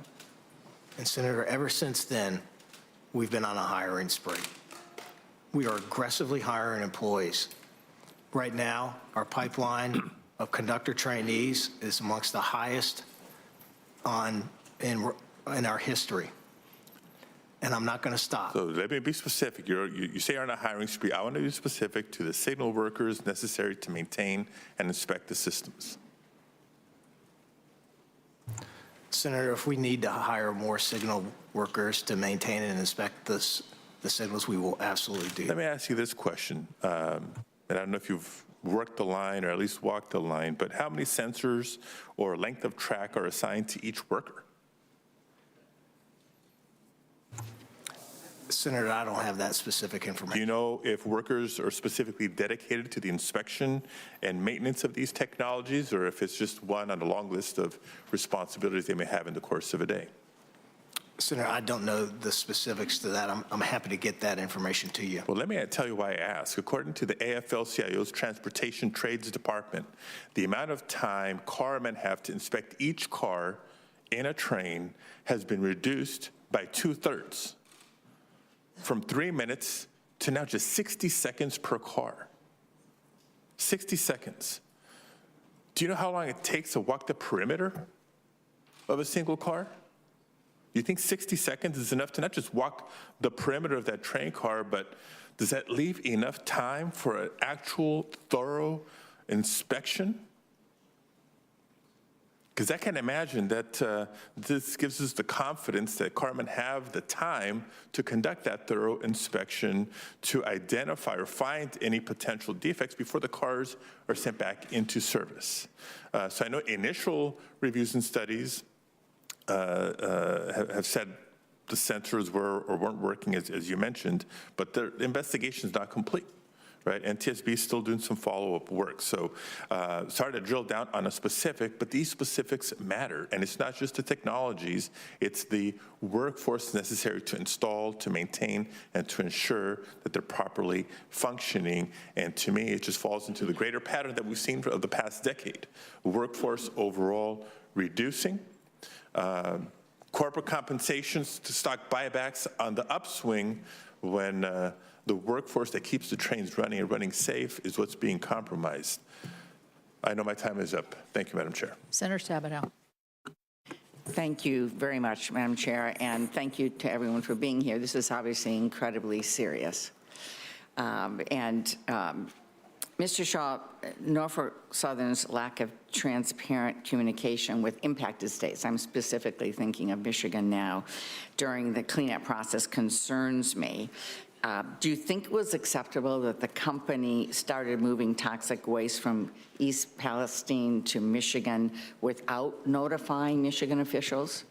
And Senator, ever since then, we've been on a hiring spree. We are aggressively hiring employees. Right now, our pipeline of conductor trainees is amongst the highest in our history. And I'm not going to stop. So let me be specific. You say you're on a hiring spree. I want to be specific to the signal workers necessary to maintain and inspect the systems. Senator, if we need to hire more signal workers to maintain and inspect the signals, we will absolutely do. Let me ask you this question, and I don't know if you've worked the line or at least walked the line, but how many sensors or length of track are assigned to each worker? Senator, I don't have that specific information. Do you know if workers are specifically dedicated to the inspection and maintenance of these technologies, or if it's just one on a long list of responsibilities they may have in the course of a day? Senator, I don't know the specifics to that. I'm happy to get that information to you. Well, let me tell you why I ask. According to the AFL-CIO's Transportation Trades Department, the amount of time carmen have to inspect each car in a train has been reduced by 2/3. From 3 minutes to now just 60 seconds per car. 60 seconds. Do you know how long it takes to walk the perimeter of a single car? You think 60 seconds is enough to not just walk the perimeter of that train car, but does that leave enough time for an actual thorough inspection? Because I can imagine that this gives us the confidence that carmen have the time to conduct that thorough inspection to identify or find any potential defects before the cars are sent back into service. So I know initial reviews and studies have said the sensors were or weren't working as you mentioned, but the investigation is not complete. Right, NTSB is still doing some follow-up work. So sorry to drill down on a specific, but these specifics matter. And it's not just the technologies, it's the workforce necessary to install, to maintain, and to ensure that they're properly functioning. And to me, it just falls into the greater pattern that we've seen of the past decade. Workforce overall reducing, corporate compensations to stock buybacks on the upswing when the workforce that keeps the trains running and running safe is what's being compromised. I know my time is up. Thank you, Madam Chair. Senator Stabenow. Thank you very much, Madam Chair, and thank you to everyone for being here. This is obviously incredibly serious. Mr. Shaw, Norfolk Southern's lack of transparent communication with impacted states, I'm specifically thinking of Michigan now, during the cleanup process concerns me. Do you think it was acceptable that the company started moving toxic waste from East Palestine to Michigan without notifying Michigan officials?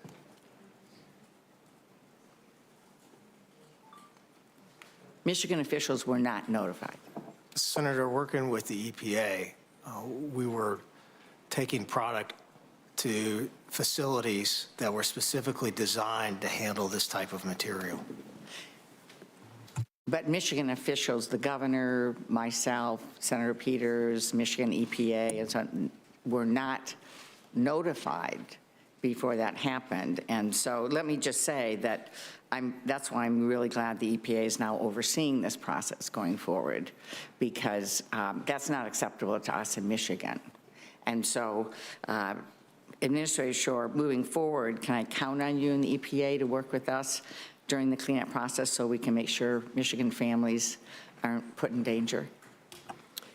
Michigan officials were not notified. Senator, working with the EPA, we were taking product to facilities that were specifically designed to handle this type of material. But Michigan officials, the governor, myself, Senator Peters, Michigan EPA, and so on, were not notified before that happened. And so let me just say that that's why I'm really glad the EPA is now overseeing this process going forward, because that's not acceptable to us in Michigan. And so, Administrator Shore, moving forward, can I count on you and the EPA to work with us during the cleanup process so we can make sure Michigan families aren't put in danger?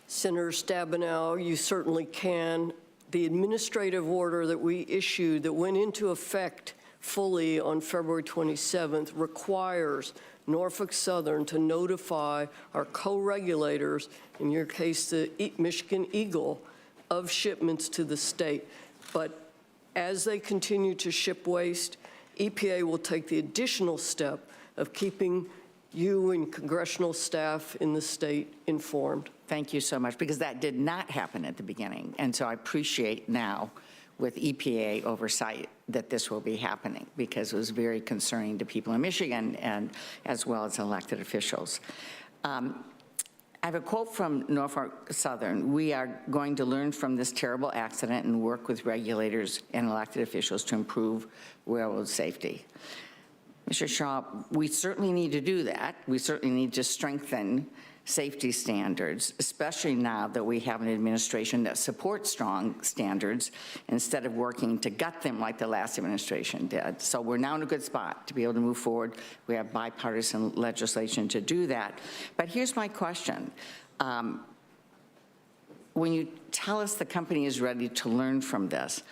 Senator Stabenow, you certainly can. The administrative order that we issued that went into effect fully on February 27th requires Norfolk Southern to notify our co-regulators, in your case the Michigan Eagle, of shipments to the state. But as they continue to ship waste, EPA will take the additional step of keeping you and congressional staff in the state informed. Thank you so much, because that did not happen at the beginning. And so I appreciate now with EPA oversight that this will be happening, because it was very concerning to people in Michigan and as well as elected officials. I have a quote from Norfolk Southern. We are going to learn from this terrible accident and work with regulators and elected officials to improve railroad safety. Mr. Shaw, we certainly need to do that. We certainly need to strengthen safety standards, especially now that we have an administration that supports strong standards instead of working to gut them like the last administration did. So we're now in a good spot to be able to move forward. We have bipartisan legislation to do that. But here's my question. When you tell us the company is ready to learn from this,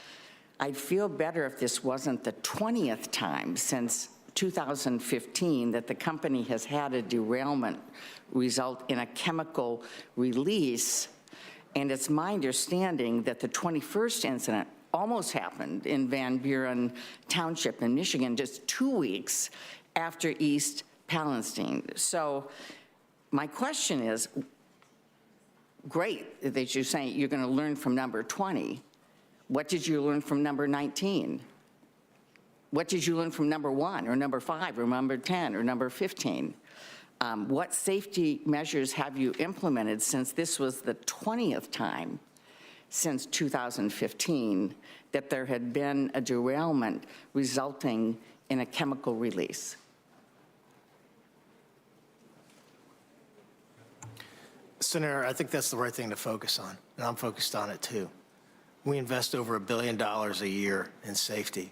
I'd feel better if this wasn't the 20th time since 2015 that the company has had a derailment result in a chemical release. And it's my understanding that the 21st incident almost happened in Van Buren Township in Michigan just 2 weeks after East Palestine. So my question is, great that you're saying you're going to learn from number 20. What did you learn from number 19? What did you learn from number 1 or number 5 or number 10 or number 15? What safety measures have you implemented since this was the 20th time since 2015 that there had been a derailment resulting in a chemical release? Senator, I think that's the right thing to focus on, and I'm focused on it too. We invest over $1 billion a year in safety,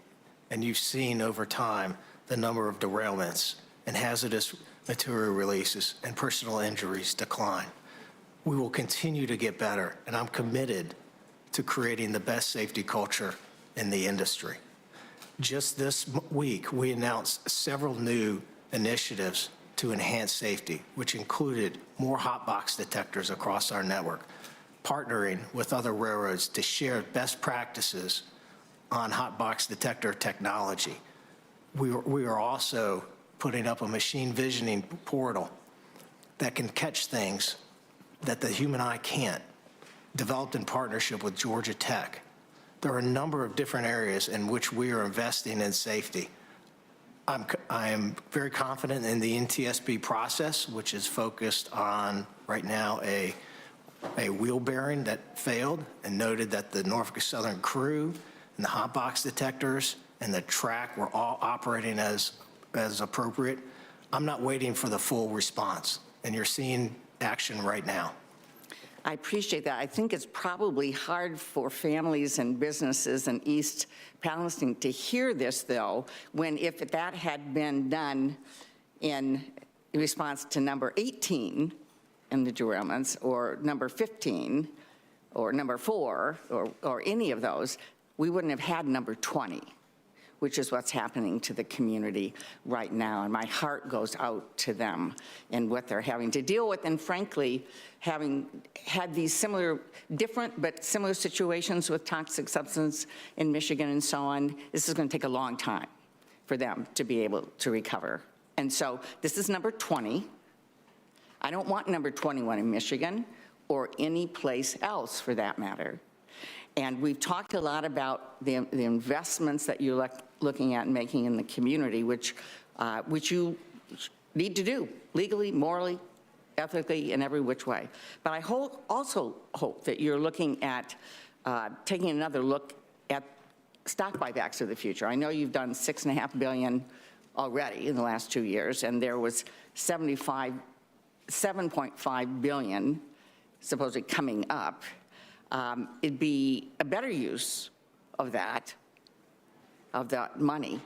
and you've seen over time the number of derailments and hazardous material releases and personal injuries decline. We will continue to get better, and I'm committed to creating the best safety culture in the industry. Just this week, we announced several new initiatives to enhance safety, which included more hot box detectors across our network, partnering with other railroads to share best practices on hot box detector technology. We are also putting up a machine visioning portal that can catch things that the human eye can't, developed in partnership with Georgia Tech. There are a number of different areas in which we are investing in safety. I am very confident in the NTSB process, which is focused on, right now, a wheel bearing that failed and noted that the Norfolk Southern crew and the hot box detectors and the track were all operating as appropriate. I'm not waiting for the full response, and you're seeing action right now. I appreciate that. I think it's probably hard for families and businesses in East Palestine to hear this, though, when if that had been done in response to number 18 in the derailments, or number 15, or number 4, or any of those, we wouldn't have had number 20, which is what's happening to the community right now. And my heart goes out to them and what they're having to deal with. And frankly, having had these different but similar situations with toxic substance in Michigan and so on, this is going to take a long time for them to be able to recover. And so this is number 20. I don't want number 21 in Michigan or any place else for that matter. And we've talked a lot about the investments that you're looking at and making in the community, which you need to do legally, morally, ethically, in every which way. But I also hope that you're looking at taking another look at stock buybacks of the future. I know you've done $6.5 billion already in the last 2 years, and there was $7.5 billion supposedly coming up. It'd be a better use of that money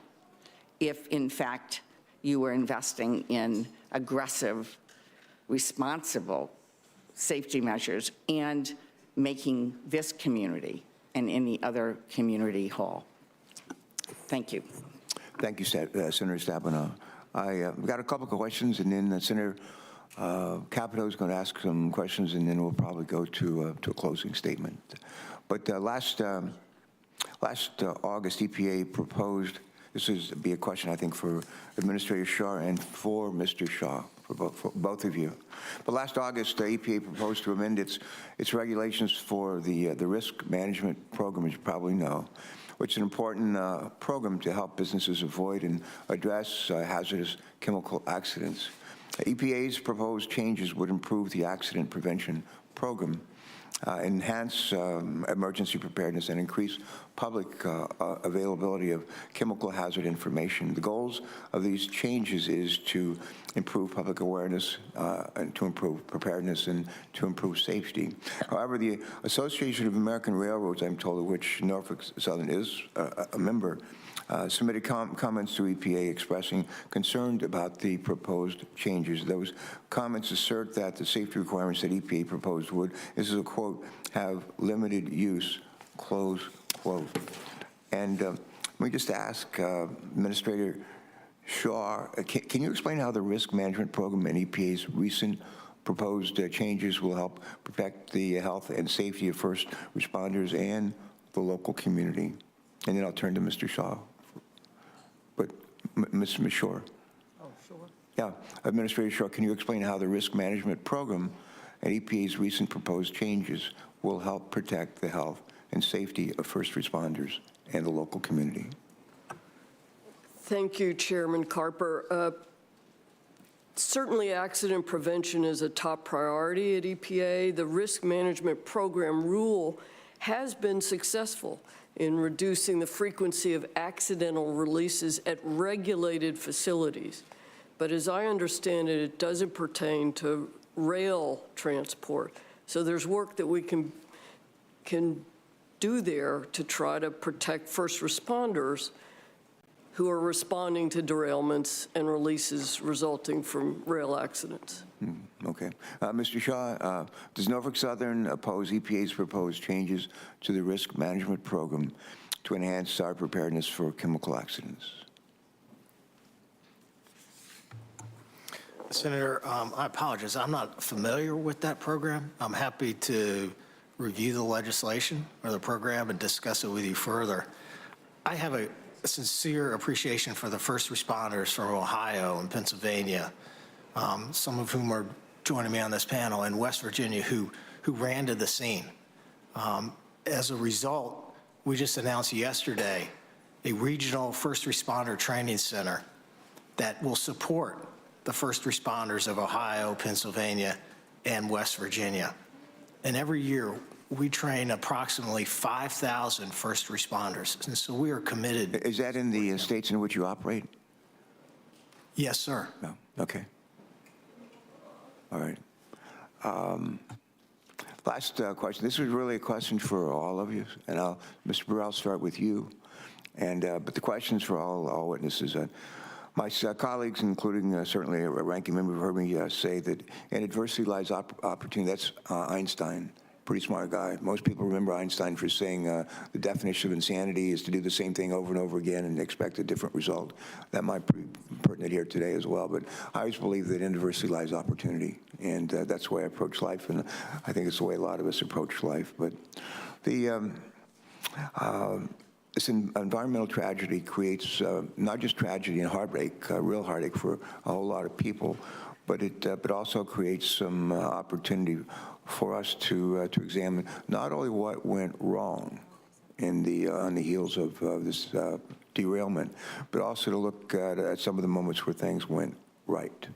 if, in fact, you were investing in aggressive, responsible safety measures and making this community and any other community whole. Thank you. Thank you, Senator Stabenow. We've got a couple of questions, and then Senator Capito is going to ask some questions, and then we'll probably go to a closing statement. But last August, EPA proposed, this would be a question, I think, for Administrator Shaw and for Mr. Shaw, for both of you. But last August, the EPA proposed to amend its regulations for the risk management program, as you probably know, which is an important program to help businesses avoid and address hazardous chemical accidents. EPA's proposed changes would improve the accident prevention program, enhance emergency preparedness, and increase public availability of chemical hazard information. The goals of these changes is to improve public awareness, and to improve preparedness, and to improve safety. However, the Association of American Railroads, I'm told, of which Norfolk Southern is a member, submitted comments to EPA expressing concern about the proposed changes. Those comments assert that the safety requirements that EPA proposed would, this is a quote, have limited use, close quote. And let me just ask Administrator Shaw, can you explain how the risk management program and EPA's recent proposed changes will help protect the health and safety of first responders and the local community? And then I'll turn to Mr. Shaw. But Ms. Shore. Oh, sure. Yeah, Administrator Shaw, can you explain how the risk management program and EPA's recent proposed changes will help protect the health and safety of first responders and the local community? Thank you, Chairman Carper. Certainly, accident prevention is a top priority at EPA. The risk management program rule has been successful in reducing the frequency of accidental releases at regulated facilities. But as I understand it, it doesn't pertain to rail transport. So there's work that we can do there to try to protect first responders who are responding to derailments and releases resulting from rail accidents. Okay. Mr. Shaw, does Norfolk Southern oppose EPA's proposed changes to the risk management program to enhance our preparedness for chemical accidents? Senator, I apologize. I'm not familiar with that program. I'm happy to review the legislation or the program and discuss it with you further. I have a sincere appreciation for the first responders from Ohio and Pennsylvania, some of whom are joining me on this panel, and West Virginia, who ran to the scene. As a result, we just announced yesterday a regional first responder training center that will support the first responders of Ohio, Pennsylvania, and West Virginia. And every year, we train approximately 5,000 first responders, and so we are committed. Is that in the states in which you operate? Yes, sir. No. Okay. All right. Last question. This was really a question for all of you, and Mr. Brewer, I'll start with you. And but the questions for all witnesses. My colleagues, including certainly a ranking member, have heard me say that in adversity lies opportunity. That's Einstein. Pretty smart guy. Most people remember Einstein for saying the definition of insanity is to do the same thing over and over again and expect a different result. That might be pertinent here today as well, but I always believe that in adversity lies opportunity, and that's the way I approach life, and I think it's the way a lot of us approach life. But the this environmental tragedy creates not just tragedy and heartbreak, real heartache for a whole lot of people, but it also creates some opportunity for us to examine not only what went wrong in on the heels of this derailment, but also to look at some of the moments where things went right.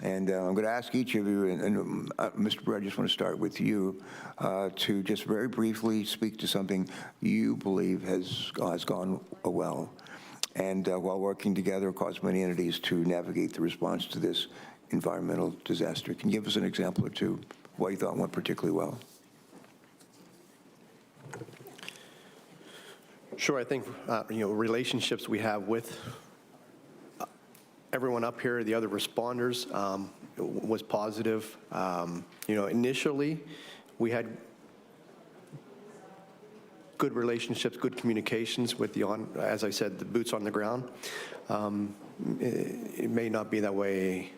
And I'm going to ask each of you, and Mr. Brewer, I just want to start with you, to just very briefly speak to something you believe has gone well, and while working together across many entities to navigate the response to this environmental disaster. Can you give us an example or two of what you thought went particularly well? Sure. I think relationships we have with everyone up here, the other responders, was positive. Initially, we had good relationships, good communications with as I said, the boots on the ground. It may not be that way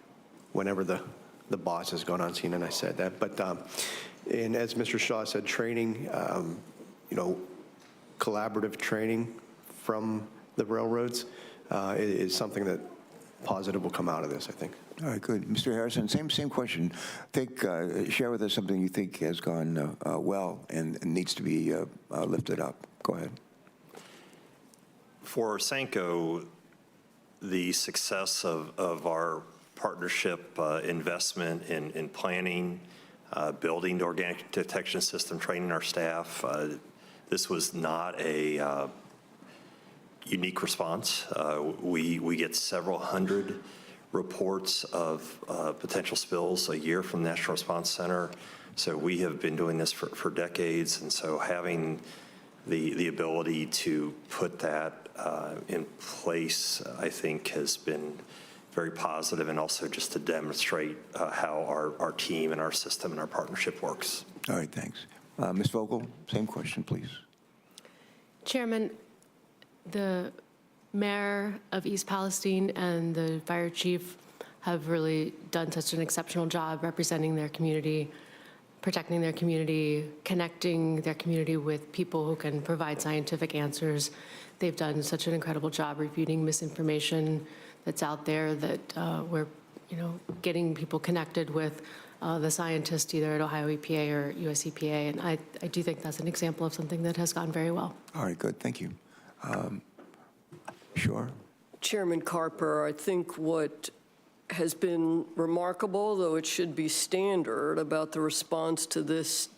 whenever the boss has gone on scene, and I said that. But and as Mr. Shaw said, training, collaborative training from the railroads is something that positive will come out of this, I think. All right, good. Mr. Harrison, same question. Share with us something you think has gone well and needs to be lifted up. Go ahead. For Sanco, the success of our partnership investment in planning, building the organic detection system, training our staff, this was not a unique response. We get several hundred reports of potential spills a year from the National Response Center. So we have been doing this for decades, and so having the ability to put that in place, I think, has been very positive, and also just to demonstrate how our team and our system and our partnership works. All right, thanks. Ms. Vogel, same question, please. Chairman, the mayor of East Palestine and the fire chief have really done such an exceptional job representing their community, protecting their community, connecting their community with people who can provide scientific answers. They've done such an incredible job refuting misinformation that's out there, that we're getting people connected with the scientists either at Ohio EPA or US EPA. And I do think that's an example of something that has gone very well. All right, good, thank you. Sure. Chairman Carper, I think what has been remarkable, though it should be standard, about the response to this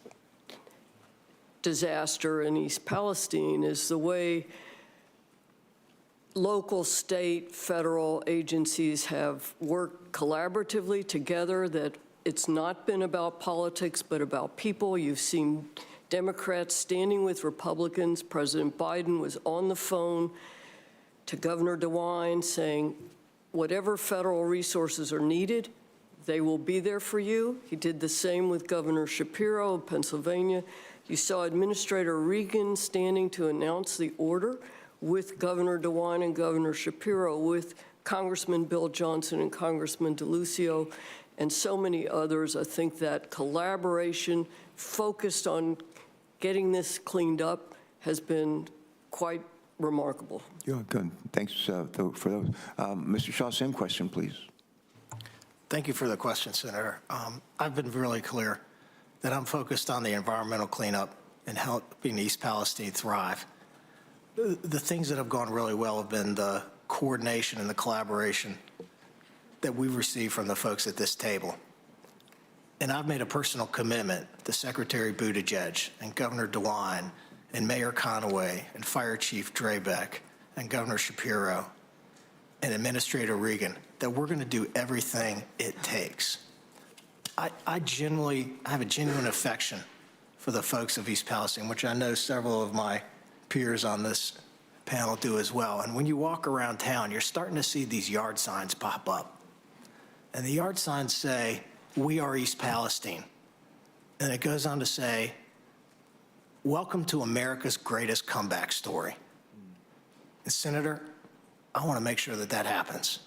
disaster in East Palestine is the way local, state, federal agencies have worked collaboratively together, that it's not been about politics, but about people. You've seen Democrats standing with Republicans. President Biden was on the phone to Governor DeWine saying, whatever federal resources are needed, they will be there for you. He did the same with Governor Shapiro of Pennsylvania. You saw Administrator Regan standing to announce the order with Governor DeWine and Governor Shapiro, with Congressman Bill Johnson and Congressman DeLucio, and so many others. I think that collaboration focused on getting this cleaned up has been quite remarkable. Yeah, good. Thanks for those. Mr. Shaw, same question, please. Thank you for the question, Senator. I've been really clear that I'm focused on the environmental cleanup and helping East Palestine thrive. The things that have gone really well have been the coordination and the collaboration that we've received from the folks at this table. And I've made a personal commitment to Secretary Buttigieg and Governor DeWine and Mayor Conaway and Fire Chief Drebeck and Governor Shapiro and Administrator Regan that we're going to do everything it takes. I have a genuine affection for the folks of East Palestine, which I know several of my peers on this panel do as well. And when you walk around town, you're starting to see these yard signs pop up. And the yard signs say, "We are East Palestine." And it goes on to say, "Welcome to America's greatest comeback story." And Senator, I want to make sure that that happens.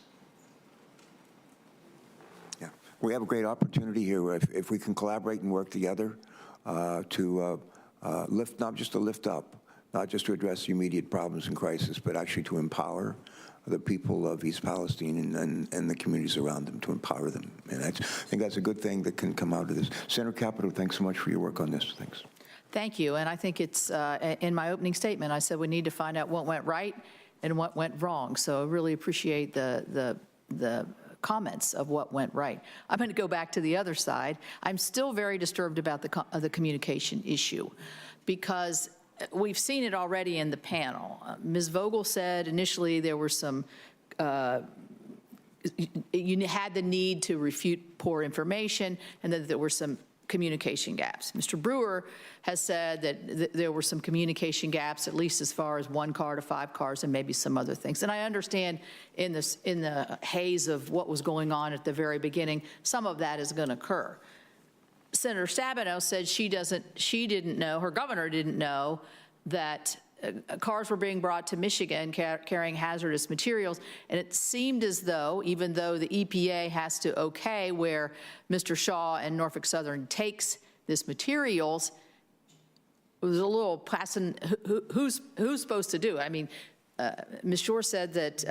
Yeah, we have a great opportunity here if we can collaborate and work together to lift, not just to lift up, not just to address the immediate problems and crisis, but actually to empower the people of East Palestine and the communities around them, to empower them. And I think that's a good thing that can come out of this. Senator Capito, thanks so much for your work on this. Thanks. Thank you. And I think it's, in my opening statement, I said we need to find out what went right and what went wrong. So I really appreciate the comments of what went right. I'm going to go back to the other side. I'm still very disturbed about the communication issue, because we've seen it already in the panel. Ms. Vogel said initially there were some, you had the need to refute poor information, and that there were some communication gaps. Mr. Brewer has said that there were some communication gaps, at least as far as 1 car to 5 cars and maybe some other things. And I understand in the haze of what was going on at the very beginning, some of that is going to occur. Senator Stabenow said she didn't know, her governor didn't know that cars were being brought to Michigan carrying hazardous materials, and it seemed as though, even though the EPA has to okay where Mr. Shaw and Norfolk Southern takes this materials, it was a little passing, who's supposed to do it? I mean, Ms. Shore said that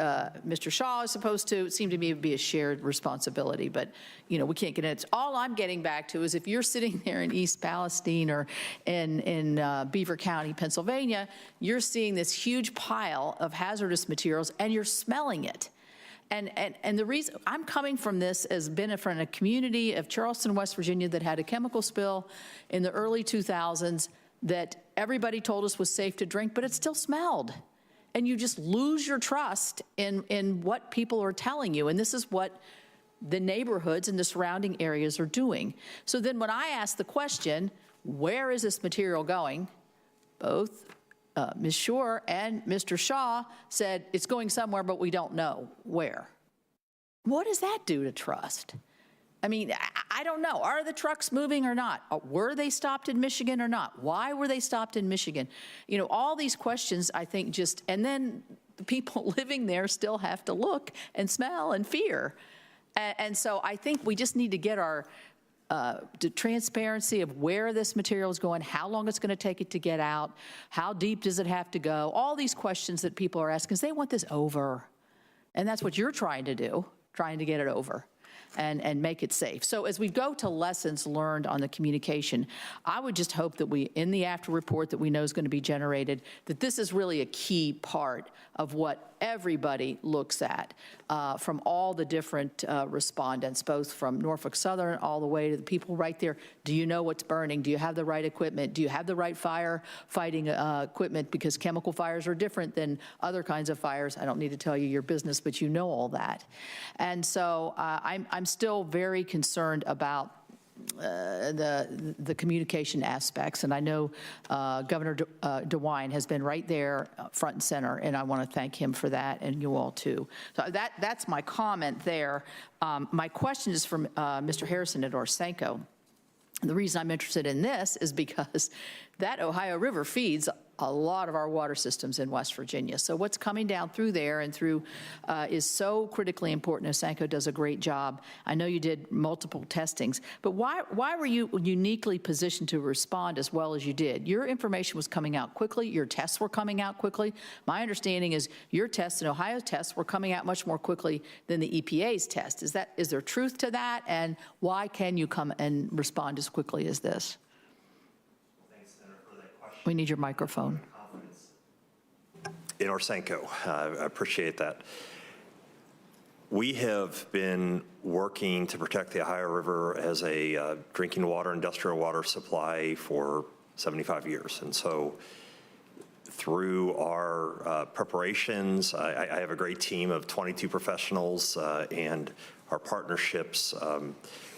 Mr. Shaw is supposed to. It seemed to me it would be a shared responsibility, but we can't get into it. All I'm getting back to is if you're sitting there in East Palestine or in Beaver County, Pennsylvania, you're seeing this huge pile of hazardous materials and you're smelling it. And the reason I'm coming from this has been from a community of Charleston, West Virginia that had a chemical spill in the early 2000s that everybody told us was safe to drink, but it still smelled. And you just lose your trust in what people are telling you. And this is what the neighborhoods and the surrounding areas are doing. So then when I ask the question, where is this material going? Both Ms. Shore and Mr. Shaw said it's going somewhere, but we don't know where. What does that do to trust? I mean, I don't know. Are the trucks moving or not? Were they stopped in Michigan or not? Why were they stopped in Michigan? You know, all these questions, I think, just, and then the people living there still have to look and smell and fear. And so I think we just need to get our the transparency of where this material is going, how long it's going to take it to get out, how deep does it have to go, all these questions that people are asking, because they want this over. And that's what you're trying to do, trying to get it over and make it safe. So as we go to lessons learned on the communication, I would just hope that we, in the after report that we know is going to be generated, that this is really a key part of what everybody looks at from all the different respondents, both from Norfolk Southern all the way to the people right there. Do you know what's burning? Do you have the right equipment? Do you have the right fire fighting equipment? Because chemical fires are different than other kinds of fires. I don't need to tell you your business, but you know all that. And so I'm still very concerned about the communication aspects, and I know Governor DeWine has been right there front and center, and I want to thank him for that, and you all too. So that's my comment there. My question is from Mr. Harrison at Orsenco. The reason I'm interested in this is because that Ohio River feeds a lot of our water systems in West Virginia. So what's coming down through there and through is so critically important. Orsenco does a great job. I know you did multiple testings, but why were you uniquely positioned to respond as well as you did? Your information was coming out quickly. Your tests were coming out quickly. My understanding is your tests and Ohio's tests were coming out much more quickly than the EPA's test. Is there truth to that? And why can you come and respond as quickly as this? We need your microphone. In Orsenco, I appreciate that. We have been working to protect the Ohio River as a drinking water, industrial water supply for 75 years. And so through our preparations, I have a great team of 22 professionals and our partnerships.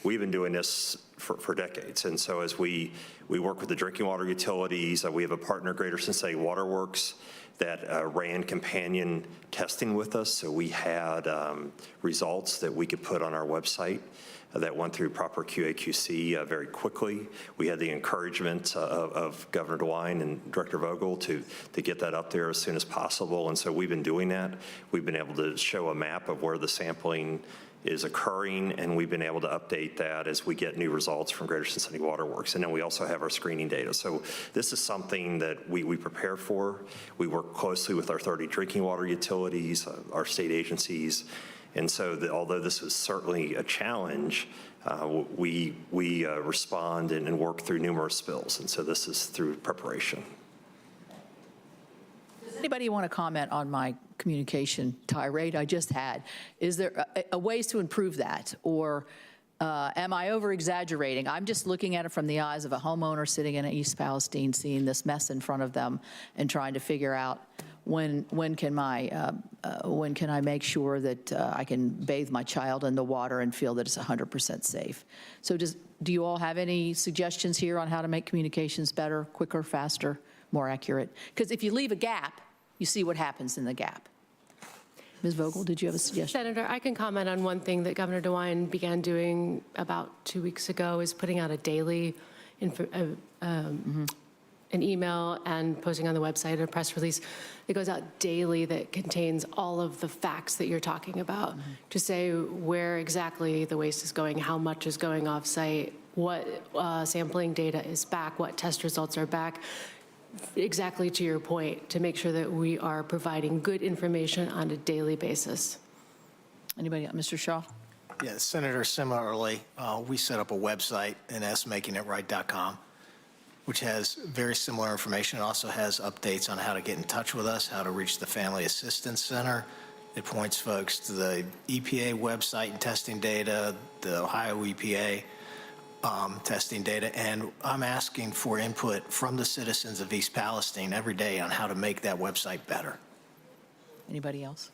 We've been doing this for decades. And so as we work with the drinking water utilities, we have a partner, Greater Cincinnati Water Works, that ran companion testing with us. So we had results that we could put on our website that went through proper QA/QC very quickly. We had the encouragement of Governor DeWine and Director Vogel to get that up there as soon as possible. And so we've been doing that. We've been able to show a map of where the sampling is occurring, and we've been able to update that as we get new results from Greater Cincinnati Water Works. And then we also have our screening data. So this is something that we prepare for. We work closely with our 30 drinking water utilities, our state agencies. And so although this is certainly a challenge, we respond and work through numerous spills. And so this is through preparation. Anybody want to comment on my communication tirade I just had? Is there a ways to improve that? Or am I over-exaggerating? I'm just looking at it from the eyes of a homeowner sitting in East Palestine, seeing this mess in front of them and trying to figure out when can I make sure that I can bathe my child in the water and feel that it's 100% safe? So do you all have any suggestions here on how to make communications better, quicker, faster, more accurate? Because if you leave a gap, you see what happens in the gap. Ms. Vogel, did you have a suggestion? Senator, I can comment on one thing that Governor DeWine began doing about 2 weeks ago, is putting out a daily an email and posting on the website a press release that goes out daily that contains all of the facts that you're talking about, to say where exactly the waste is going, how much is going off-site, what sampling data is back, what test results are back. Exactly to your point, to make sure that we are providing good information on a daily basis. Anybody? Mr. Shaw? Yeah, Senator, similarly, we set up a website, nsmakingItright.com, which has very similar information. It also has updates on how to get in touch with us, how to reach the Family Assistance Center. It points folks to the EPA website and testing data, the Ohio EPA testing data, and I'm asking for input from the citizens of East Palestine every day on how to make that website better. Anybody else?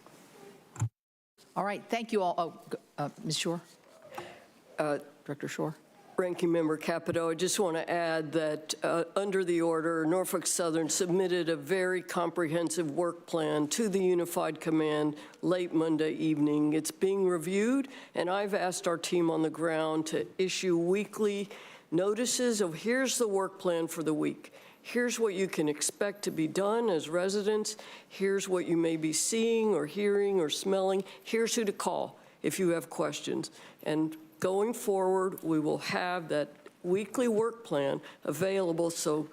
All right, thank you all. Ms. Shore? Director Shore? Ranking Member Capito, I just want to add that under the order, Norfolk Southern submitted a very comprehensive work plan to the Unified Command late Monday evening. It's being reviewed, and I've asked our team on the ground to issue weekly notices of here's the work plan for the week. Here's what you can expect to be done as residents. Here's what you may be seeing or hearing or smelling. Here's who to call if you have questions. And going forward, we will have that weekly work plan available so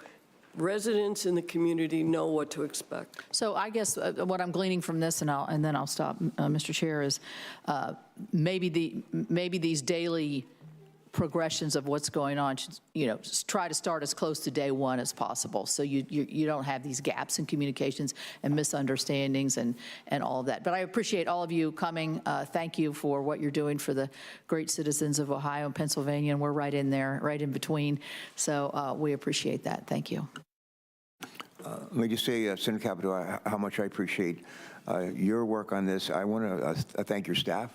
residents in the community know what to expect. So I guess what I'm gleaning from this, and then I'll stop, Mr. Chair, is maybe these daily progressions of what's going on should, try to start as close to day one as possible, so you don't have these gaps in communications and misunderstandings and all of that. But I appreciate all of you coming. Thank you for what you're doing for the great citizens of Ohio and Pennsylvania, and we're right in there, right in between. So we appreciate that. Thank you. Let me just say, Senator Capito, how much I appreciate your work on this. I want to thank your staff.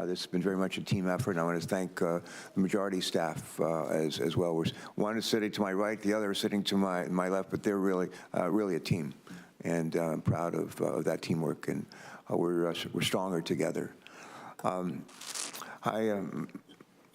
This has been very much a team effort, and I want to thank the majority staff as well. One is sitting to my right, the other is sitting to my left, but they're really a team, and I'm proud of that teamwork, and we're stronger together. I want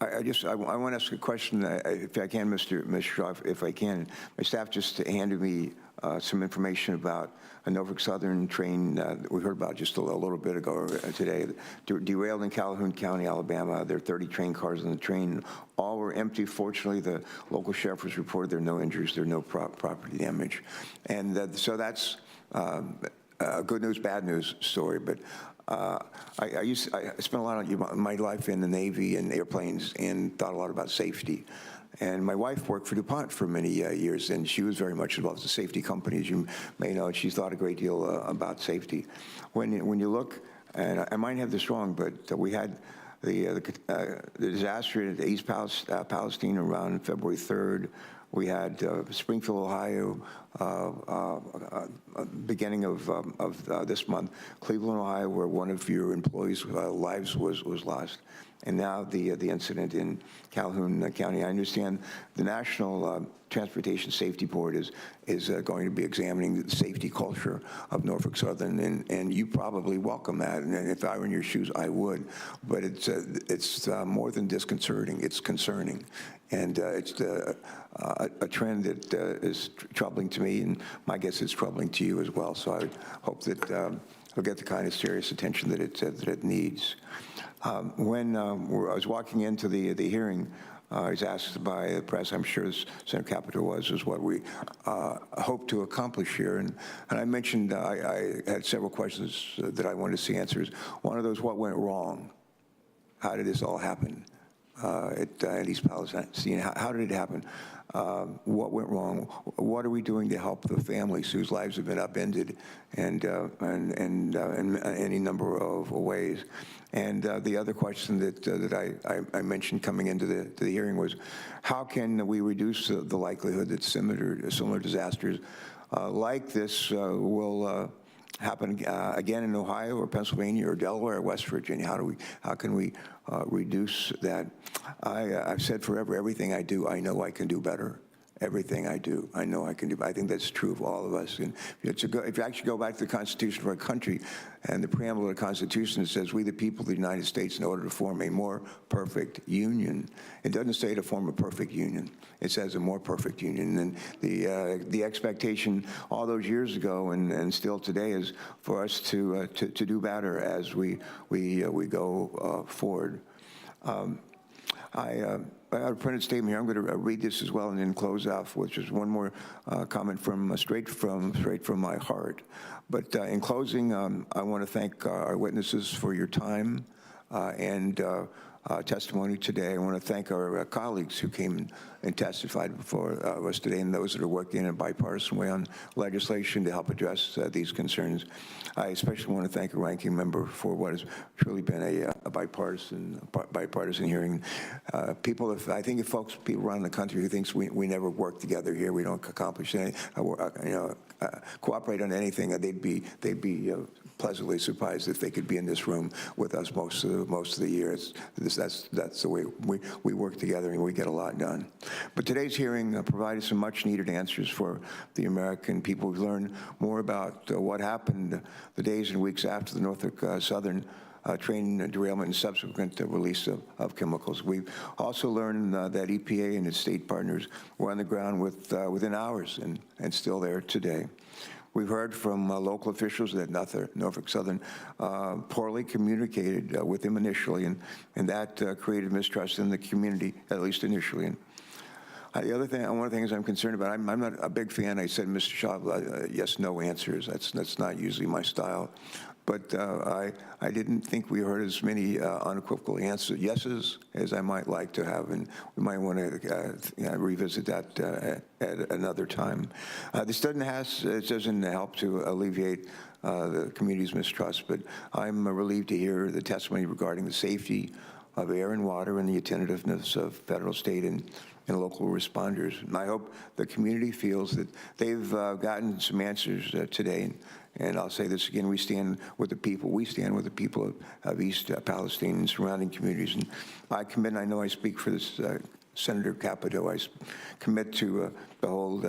to ask a question, if I can, Ms. Shaw, if I can. My staff just handed me some information about a Norfolk Southern train that we heard about just a little bit ago today, derailed in Calhoun County, Alabama. There are 30 train cars on the train. All were empty. Fortunately, the local sheriff has reported there are no injuries, there are no property damage. And so that's a good news, bad news story. But I spent a lot of my life in the Navy and airplanes and thought a lot about safety. And my wife worked for DuPont for many years, and she was very much involved with the safety company, as you may know, and she thought a great deal about safety. When you look, and I might have this wrong, but we had the disaster at East Palestine around February 3rd. We had Springfield, Ohio, beginning of this month, Cleveland, Ohio, where one of your employees' lives was lost. And now the incident in Calhoun County. I understand the National Transportation Safety Board is going to be examining the safety culture of Norfolk Southern, and you probably welcome that. And if I were in your shoes, I would. But it's more than disconcerting; it's concerning, and it's a trend that is troubling to me, and my guess is troubling to you as well. So I hope that it'll get the kind of serious attention that it needs. When I was walking into the hearing, I was asked by the press, I'm sure Senator Capito was what we hope to accomplish here. And I mentioned I had several questions that I wanted to see answers. One of those, what went wrong? How did this all happen at East Palestine? How did it happen? What went wrong? What are we doing to help the families whose lives have been upended and in any number of ways? And the other question that I mentioned coming into the hearing was, how can we reduce the likelihood that similar disasters like this will happen again in Ohio or Pennsylvania or Delaware or West Virginia? How can we reduce that? I've said forever, everything I do, I know I can do better. Everything I do, I know I can do. I think that's true of all of us. And if you actually go back to the Constitution of our country and the preamble of the Constitution, it says, we the people of the United States, in order to form a more perfect union. It doesn't say to form a perfect union. It says a more perfect union. And the expectation all those years ago and still today is for us to do better as we go forward. I have a printed statement here. I'm going to read this as well and then close off, which is one more comment from straight from my heart. But in closing, I want to thank our witnesses for your time and testimony today. I want to thank our colleagues who came and testified before us today, and those that are working in a bipartisan way on legislation to help address these concerns. I especially want to thank a ranking member for what has truly been a bipartisan hearing. People around the country who thinks we never work together here, we don't accomplish anything, cooperate on anything, they'd be pleasantly surprised if they could be in this room with us most of the year. That's the way we work together and we get a lot done. But today's hearing provided some much-needed answers for the American people. We've learned more about what happened the days and weeks after the Norfolk Southern train derailment and subsequent release of chemicals. We've also learned that EPA and its state partners were on the ground within hours and still there today. We've heard from local officials that Norfolk Southern poorly communicated with them initially, and that created mistrust in the community, at least initially. And the other thing, one of the things I'm concerned about, I'm not a big fan. I said, Mr. Shaw, yes, no answers. That's not usually my style. But I didn't think we heard as many unequivocal yeses as I might like to have, and we might want to revisit that at another time. This doesn't help to alleviate the community's mistrust, but I'm relieved to hear the testimony regarding the safety of air and water and the attentiveness of federal, state, and local responders. And I hope the community feels that they've gotten some answers today. And I'll say this again, we stand with the people. We stand with the people of East Palestine and surrounding communities. And I commit, and I know I speak for this Senator Capito, I commit to hold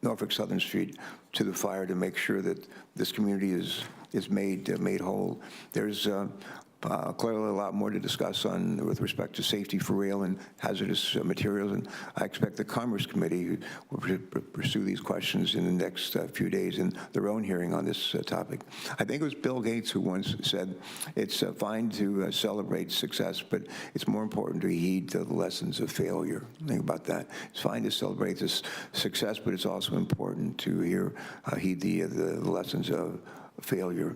Norfolk Southern Street to the fire to make sure that this community is made whole. There's clearly a lot more to discuss with respect to safety for rail and hazardous materials, and I expect the Commerce Committee will pursue these questions in the next few days in their own hearing on this topic. I think it was Bill Gates who once said, it's fine to celebrate success, but it's more important to heed the lessons of failure. Think about that. It's fine to celebrate this success, but it's also important to heed the lessons of failure.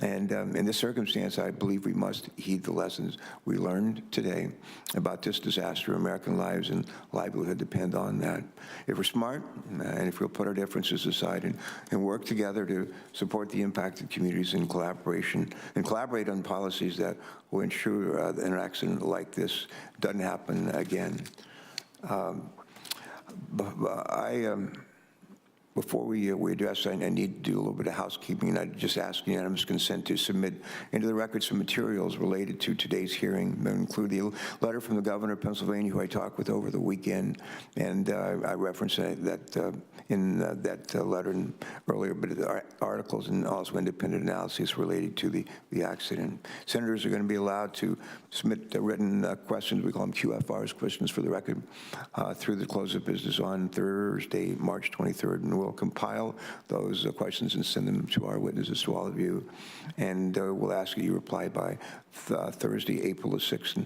And in this circumstance, I believe we must heed the lessons we learned today about this disaster. American lives and livelihood depend on that. If we're smart, and if we'll put our differences aside and work together to support the impacted communities in collaboration, and collaborate on policies that will ensure an accident like this doesn't happen again. Before we address, I need to do a little bit of housekeeping, and I just ask unanimous consent to submit into the record some materials related to today's hearing. That include the letter from the governor of Pennsylvania, who I talked with over the weekend, and I referenced that in that letter and earlier, but the articles and also independent analysis related to the accident. Senators are going to be allowed to submit written questions. We call them QFRs, questions for the record, through the close of business on Thursday, March 23rd, and we'll compile those questions and send them to our witnesses, to all of you, and we'll ask that you reply by Thursday, April the 6th.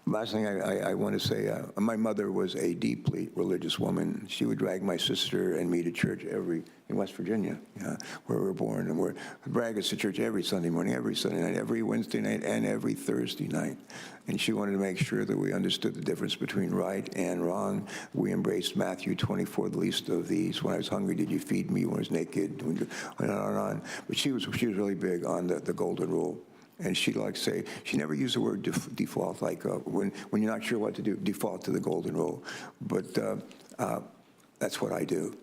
Last thing I want to say, my mother was a deeply religious woman. She would drag my sister and me to church in West Virginia, where we were born, and we're drag us to church every Sunday morning, every Sunday night, every Wednesday night, and every Thursday night. And she wanted to make sure that we understood the difference between right and wrong. We embraced Matthew 24, the least of these. When I was hungry, did you feed me? When I was naked, on and on and on. But she was really big on the golden rule. And she'd like to say, she never used the word default, like when you're not sure what to do, default to the golden rule. But that's what I do.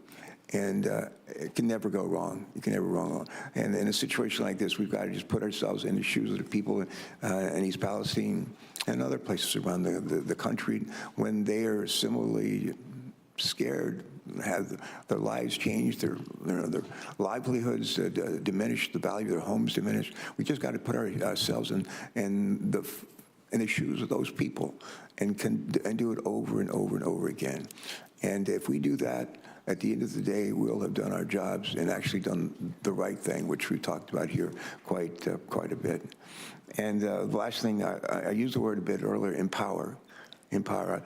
And it can never go wrong. You can never go wrong. And in a situation like this, we've got to just put ourselves in the shoes of the people in East Palestine and other places around the country when they are similarly scared, have their lives changed, their livelihoods diminished, the value of their homes diminished. We just got to put ourselves in the shoes of those people and do it over and over and over again. And if we do that, at the end of the day, we'll have done our jobs and actually done the right thing, which we talked about here quite a bit. And the last thing, I used the word a bit earlier, empower. Empower.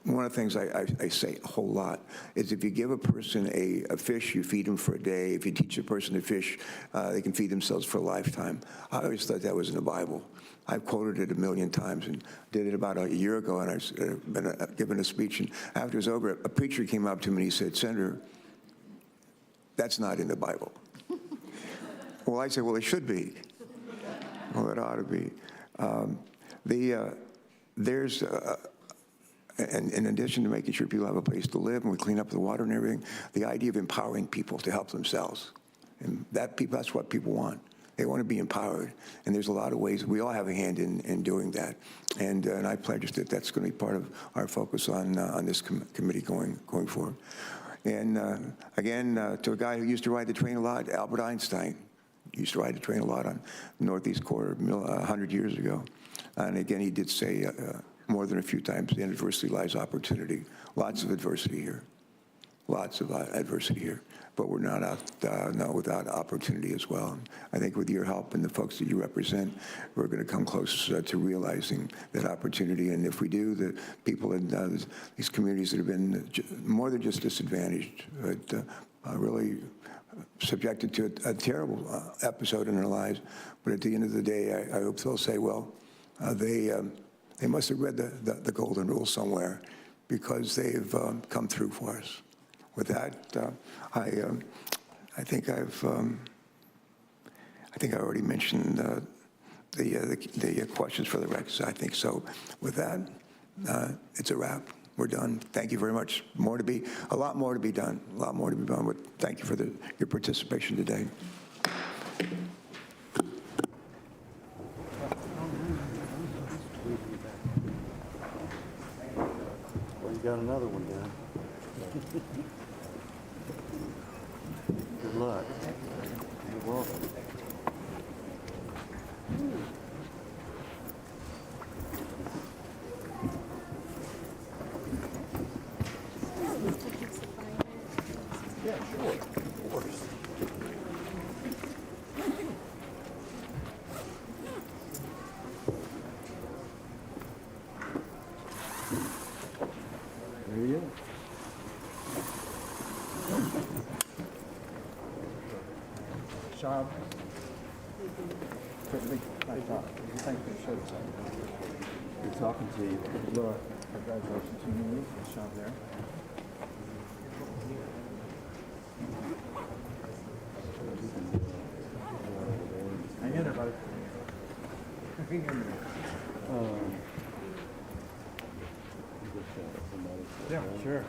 One of the things I say a whole lot is if you give a person a fish, you feed them for a day. If you teach a person to fish, they can feed themselves for a lifetime. I always thought that was in the Bible. I've quoted it 1,000,000 times and did it about a year ago, and I've been giving a speech. And after it was over, a preacher came up to me and he said, "Senator, that's not in the Bible." Well, I said, well, it should be. Well, it ought to be. and in addition to making sure people have a place to live and we clean up the water and everything, the idea of empowering people to help themselves. And that's what people want. They want to be empowered. And there's a lot of ways. We all have a hand in doing that. And I pledge that that's going to be part of our focus on this committee going forward. And again, to a guy who used to ride the train a lot, Albert Einstein used to ride the train a lot on the Northeast Corridor 100 years ago. And again, he did say more than a few times, in adversity lies opportunity. Lots of adversity here. Lots of adversity here. But we're not without opportunity as well. I think with your help and the folks that you represent, we're going to come close to realizing that opportunity. And if we do, the people in these communities that have been more than just disadvantaged, but really subjected to a terrible episode in their lives. But at the end of the day, I hope they'll say, well, they must have read the golden rule somewhere, because they've come through for us. With that, I think I already mentioned the questions for the records. I think so. With that, it's a wrap. We're done. Thank you very much. A lot more to be done. A lot more to be done. But thank you for your participation today. Well, you got another one down. Good luck. You're welcome. Yeah, sure. Of course. There you go. Shab. Nice talk. Thank you. Sure. Good talking to you. Look, congratulations to you. Shab there. Hang in there, buddy. Hang in there. Yeah, sure.